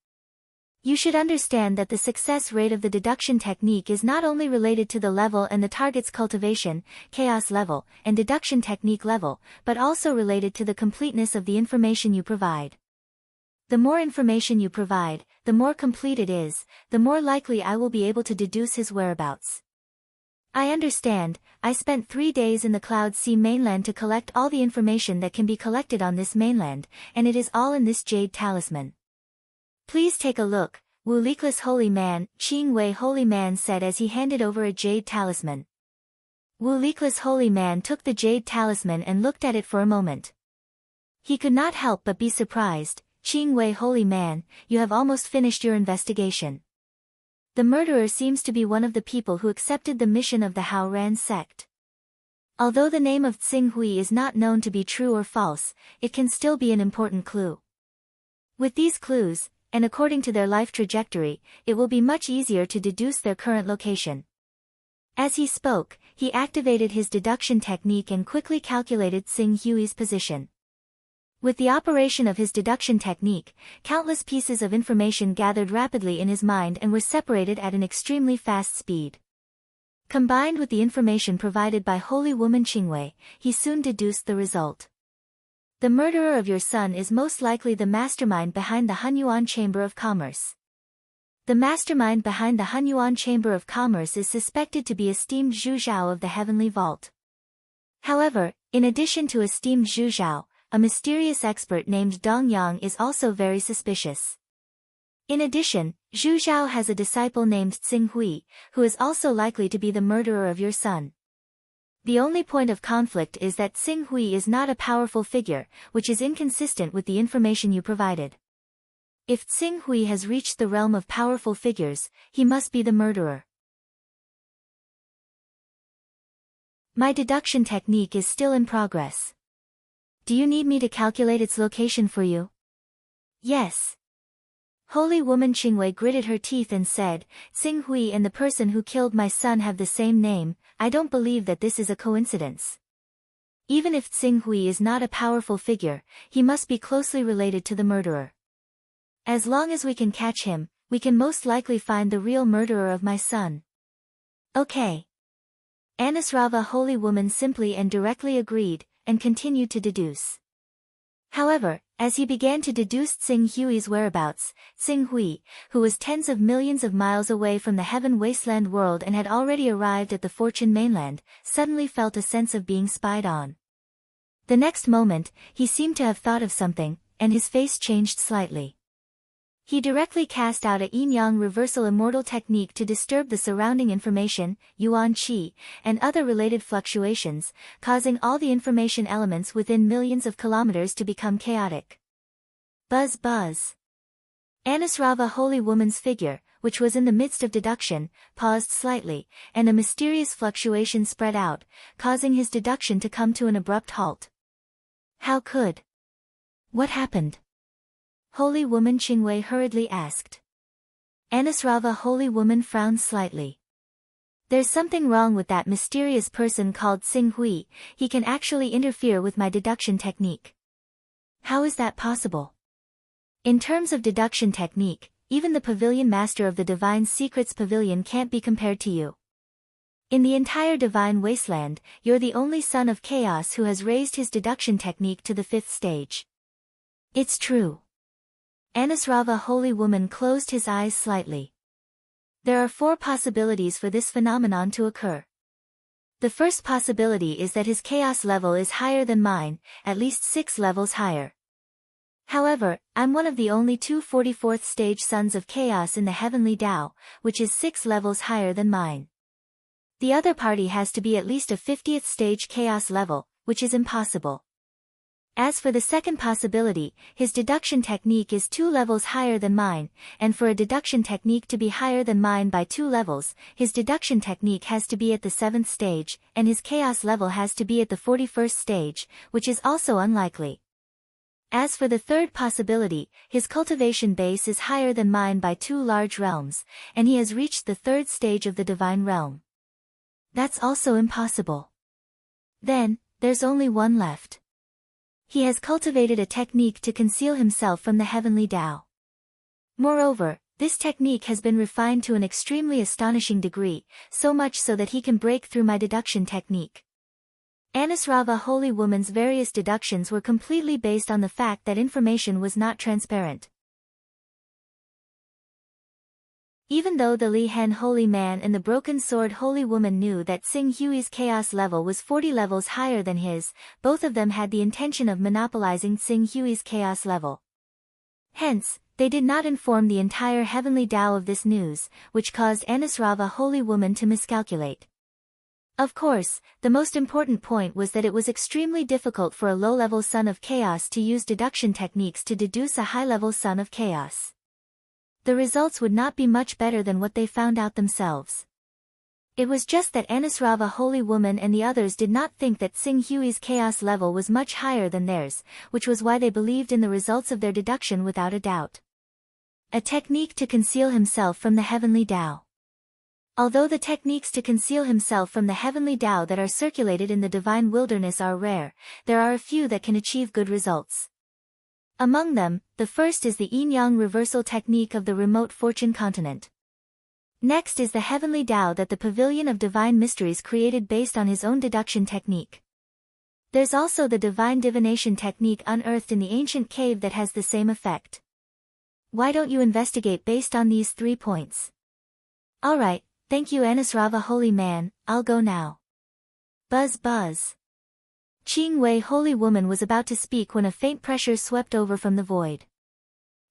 You should understand that the success rate of the deduction technique is not only related to the level and the target's cultivation, chaos level, and deduction technique level, but also related to the completeness of the information you provide. The more information you provide, the more complete it is, the more likely I will be able to deduce his whereabouts. I understand. I spent 3 days in the Cloud Sea mainland to collect all the information that can be collected on this mainland, and it is all in this jade talisman. Please take a look, Wu Likless holy man, Qing Wei holy man said as he handed over a jade talisman. Wu Likless holy man took the jade talisman and looked at it for a moment. He could not help but be surprised. Qing Wei holy man, you have almost finished your investigation. The murderer seems to be one of the people who accepted the mission of the Hao Ran sect. Although the name of Tsing Hui is not known to be true or false, it can still be an important clue. With these clues, and according to their life trajectory, it will be much easier to deduce their current location. As he spoke, he activated his deduction technique and quickly calculated Tsing Hui's position. With the operation of his deduction technique, countless pieces of information gathered rapidly in his mind and were separated at an extremely fast speed. Combined with the information provided by holy woman Qingwei, he soon deduced the result. The murderer of your son is most likely the mastermind behind the Hunyuan Chamber of Commerce. The mastermind behind the Hunyuan Chamber of Commerce is suspected to be esteemed Zhu Zhao of the Heavenly Vault. However, in addition to esteemed Zhu Zhao, a mysterious expert named Dong Yang is also very suspicious. In addition, Zhu Zhao has a disciple named Tsing Hui, who is also likely to be the murderer of your son. The only point of conflict is that Tsing Hui is not a powerful figure, which is inconsistent with the information you provided. If Tsing Hui has reached the realm of powerful figures, he must be the murderer. My deduction technique is still in progress. Do you need me to calculate its location for you? Yes. Holy woman Qingwei gritted her teeth and said, Tsing Hui and the person who killed my son have the same name. I don't believe that this is a coincidence. Even if Tsing Hui is not a powerful figure, he must be closely related to the murderer. As long as we can catch him, we can most likely find the real murderer of my son. Okay. Anisrava Holy Woman simply and directly agreed, and continued to deduce. However, as he began to deduce Tsing Hui's whereabouts, Tsing Hui, who was tens of millions of miles away from the heaven wasteland world and had already arrived at the Fortune mainland, suddenly felt a sense of being spied on. The next moment, he seemed to have thought of something, and his face changed slightly. He directly cast out a yin-yang reversal immortal technique to disturb the surrounding information, yuan qi, and other related fluctuations, causing all the information elements within millions of kilometers to become chaotic. Buzz buzz. Anisrava Holy Woman's figure, which was in the midst of deduction, paused slightly, and a mysterious fluctuation spread out, causing his deduction to come to an abrupt halt. How could? What happened? Holy Woman Qingwei hurriedly asked. Anisrava Holy Woman frowned slightly. There's something wrong with that mysterious person called Tsing Hui. He can actually interfere with my deduction technique. How is that possible? In terms of deduction technique, even the Pavilion Master of the Divine Secrets Pavilion can't be compared to you. In the entire Divine Wasteland, you're the only son of Chaos who has raised his deduction technique to the 5th stage. It's true. Anisrava Holy Woman closed his eyes slightly. There are 4 possibilities for this phenomenon to occur. The first possibility is that his chaos level is higher than mine, at least 6 levels higher. However, I'm one of the only 2 44th stage sons of chaos in the heavenly Tao, which is 6 levels higher than mine. The other party has to be at least a 50th stage chaos level, which is impossible. As for the second possibility, his deduction technique is 2 levels higher than mine, and for a deduction technique to be higher than mine by 2 levels, his deduction technique has to be at the 7th stage, and his chaos level has to be at the 41st stage, which is also unlikely. As for the third possibility, his cultivation base is higher than mine by 2 large realms, and he has reached the 3rd stage of the divine realm. That's also impossible. Then, there's only one left. He has cultivated a technique to conceal himself from the heavenly Tao. Moreover, this technique has been refined to an extremely astonishing degree, so much so that he can break through my deduction technique. Anisrava Holy Woman's various deductions were completely based on the fact that information was not transparent. Even though the Li Hen Holy Man and the Broken Sword Holy Woman knew that Tsing Hui's chaos level was 40 levels higher than his, both of them had the intention of monopolizing Tsing Hui's chaos level. Hence, they did not inform the entire heavenly Tao of this news, which caused Anisrava Holy Woman to miscalculate. Of course, the most important point was that it was extremely difficult for a low-level son of chaos to use deduction techniques to deduce a high-level son of chaos. The results would not be much better than what they found out themselves. It was just that Anisrava Holy Woman and the others did not think that Tsing Hui's chaos level was much higher than theirs, which was why they believed in the results of their deduction without a doubt. A technique to conceal himself from the heavenly Tao. Although the techniques to conceal himself from the heavenly Tao that are circulated in the divine wilderness are rare, there are a few that can achieve good results. Among them, the first is the yin-yang reversal technique of the remote Fortune continent. Next is the heavenly Tao that the Pavilion of Divine Mysteries created based on his own deduction technique. There's also the divine divination technique unearthed in the ancient cave that has the same effect. Why don't you investigate based on these 3 points? Alright, thank you Anisrava Holy Man, I'll go now. Buzz buzz. Qing Wei Holy Woman was about to speak when a faint pressure swept over from the void.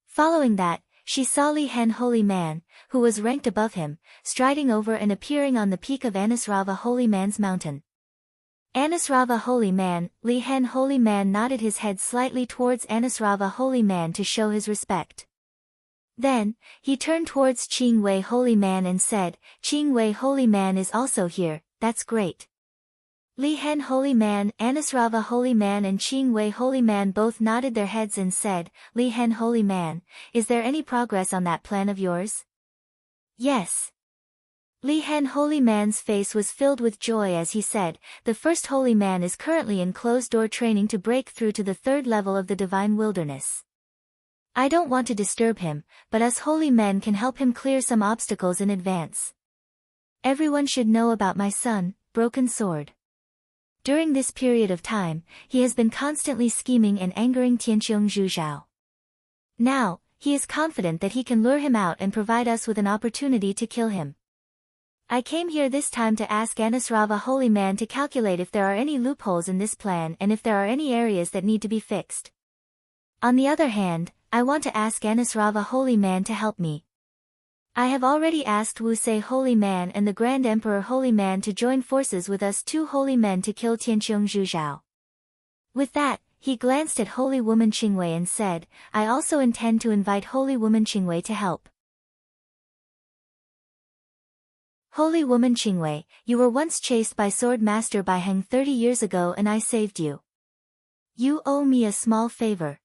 Following that, she saw Li Hen Holy Man, who was ranked above him, striding over and appearing on the peak of Anisrava Holy Man's mountain. Anisrava Holy Man, Li Hen Holy Man nodded his head slightly towards Anisrava Holy Man to show his respect. Then, he turned towards Qing Wei Holy Man and said, Qing Wei Holy Man is also here, that's great. Li Hen Holy Man, Anusrava Holy Man and Qing Wei Holy Man both nodded their heads and said, Li Hen Holy Man, is there any progress on that plan of yours? Yes. Li Hen Holy Man's face was filled with joy as he said, the first Holy Man is currently in closed-door training to break through to the third level of the divine wilderness. I don't want to disturb him, but us holy men can help him clear some obstacles in advance. Everyone should know about my son, Broken Sword. During this period of time, he has been constantly scheming and angering Tianqiong Zhuzhao. Now, he is confident that he can lure him out and provide us with an opportunity to kill him. I came here this time to ask Anusrava Holy Man to calculate if there are any loopholes in this plan and if there are any areas that need to be fixed. On the other hand, I want to ask Anusrava Holy Man to help me. I have already asked Wu Se Holy Man and the Grand Emperor Holy Man to join forces with us two holy men to kill Tianqiong Zhuzhao. With that, he glanced at Holy Woman Qingwei and said, I also intend to invite Holy Woman Qingwei to help. Holy Woman Qingwei, you were once chased by Sword Master Baiheng 30 years ago and I saved you. You owe me a small favor.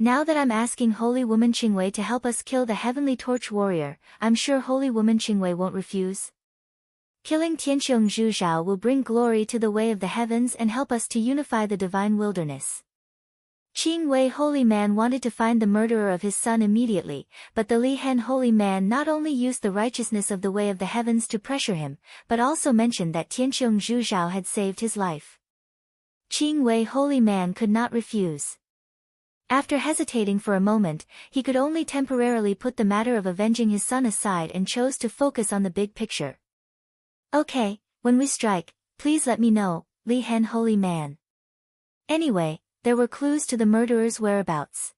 Now that I'm asking Holy Woman Qingwei to help us kill the Heavenly Torch Warrior, I'm sure Holy Woman Qingwei won't refuse. Killing Tianqiong Zhuzhao will bring glory to the way of the heavens and help us to unify the divine wilderness. Qing Wei Holy Man wanted to find the murderer of his son immediately, but the Li Hen Holy Man not only used the righteousness of the way of the heavens to pressure him, but also mentioned that Tianqiong Zhuzhao had saved his life. Qing Wei Holy Man could not refuse. After hesitating for a moment, he could only temporarily put the matter of avenging his son aside and chose to focus on the big picture. Okay, when we strike, please let me know, Li Hen Holy Man. Anyway, there were clues to the murderer's whereabouts.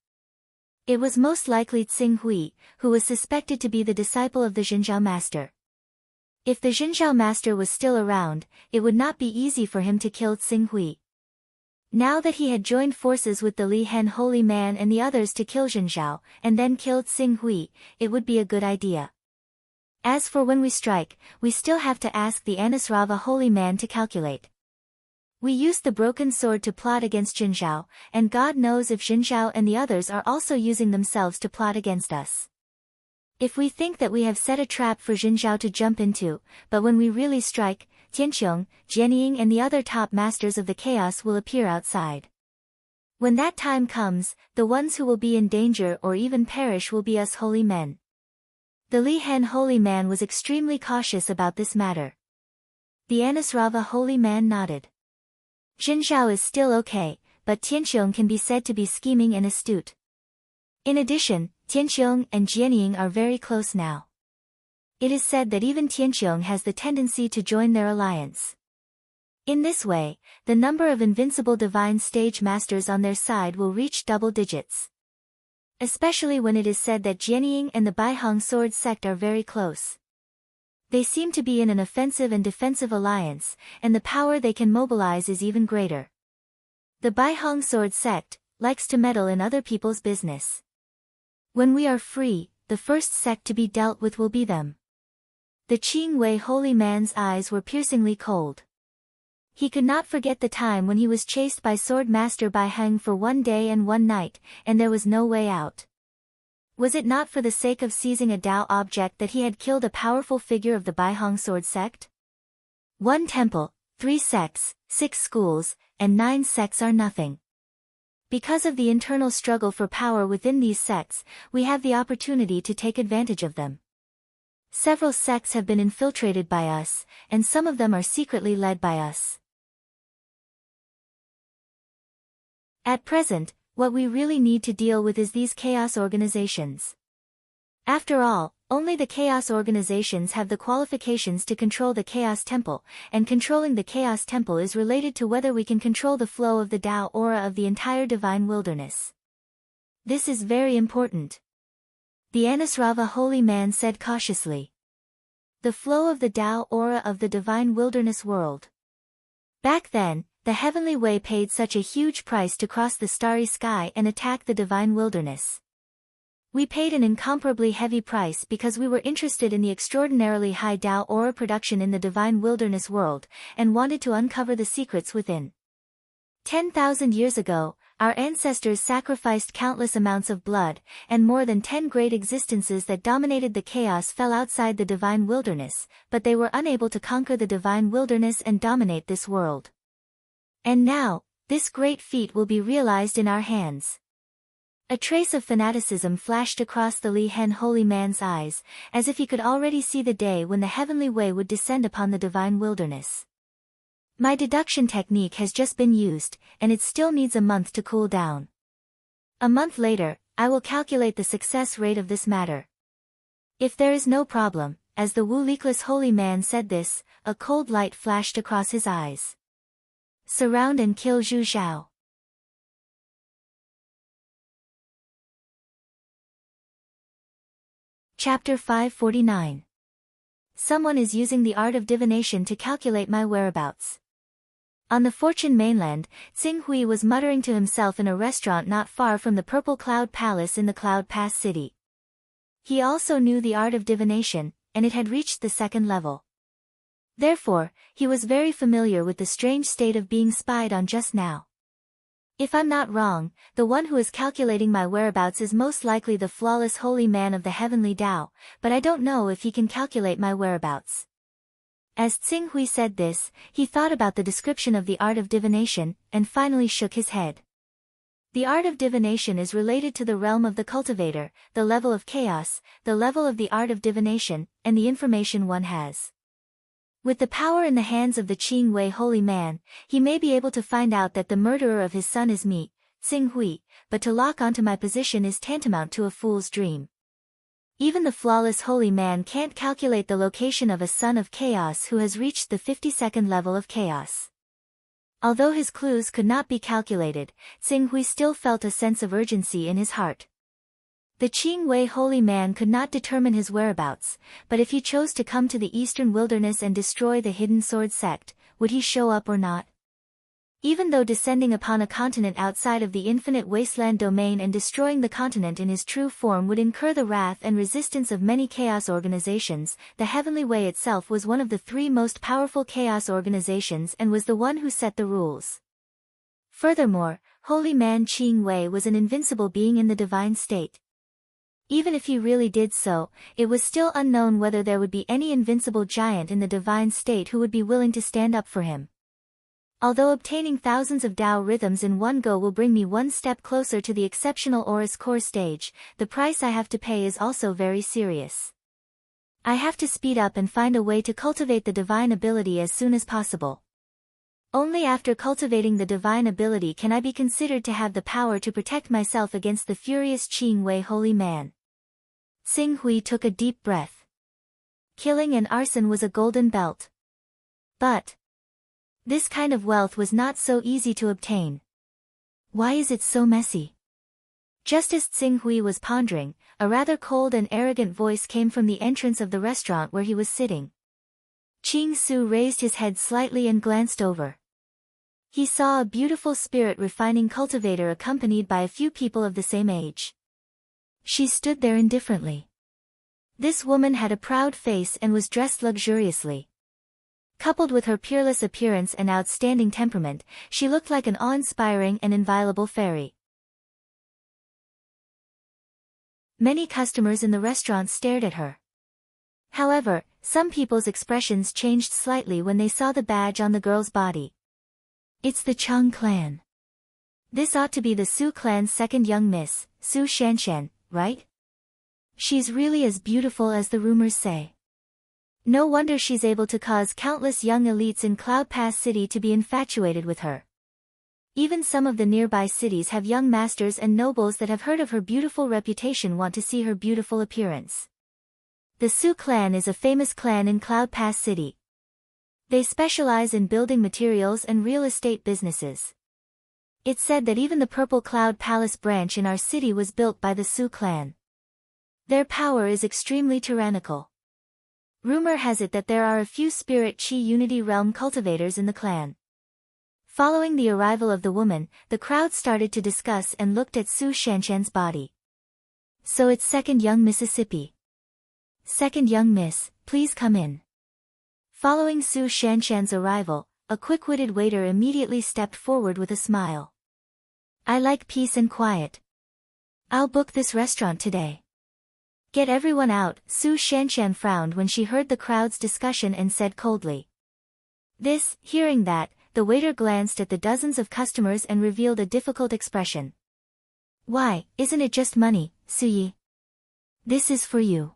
It was most likely Tsing Hui, who was suspected to be the disciple of the Zhenjiao master. If the Zhenjiao master was still around, it would not be easy for him to kill Tsing Hui. Now that he had joined forces with the Li Hen Holy Man and the others to kill Zhenjiao, and then killed Tsing Hui, it would be a good idea. As for when we strike, we still have to ask the Anusrava Holy Man to calculate. We used the broken sword to plot against Zhenjiao, and God knows if Zhenjiao and the others are also using themselves to plot against us. If we think that we have set a trap for Zhenjiao to jump into, but when we really strike, Tianqiong, Jianying and the other top masters of the chaos will appear outside. When that time comes, the ones who will be in danger or even perish will be us holy men. The Li Hen Holy Man was extremely cautious about this matter. The Anusrava Holy Man nodded. Zhenjiao is still okay, but Tianqiong can be said to be scheming and astute. In addition, Tianqiong and Jianying are very close now. It is said that even Tianqiong has the tendency to join their alliance. In this way, the number of invincible divine stage masters on their side will reach double digits. Especially when it is said that Jianying and the Baihang Sword sect are very close. They seem to be in an offensive and defensive alliance, and the power they can mobilize is even greater. The Baihang Sword sect likes to meddle in other people's business. When we are free, the first sect to be dealt with will be them. The Qing Wei Holy Man's eyes were piercingly cold. He could not forget the time when he was chased by Sword Master Baiheng for 1 day and 1 night, and there was no way out. Was it not for the sake of seizing a Dao object that he had killed a powerful figure of the Baihang Sword sect? 1 temple, 3 sects, 6 schools, and 9 sects are nothing. Because of the internal struggle for power within these sects, we have the opportunity to take advantage of them. Several sects have been infiltrated by us, and some of them are secretly led by us. At present, what we really need to deal with is these chaos organizations. After all, only the chaos organizations have the qualifications to control the Chaos Temple, and controlling the Chaos Temple is related to whether we can control the flow of the Tao aura of the entire divine wilderness. This is very important. The Anusrava Holy Man said cautiously. The flow of the Tao aura of the divine wilderness world. Back then, the heavenly way paid such a huge price to cross the starry sky and attack the divine wilderness. We paid an incomparably heavy price because we were interested in the extraordinarily high Tao aura production in the divine wilderness world, and wanted to uncover the secrets within. 10,000 years ago, our ancestors sacrificed countless amounts of blood, and more than 10 great existences that dominated the chaos fell outside the divine wilderness, but they were unable to conquer the divine wilderness and dominate this world. And now, this great feat will be realized in our hands. A trace of fanaticism flashed across the Li Hen holy man's eyes, as if he could already see the day when the heavenly way would descend upon the divine wilderness. My deduction technique has just been used, and it still needs a month to cool down. A month later, I will calculate the success rate of this matter. If there is no problem, as the Wu Likless holy man said this, a cold light flashed across his eyes. Surround and kill Zhu Zhao. Chapter 549. Someone is using the art of divination to calculate my whereabouts. On the Fortune mainland, Tsing Hui was muttering to himself in a restaurant not far from the Purple Cloud Palace in the Cloud Pass city. He also knew the art of divination, and it had reached the second level. Therefore, he was very familiar with the strange state of being spied on just now. If I'm not wrong, the one who is calculating my whereabouts is most likely the flawless holy man of the heavenly Tao, but I don't know if he can calculate my whereabouts. As Tsing Hui said this, he thought about the description of the art of divination, and finally shook his head. The art of divination is related to the realm of the cultivator, the level of chaos, the level of the art of divination, and the information one has. With the power in the hands of the Qing Wei holy man, he may be able to find out that the murderer of his son is me, Tsing Hui, but to lock onto my position is tantamount to a fool's dream. Even the flawless holy man can't calculate the location of a son of chaos who has reached the 52nd level of chaos. Although his clues could not be calculated, Tsing Hui still felt a sense of urgency in his heart. The Qing Wei holy man could not determine his whereabouts, but if he chose to come to the eastern wilderness and destroy the hidden sword sect, would he show up or not? Even though descending upon a continent outside of the infinite wasteland domain and destroying the continent in his true form would incur the wrath and resistance of many chaos organizations, the Heavenly Way itself was one of the 3 most powerful chaos organizations and was the one who set the rules. Furthermore, holy man Qing Wei was an invincible being in the divine state. Even if he really did so, it was still unknown whether there would be any invincible giant in the divine state who would be willing to stand up for him. Although obtaining thousands of Tao rhythms in one go will bring me one step closer to the exceptional Aura's core stage, the price I have to pay is also very serious. I have to speed up and find a way to cultivate the divine ability as soon as possible. Only after cultivating the divine ability can I be considered to have the power to protect myself against the furious Qing Wei holy man. Tsing Hui took a deep breath. Killing and arson was a golden belt. But this kind of wealth was not so easy to obtain. Why is it so messy? Just as Tsing Hui was pondering, a rather cold and arrogant voice came from the entrance of the restaurant where he was sitting. Qing Su raised his head slightly and glanced over. He saw a beautiful spirit refining cultivator accompanied by a few people of the same age. She stood there indifferently. This woman had a proud face and was dressed luxuriously. Coupled with her peerless appearance and outstanding temperament, she looked like an awe-inspiring and inviolable fairy. Many customers in the restaurant stared at her. However, some people's expressions changed slightly when they saw the badge on the girl's body. It's the Chang clan. This ought to be the Su clan's second young miss, Su Shanshan, right? She's really as beautiful as the rumors say. No wonder she's able to cause countless young elites in Cloud Pass City to be infatuated with her. Even some of the nearby cities have young masters and nobles that have heard of her beautiful reputation want to see her beautiful appearance. The Su clan is a famous clan in Cloud Pass City. They specialize in building materials and real estate businesses. It's said that even the Purple Cloud Palace branch in our city was built by the Su clan. Their power is extremely tyrannical. Rumor has it that there are a few Spirit Chi Unity Realm cultivators in the clan. Following the arrival of the woman, the crowd started to discuss and looked at Su Shanshan's body. So it's second young Mississippi. Second young miss, please come in. Following Su Shanshan's arrival, a quick-witted waiter immediately stepped forward with a smile. I like peace and quiet. I'll book this restaurant today. Get everyone out. Su Shanshan frowned when she heard the crowd's discussion and said coldly. Hearing that, the waiter glanced at the dozens of customers and revealed a difficult expression. Why, isn't it just money, Su Yi? This is for you.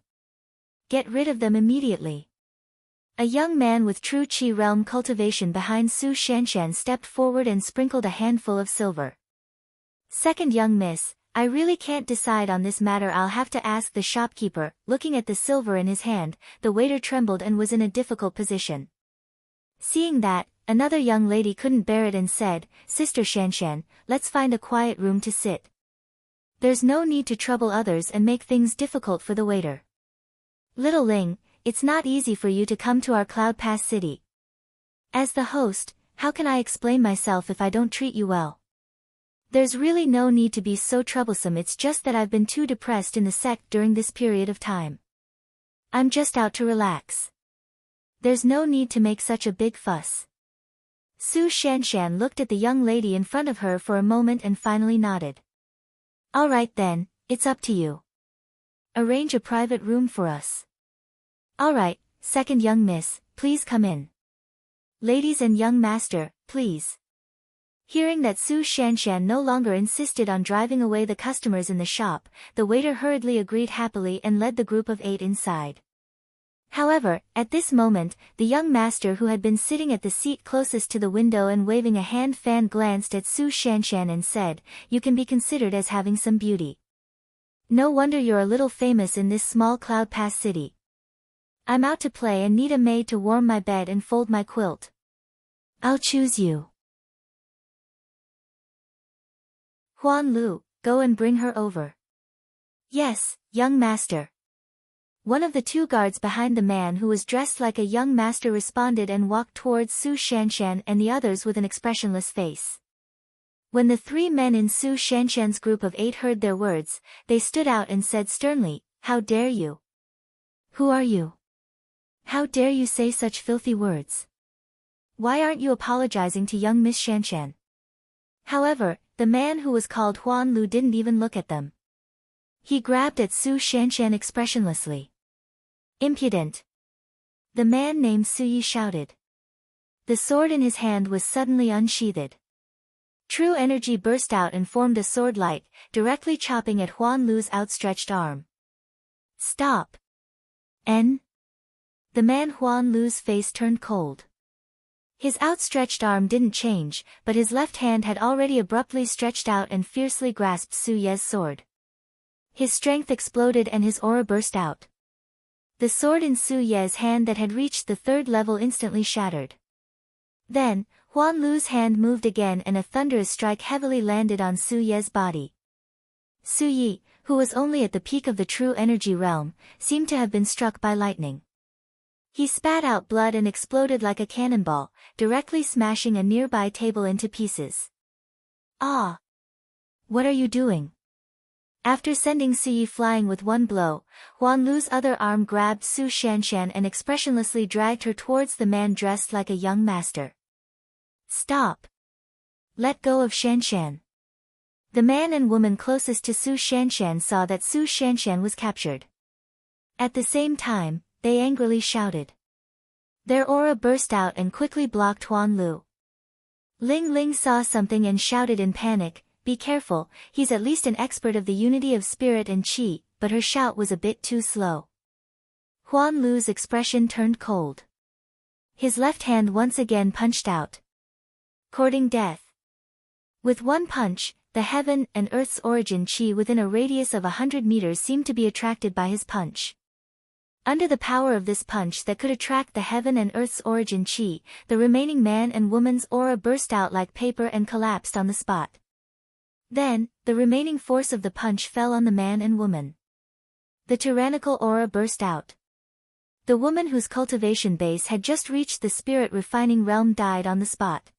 Get rid of them immediately. A young man with true Qi realm cultivation behind Su Shanshan stepped forward and sprinkled a handful of silver. Second young miss, I really can't decide on this matter. I'll have to ask the shopkeeper. Looking at the silver in his hand, the waiter trembled and was in a difficult position. Seeing that, another young lady couldn't bear it and said, Sister Shanshan, let's find a quiet room to sit. There's no need to trouble others and make things difficult for the waiter. Little Ling, it's not easy for you to come to our Cloud Pass city. As the host, how can I explain myself if I don't treat you well? There's really no need to be so troublesome. It's just that I've been too depressed in the sect during this period of time. I'm just out to relax. There's no need to make such a big fuss. Su Shanshan looked at the young lady in front of her for a moment and finally nodded. All right then, it's up to you. Arrange a private room for us. All right, second young miss, please come in. Ladies and young master, please. Hearing that Su Shanshan no longer insisted on driving away the customers in the shop, the waiter hurriedly agreed happily and led the group of 8 inside. However, at this moment, the young master who had been sitting at the seat closest to the window and waving a hand fan glanced at Su Shanshan and said, You can be considered as having some beauty. No wonder you're a little famous in this small Cloud Pass city. I'm out to play and need a maid to warm my bed and fold my quilt. I'll choose you. Huan Lu, go and bring her over. Yes, young master. One of the 2 guards behind the man who was dressed like a young master responded and walked towards Su Shanshan and the others with an expressionless face. When the 3 men in Su Shanshan's group of 8 heard their words, they stood out and said sternly, How dare you? Who are you? How dare you say such filthy words? Why aren't you apologizing to young Miss Shanshan? However, the man who was called Huan Lu didn't even look at them. He grabbed at Su Shanshan expressionlessly. Impudent! The man named Su Yi shouted. The sword in his hand was suddenly unsheathed. True energy burst out and formed a sword light, directly chopping at Huan Lu's outstretched arm. Stop! The man Huan Lu's face turned cold. His outstretched arm didn't change, but his left hand had already abruptly stretched out and fiercely grasped Su Ye's sword. His strength exploded and his aura burst out. The sword in Su Ye's hand that had reached the 3rd level instantly shattered. Then, Huan Lu's hand moved again and a thunderous strike heavily landed on Su Ye's body. Su Yi, who was only at the peak of the true energy realm, seemed to have been struck by lightning. He spat out blood and exploded like a cannonball, directly smashing a nearby table into pieces. Ah! What are you doing? After sending Su Yi flying with one blow, Huan Lu's other arm grabbed Su Shanshan and expressionlessly dragged her towards the man dressed like a young master. Stop! Let go of Shanshan. The man and woman closest to Su Shanshan saw that Su Shanshan was captured. At the same time, they angrily shouted. Their aura burst out and quickly blocked Huan Lu. Ling Ling saw something and shouted in panic, Be careful, he's at least an expert of the unity of spirit and qi, but her shout was a bit too slow. Huan Lu's expression turned cold. His left hand once again punched out. Courting death. With one punch, the heaven and earth's origin qi within a radius of 100 meters seemed to be attracted by his punch. Under the power of this punch that could attract the heaven and earth's origin qi, the remaining man and woman's aura burst out like paper and collapsed on the spot. Then, the remaining force of the punch fell on the man and woman. The tyrannical aura burst out. The woman whose cultivation base had just reached the spirit refining realm died on the spot.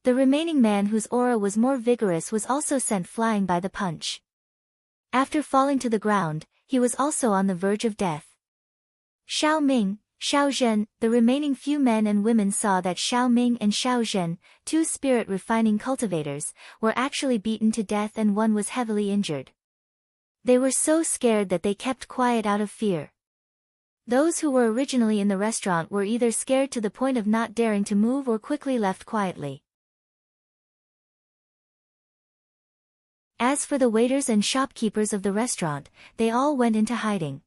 The remaining man whose aura was more vigorous was also sent flying by the punch. After falling to the ground, he was also on the verge of death. Xiao Ming, Xiao Zhen, the remaining few men and women saw that Xiao Ming and Xiao Zhen, two spirit-refining cultivators, were actually beaten to death and one was heavily injured. They were so scared that they kept quiet out of fear. Those who were originally in the restaurant were either scared to the point of not daring to move or quickly left quietly. As for the waiters and shopkeepers of the restaurant, they all went into hiding.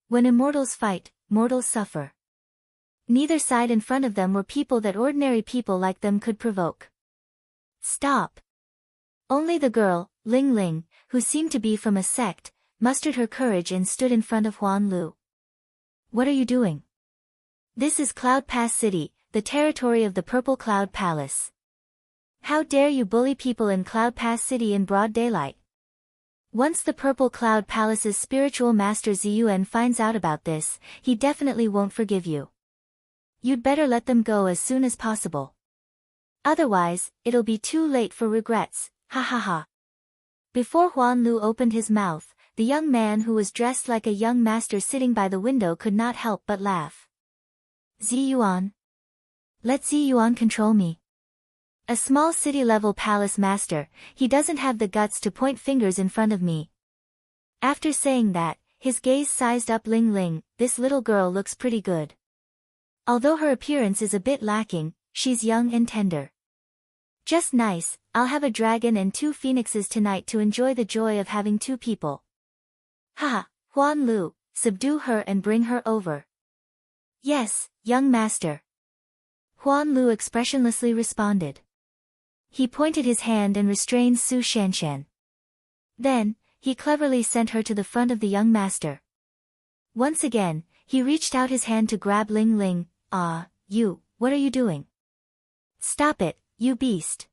When immortals fight, mortals suffer. Neither side in front of them were people that ordinary people like them could provoke. Stop! Only the girl, Ling Ling, who seemed to be from a sect, mustered her courage and stood in front of Huan Lu. What are you doing? This is Cloud Pass City, the territory of the Purple Cloud Palace. How dare you bully people in Cloud Pass City in broad daylight? Once the Purple Cloud Palace's spiritual master Ziyuan finds out about this, he definitely won't forgive you. You'd better let them go as soon as possible. Otherwise, it'll be too late for regrets, ha ha ha. Before Huan Lu opened his mouth, the young man who was dressed like a young master sitting by the window could not help but laugh. Ziyuan. Let Ziyuan control me. A small city-level palace master, he doesn't have the guts to point fingers in front of me. After saying that, his gaze sized up Ling Ling. This little girl looks pretty good. Although her appearance is a bit lacking, she's young and tender. Just nice. I'll have a dragon and 2 phoenixes tonight to enjoy the joy of having 2 people. Haha, Huan Lu, subdue her and bring her over. Yes, young master. Huan Lu expressionlessly responded. He pointed his hand and restrained Su Shanshan. Then, he cleverly sent her to the front of the young master. Once again, he reached out his hand to grab Ling Ling. Ah, you, what are you doing? Stop it, you beast.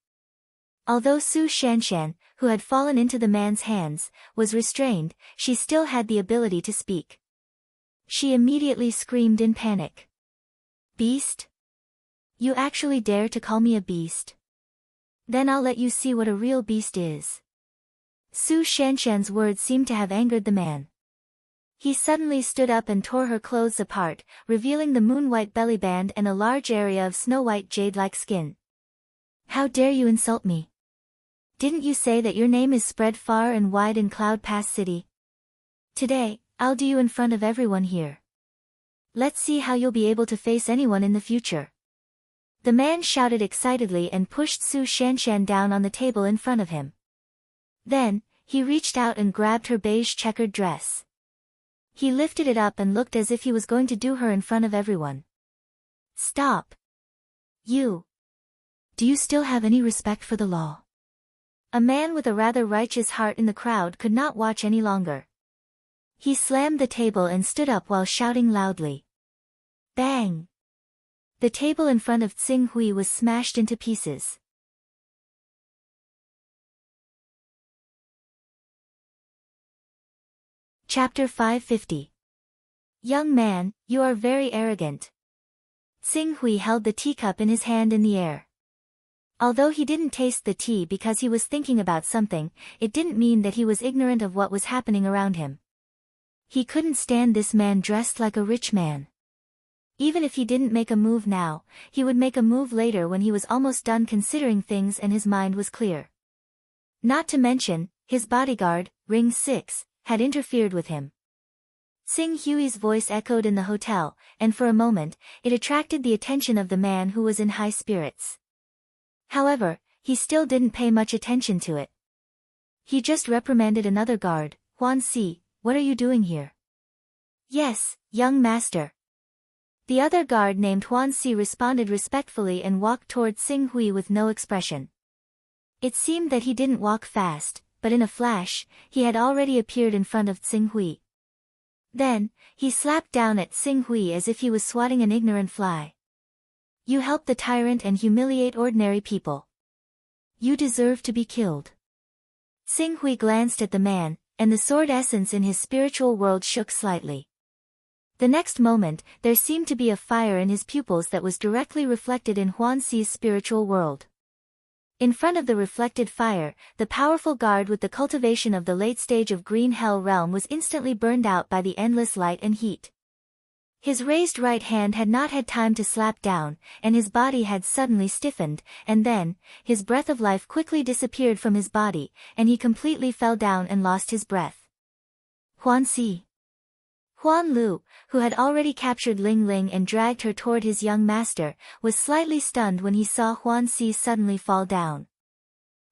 Although Su Shanshan, who had fallen into the man's hands, was restrained, she still had the ability to speak. She immediately screamed in panic. Beast? You actually dare to call me a beast? Then I'll let you see what a real beast is. Su Shanshan's words seemed to have angered the man. He suddenly stood up and tore her clothes apart, revealing the moon-white belly band and a large area of snow-white jade-like skin. How dare you insult me? Didn't you say that your name is spread far and wide in Cloud Pass City? Today, I'll do you in front of everyone here. Let's see how you'll be able to face anyone in the future. The man shouted excitedly and pushed Su Shanshan down on the table in front of him. Then, he reached out and grabbed her beige checkered dress. He lifted it up and looked as if he was going to do her in front of everyone. Stop! You! Do you still have any respect for the law? A man with a rather righteous heart in the crowd could not watch any longer. He slammed the table and stood up while shouting loudly. Bang! The table in front of Tsing Hui was smashed into pieces. Chapter 550. Young man, you are very arrogant. Tsing Hui held the teacup in his hand in the air. Although he didn't taste the tea because he was thinking about something, it didn't mean that he was ignorant of what was happening around him. He couldn't stand this man dressed like a rich man. Even if he didn't make a move now, he would make a move later when he was almost done considering things and his mind was clear. Not to mention, his bodyguard, Ring 6, had interfered with him. Tsing Hui's voice echoed in the hotel, and for a moment, it attracted the attention of the man who was in high spirits. However, he still didn't pay much attention to it. He just reprimanded another guard. Huan Si, what are you doing here? Yes, young master. The other guard named Huan Si responded respectfully and walked toward Tsing Hui with no expression. It seemed that he didn't walk fast, but in a flash, he had already appeared in front of Tsing Hui. Then, he slapped down at Tsing Hui as if he was swatting an ignorant fly. You help the tyrant and humiliate ordinary people. You deserve to be killed. Tsing Hui glanced at the man, and the sword essence in his spiritual world shook slightly. The next moment, there seemed to be a fire in his pupils that was directly reflected in Huan Si's spiritual world. In front of the reflected fire, the powerful guard with the cultivation of the late stage of green hell realm was instantly burned out by the endless light and heat. His raised right hand had not had time to slap down, and his body had suddenly stiffened, and then, his breath of life quickly disappeared from his body, and he completely fell down and lost his breath. Huan Si. Huan Lu, who had already captured Ling Ling and dragged her toward his young master, was slightly stunned when he saw Huan Si suddenly fall down.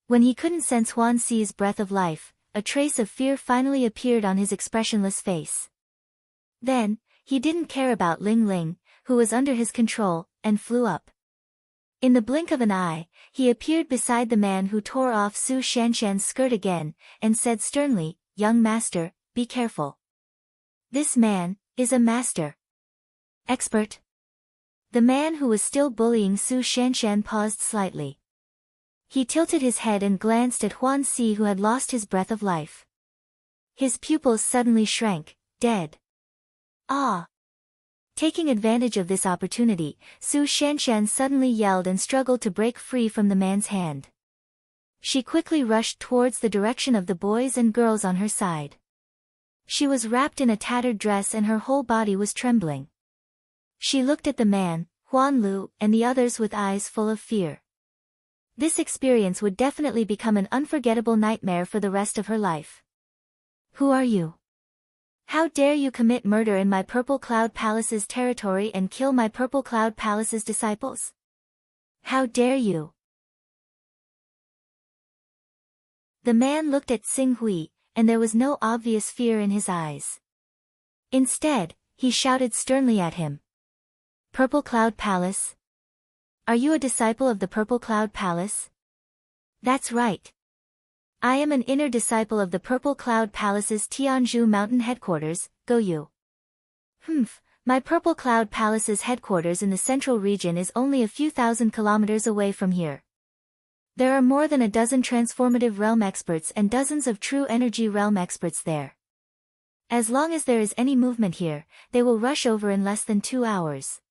When he couldn't sense Huan Si's breath of life, a trace of fear finally appeared on his expressionless face. Then, he didn't care about Ling Ling, who was under his control, and flew up. In the blink of an eye, he appeared beside the man who tore off Su Shanshan's skirt again, and said sternly, "Young master, be careful. This man is a master. Expert." The man who was still bullying Su Shanshan paused slightly. He tilted his head and glanced at Huan Si, who had lost his breath of life. His pupils suddenly shrank, dead. Ah! Taking advantage of this opportunity, Su Shanshan suddenly yelled and struggled to break free from the man's hand. She quickly rushed towards the direction of the boys and girls on her side. She was wrapped in a tattered dress and her whole body was trembling. She looked at the man, Huan Lu, and the others with eyes full of fear. This experience would definitely become an unforgettable nightmare for the rest of her life. "Who are you? How dare you commit murder in my Purple Cloud Palace's territory and kill my Purple Cloud Palace's disciples? How dare you?" The man looked at Xing Hui, and there was no obvious fear in his eyes. Instead, he shouted sternly at him. "Purple Cloud Palace? Are you a disciple of the Purple Cloud Palace?" "That's right. I am an inner disciple of the Purple Cloud Palace's Tianzhu Mountain headquarters, Goyu." My Purple Cloud Palace's headquarters in the central region is only a few thousand kilometers away from here. There are more than a dozen transformative realm experts and dozens of true energy realm experts there. As long as there is any movement here, they will rush over in less than 2 hours.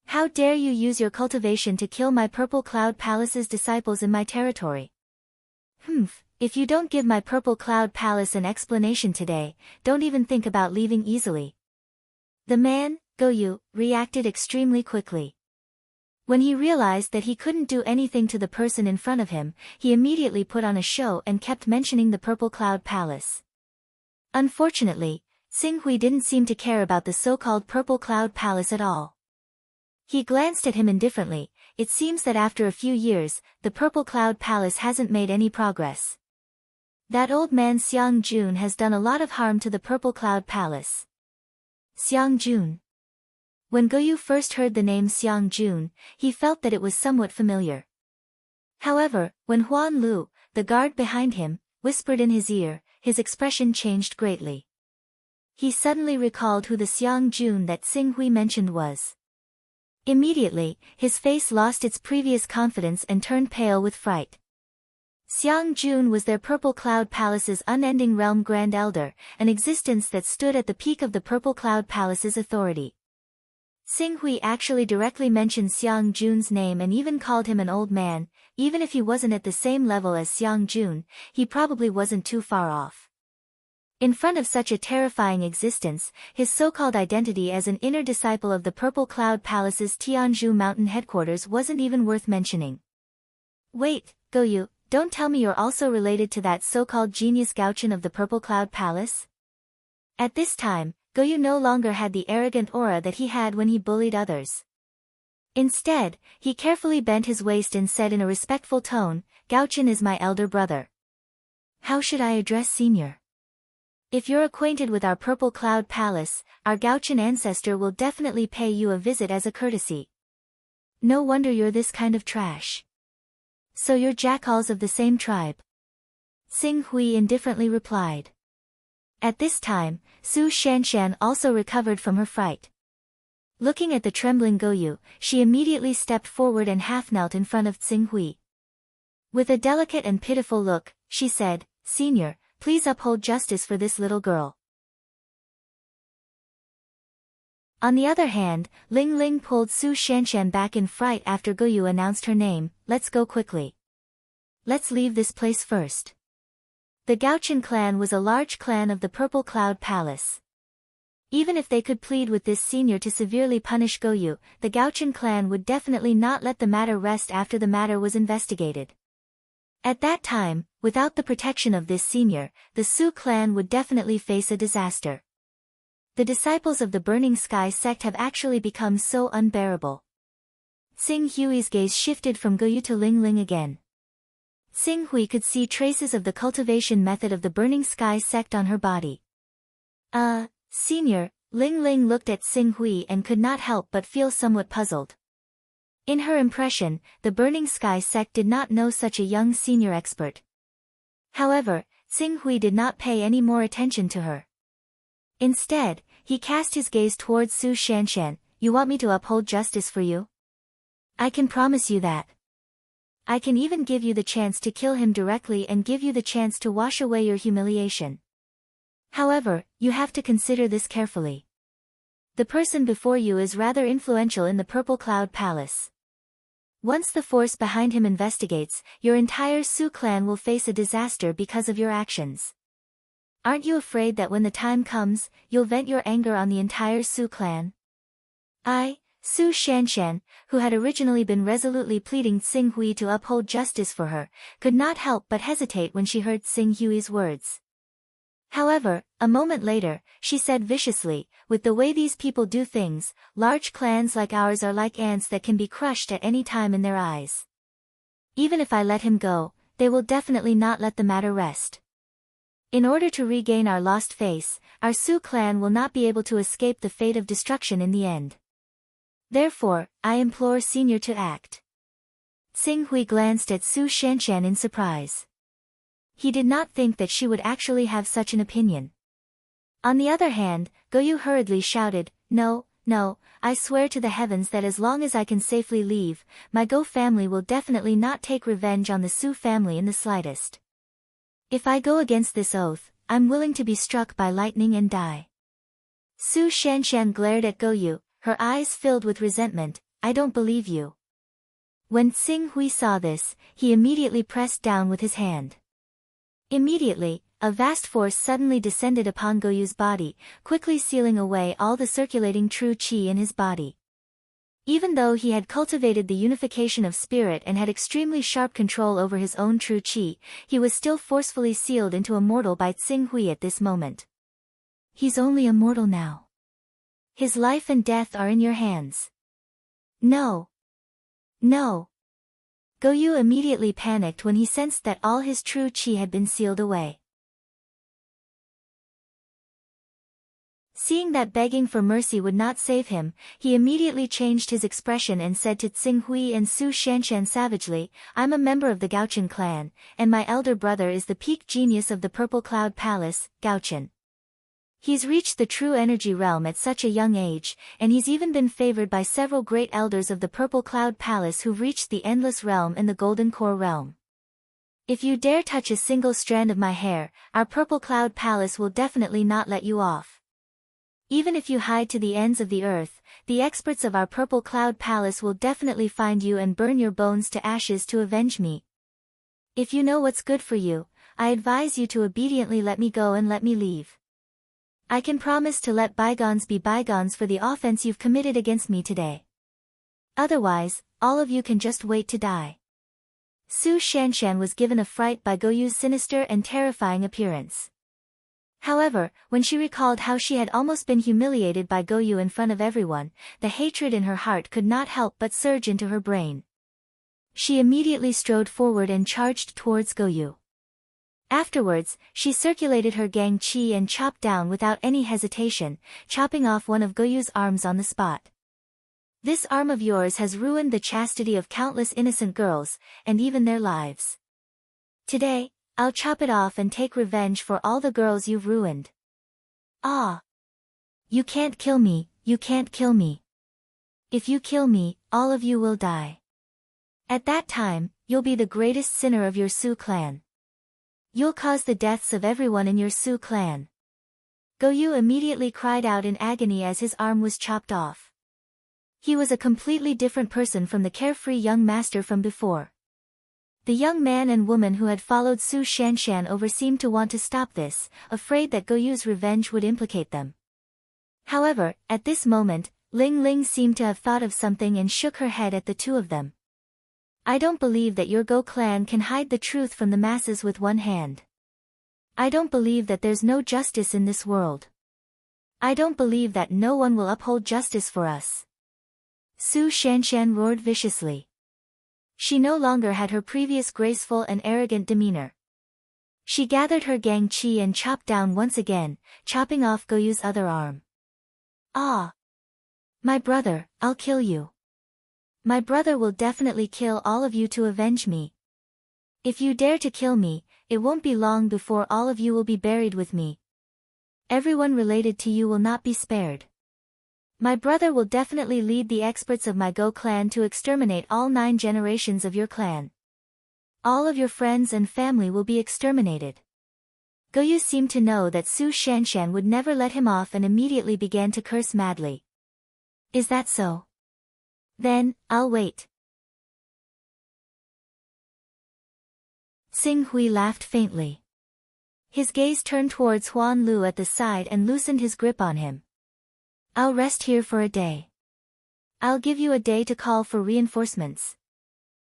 How dare you use your cultivation to kill my Purple Cloud Palace's disciples in my territory? If you don't give my Purple Cloud Palace an explanation today, don't even think about leaving easily. The man, Goyu, reacted extremely quickly. When he realized that he couldn't do anything to the person in front of him, he immediately put on a show and kept mentioning the Purple Cloud Palace. Unfortunately, Xing Hui didn't seem to care about the so-called Purple Cloud Palace at all. He glanced at him indifferently. It seems that after a few years, the Purple Cloud Palace hasn't made any progress. That old man Xiang Jun has done a lot of harm to the Purple Cloud Palace. Xiang Jun. When Goyu first heard the name Xiang Jun, he felt that it was somewhat familiar. However, when Huan Lu, the guard behind him, whispered in his ear, his expression changed greatly. He suddenly recalled who the Xiang Jun that Xing Hui mentioned was. Immediately, his face lost its previous confidence and turned pale with fright. Xiang Jun was their Purple Cloud Palace's unending realm Grand Elder, an existence that stood at the peak of the Purple Cloud Palace's authority. Xing Hui actually directly mentioned Xiang Jun's name and even called him an old man. Even if he wasn't at the same level as Xiang Jun, he probably wasn't too far off. In front of such a terrifying existence, his so-called identity as an inner disciple of the Purple Cloud Palace's Tianzhu Mountain headquarters wasn't even worth mentioning. "Wait, Goyu, don't tell me you're also related to that so-called genius Gauchen of the Purple Cloud Palace?" At this time, Goyu no longer had the arrogant aura that he had when he bullied others. Instead, he carefully bent his waist and said in a respectful tone, "Gauchen is my elder brother." "How should I address senior? If you're acquainted with our Purple Cloud Palace, our Gauchen ancestor will definitely pay you a visit as a courtesy. No wonder you're this kind of trash. So you're jackals of the same tribe?" Xing Hui indifferently replied. At this time, Su Shanshan also recovered from her fright. Looking at the trembling Goyu, she immediately stepped forward and half-knelt in front of Xing Hui. With a delicate and pitiful look, she said, "Senior, please uphold justice for this little girl." On the other hand, Ling Ling pulled Su Shanshan back in fright after Goyu announced her name. "Let's go quickly. Let's leave this place first. The Gauchin clan was a large clan of the Purple Cloud Palace. Even if they could plead with this senior to severely punish Goyu, the Gauchin clan would definitely not let the matter rest after the matter was investigated. At that time, without the protection of this senior, the Su clan would definitely face a disaster. The disciples of the Burning Sky sect have actually become so unbearable. Xing Hui's gaze shifted from Goyu to Ling Ling again. Xing Hui could see traces of the cultivation method of the Burning Sky sect on her body. Senior, Ling Ling looked at Xing Hui and could not help but feel somewhat puzzled. In her impression, the Burning Sky sect did not know such a young senior expert. However, Xing Hui did not pay any more attention to her. Instead, he cast his gaze towards Su Shanshan. You want me to uphold justice for you? I can promise you that. I can even give you the chance to kill him directly and give you the chance to wash away your humiliation. However, you have to consider this carefully. The person before you is rather influential in the Purple Cloud Palace. Once the force behind him investigates, your entire Su clan will face a disaster because of your actions. Aren't you afraid that when the time comes, you'll vent your anger on the entire Su clan? Su Shanshan, who had originally been resolutely pleading Xing Hui to uphold justice for her, could not help but hesitate when she heard Xing Hui's words. However, a moment later, she said viciously, with the way these people do things, large clans like ours are like ants that can be crushed at any time in their eyes. Even if I let him go, they will definitely not let the matter rest. In order to regain our lost face, our Su clan will not be able to escape the fate of destruction in the end. Therefore, I implore Senior to act. Xing Hui glanced at Su Shanshan in surprise. He did not think that she would actually have such an opinion. On the other hand, Goyu hurriedly shouted, No, I swear to the heavens that as long as I can safely leave, my Go family will definitely not take revenge on the Su family in the slightest. If I go against this oath, I'm willing to be struck by lightning and die. Su Shanshan glared at Goyu, her eyes filled with resentment. I don't believe you. When Xing Hui saw this, he immediately pressed down with his hand. Immediately, a vast force suddenly descended upon Goyu's body, quickly sealing away all the circulating true qi in his body. Even though he had cultivated the unification of spirit and had extremely sharp control over his own true qi, he was still forcefully sealed into a mortal by Xing Hui at this moment. He's only a mortal now. His life and death are in your hands. No. Goyu immediately panicked when he sensed that all his true qi had been sealed away. Seeing that begging for mercy would not save him, he immediately changed his expression and said to Xing Hui and Su Shanshan savagely, I'm a member of the Gauchin clan, and my elder brother is the peak genius of the Purple Cloud Palace, Gauchin. He's reached the true energy realm at such a young age, and he's even been favored by several great elders of the Purple Cloud Palace who've reached the Endless Realm and the Golden Core Realm. If you dare touch a single strand of my hair, our Purple Cloud Palace will definitely not let you off. Even if you hide to the ends of the earth, the experts of our Purple Cloud Palace will definitely find you and burn your bones to ashes to avenge me. If you know what's good for you, I advise you to obediently let me go and let me leave. I can promise to let bygones be bygones for the offense you've committed against me today. Otherwise, all of you can just wait to die. Su Shanshan was given a fright by Goyu's sinister and terrifying appearance. However, when she recalled how she had almost been humiliated by Goyu in front of everyone, the hatred in her heart could not help but surge into her brain. She immediately strode forward and charged towards Goyu. Afterwards, she circulated her gang qi and chopped down without any hesitation, chopping off one of Goyu's arms on the spot. This arm of yours has ruined the chastity of countless innocent girls, and even their lives. Today, I'll chop it off and take revenge for all the girls you've ruined. Ah! You can't kill me, you can't kill me. If you kill me, all of you will die. At that time, you'll be the greatest sinner of your Su clan. You'll cause the deaths of everyone in your Su clan. Goyu immediately cried out in agony as his arm was chopped off. He was a completely different person from the carefree young master from before. The young man and woman who had followed Su Shanshan over seemed to want to stop this, afraid that Goyu's revenge would implicate them. However, at this moment, Ling Ling seemed to have thought of something and shook her head at the two of them. I don't believe that your Go clan can hide the truth from the masses with one hand. I don't believe that there's no justice in this world. I don't believe that no one will uphold justice for us. Su Shanshan roared viciously. She no longer had her previous graceful and arrogant demeanor. She gathered her gang chi and chopped down once again, chopping off Goyu's other arm. Ah! My brother, I'll kill you. My brother will definitely kill all of you to avenge me. If you dare to kill me, it won't be long before all of you will be buried with me. Everyone related to you will not be spared. My brother will definitely lead the experts of my Go clan to exterminate all 9 generations of your clan. All of your friends and family will be exterminated. Goyu seemed to know that Su Shanshan would never let him off and immediately began to curse madly. Is that so? Then, I'll wait. Xing Hui laughed faintly. His gaze turned towards Huan Lu at the side and loosened his grip on him. I'll rest here for a day. I'll give you a day to call for reinforcements.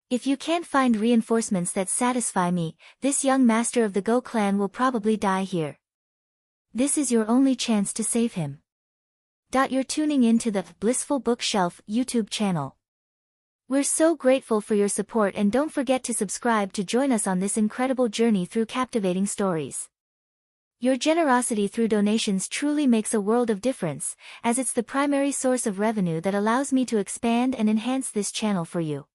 If you can't find reinforcements that satisfy me, this young master of the Go clan will probably die here. This is your only chance to save him. You're tuning in to the Blissful Bookshelf YouTube channel. We're so grateful for your support and don't forget to subscribe to join us on this incredible journey through captivating stories. Your generosity through donations truly makes a world of difference, as it's the primary source of revenue that allows me to expand and enhance this channel for you.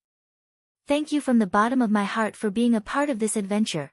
Thank you from the bottom of my heart for being a part of this adventure.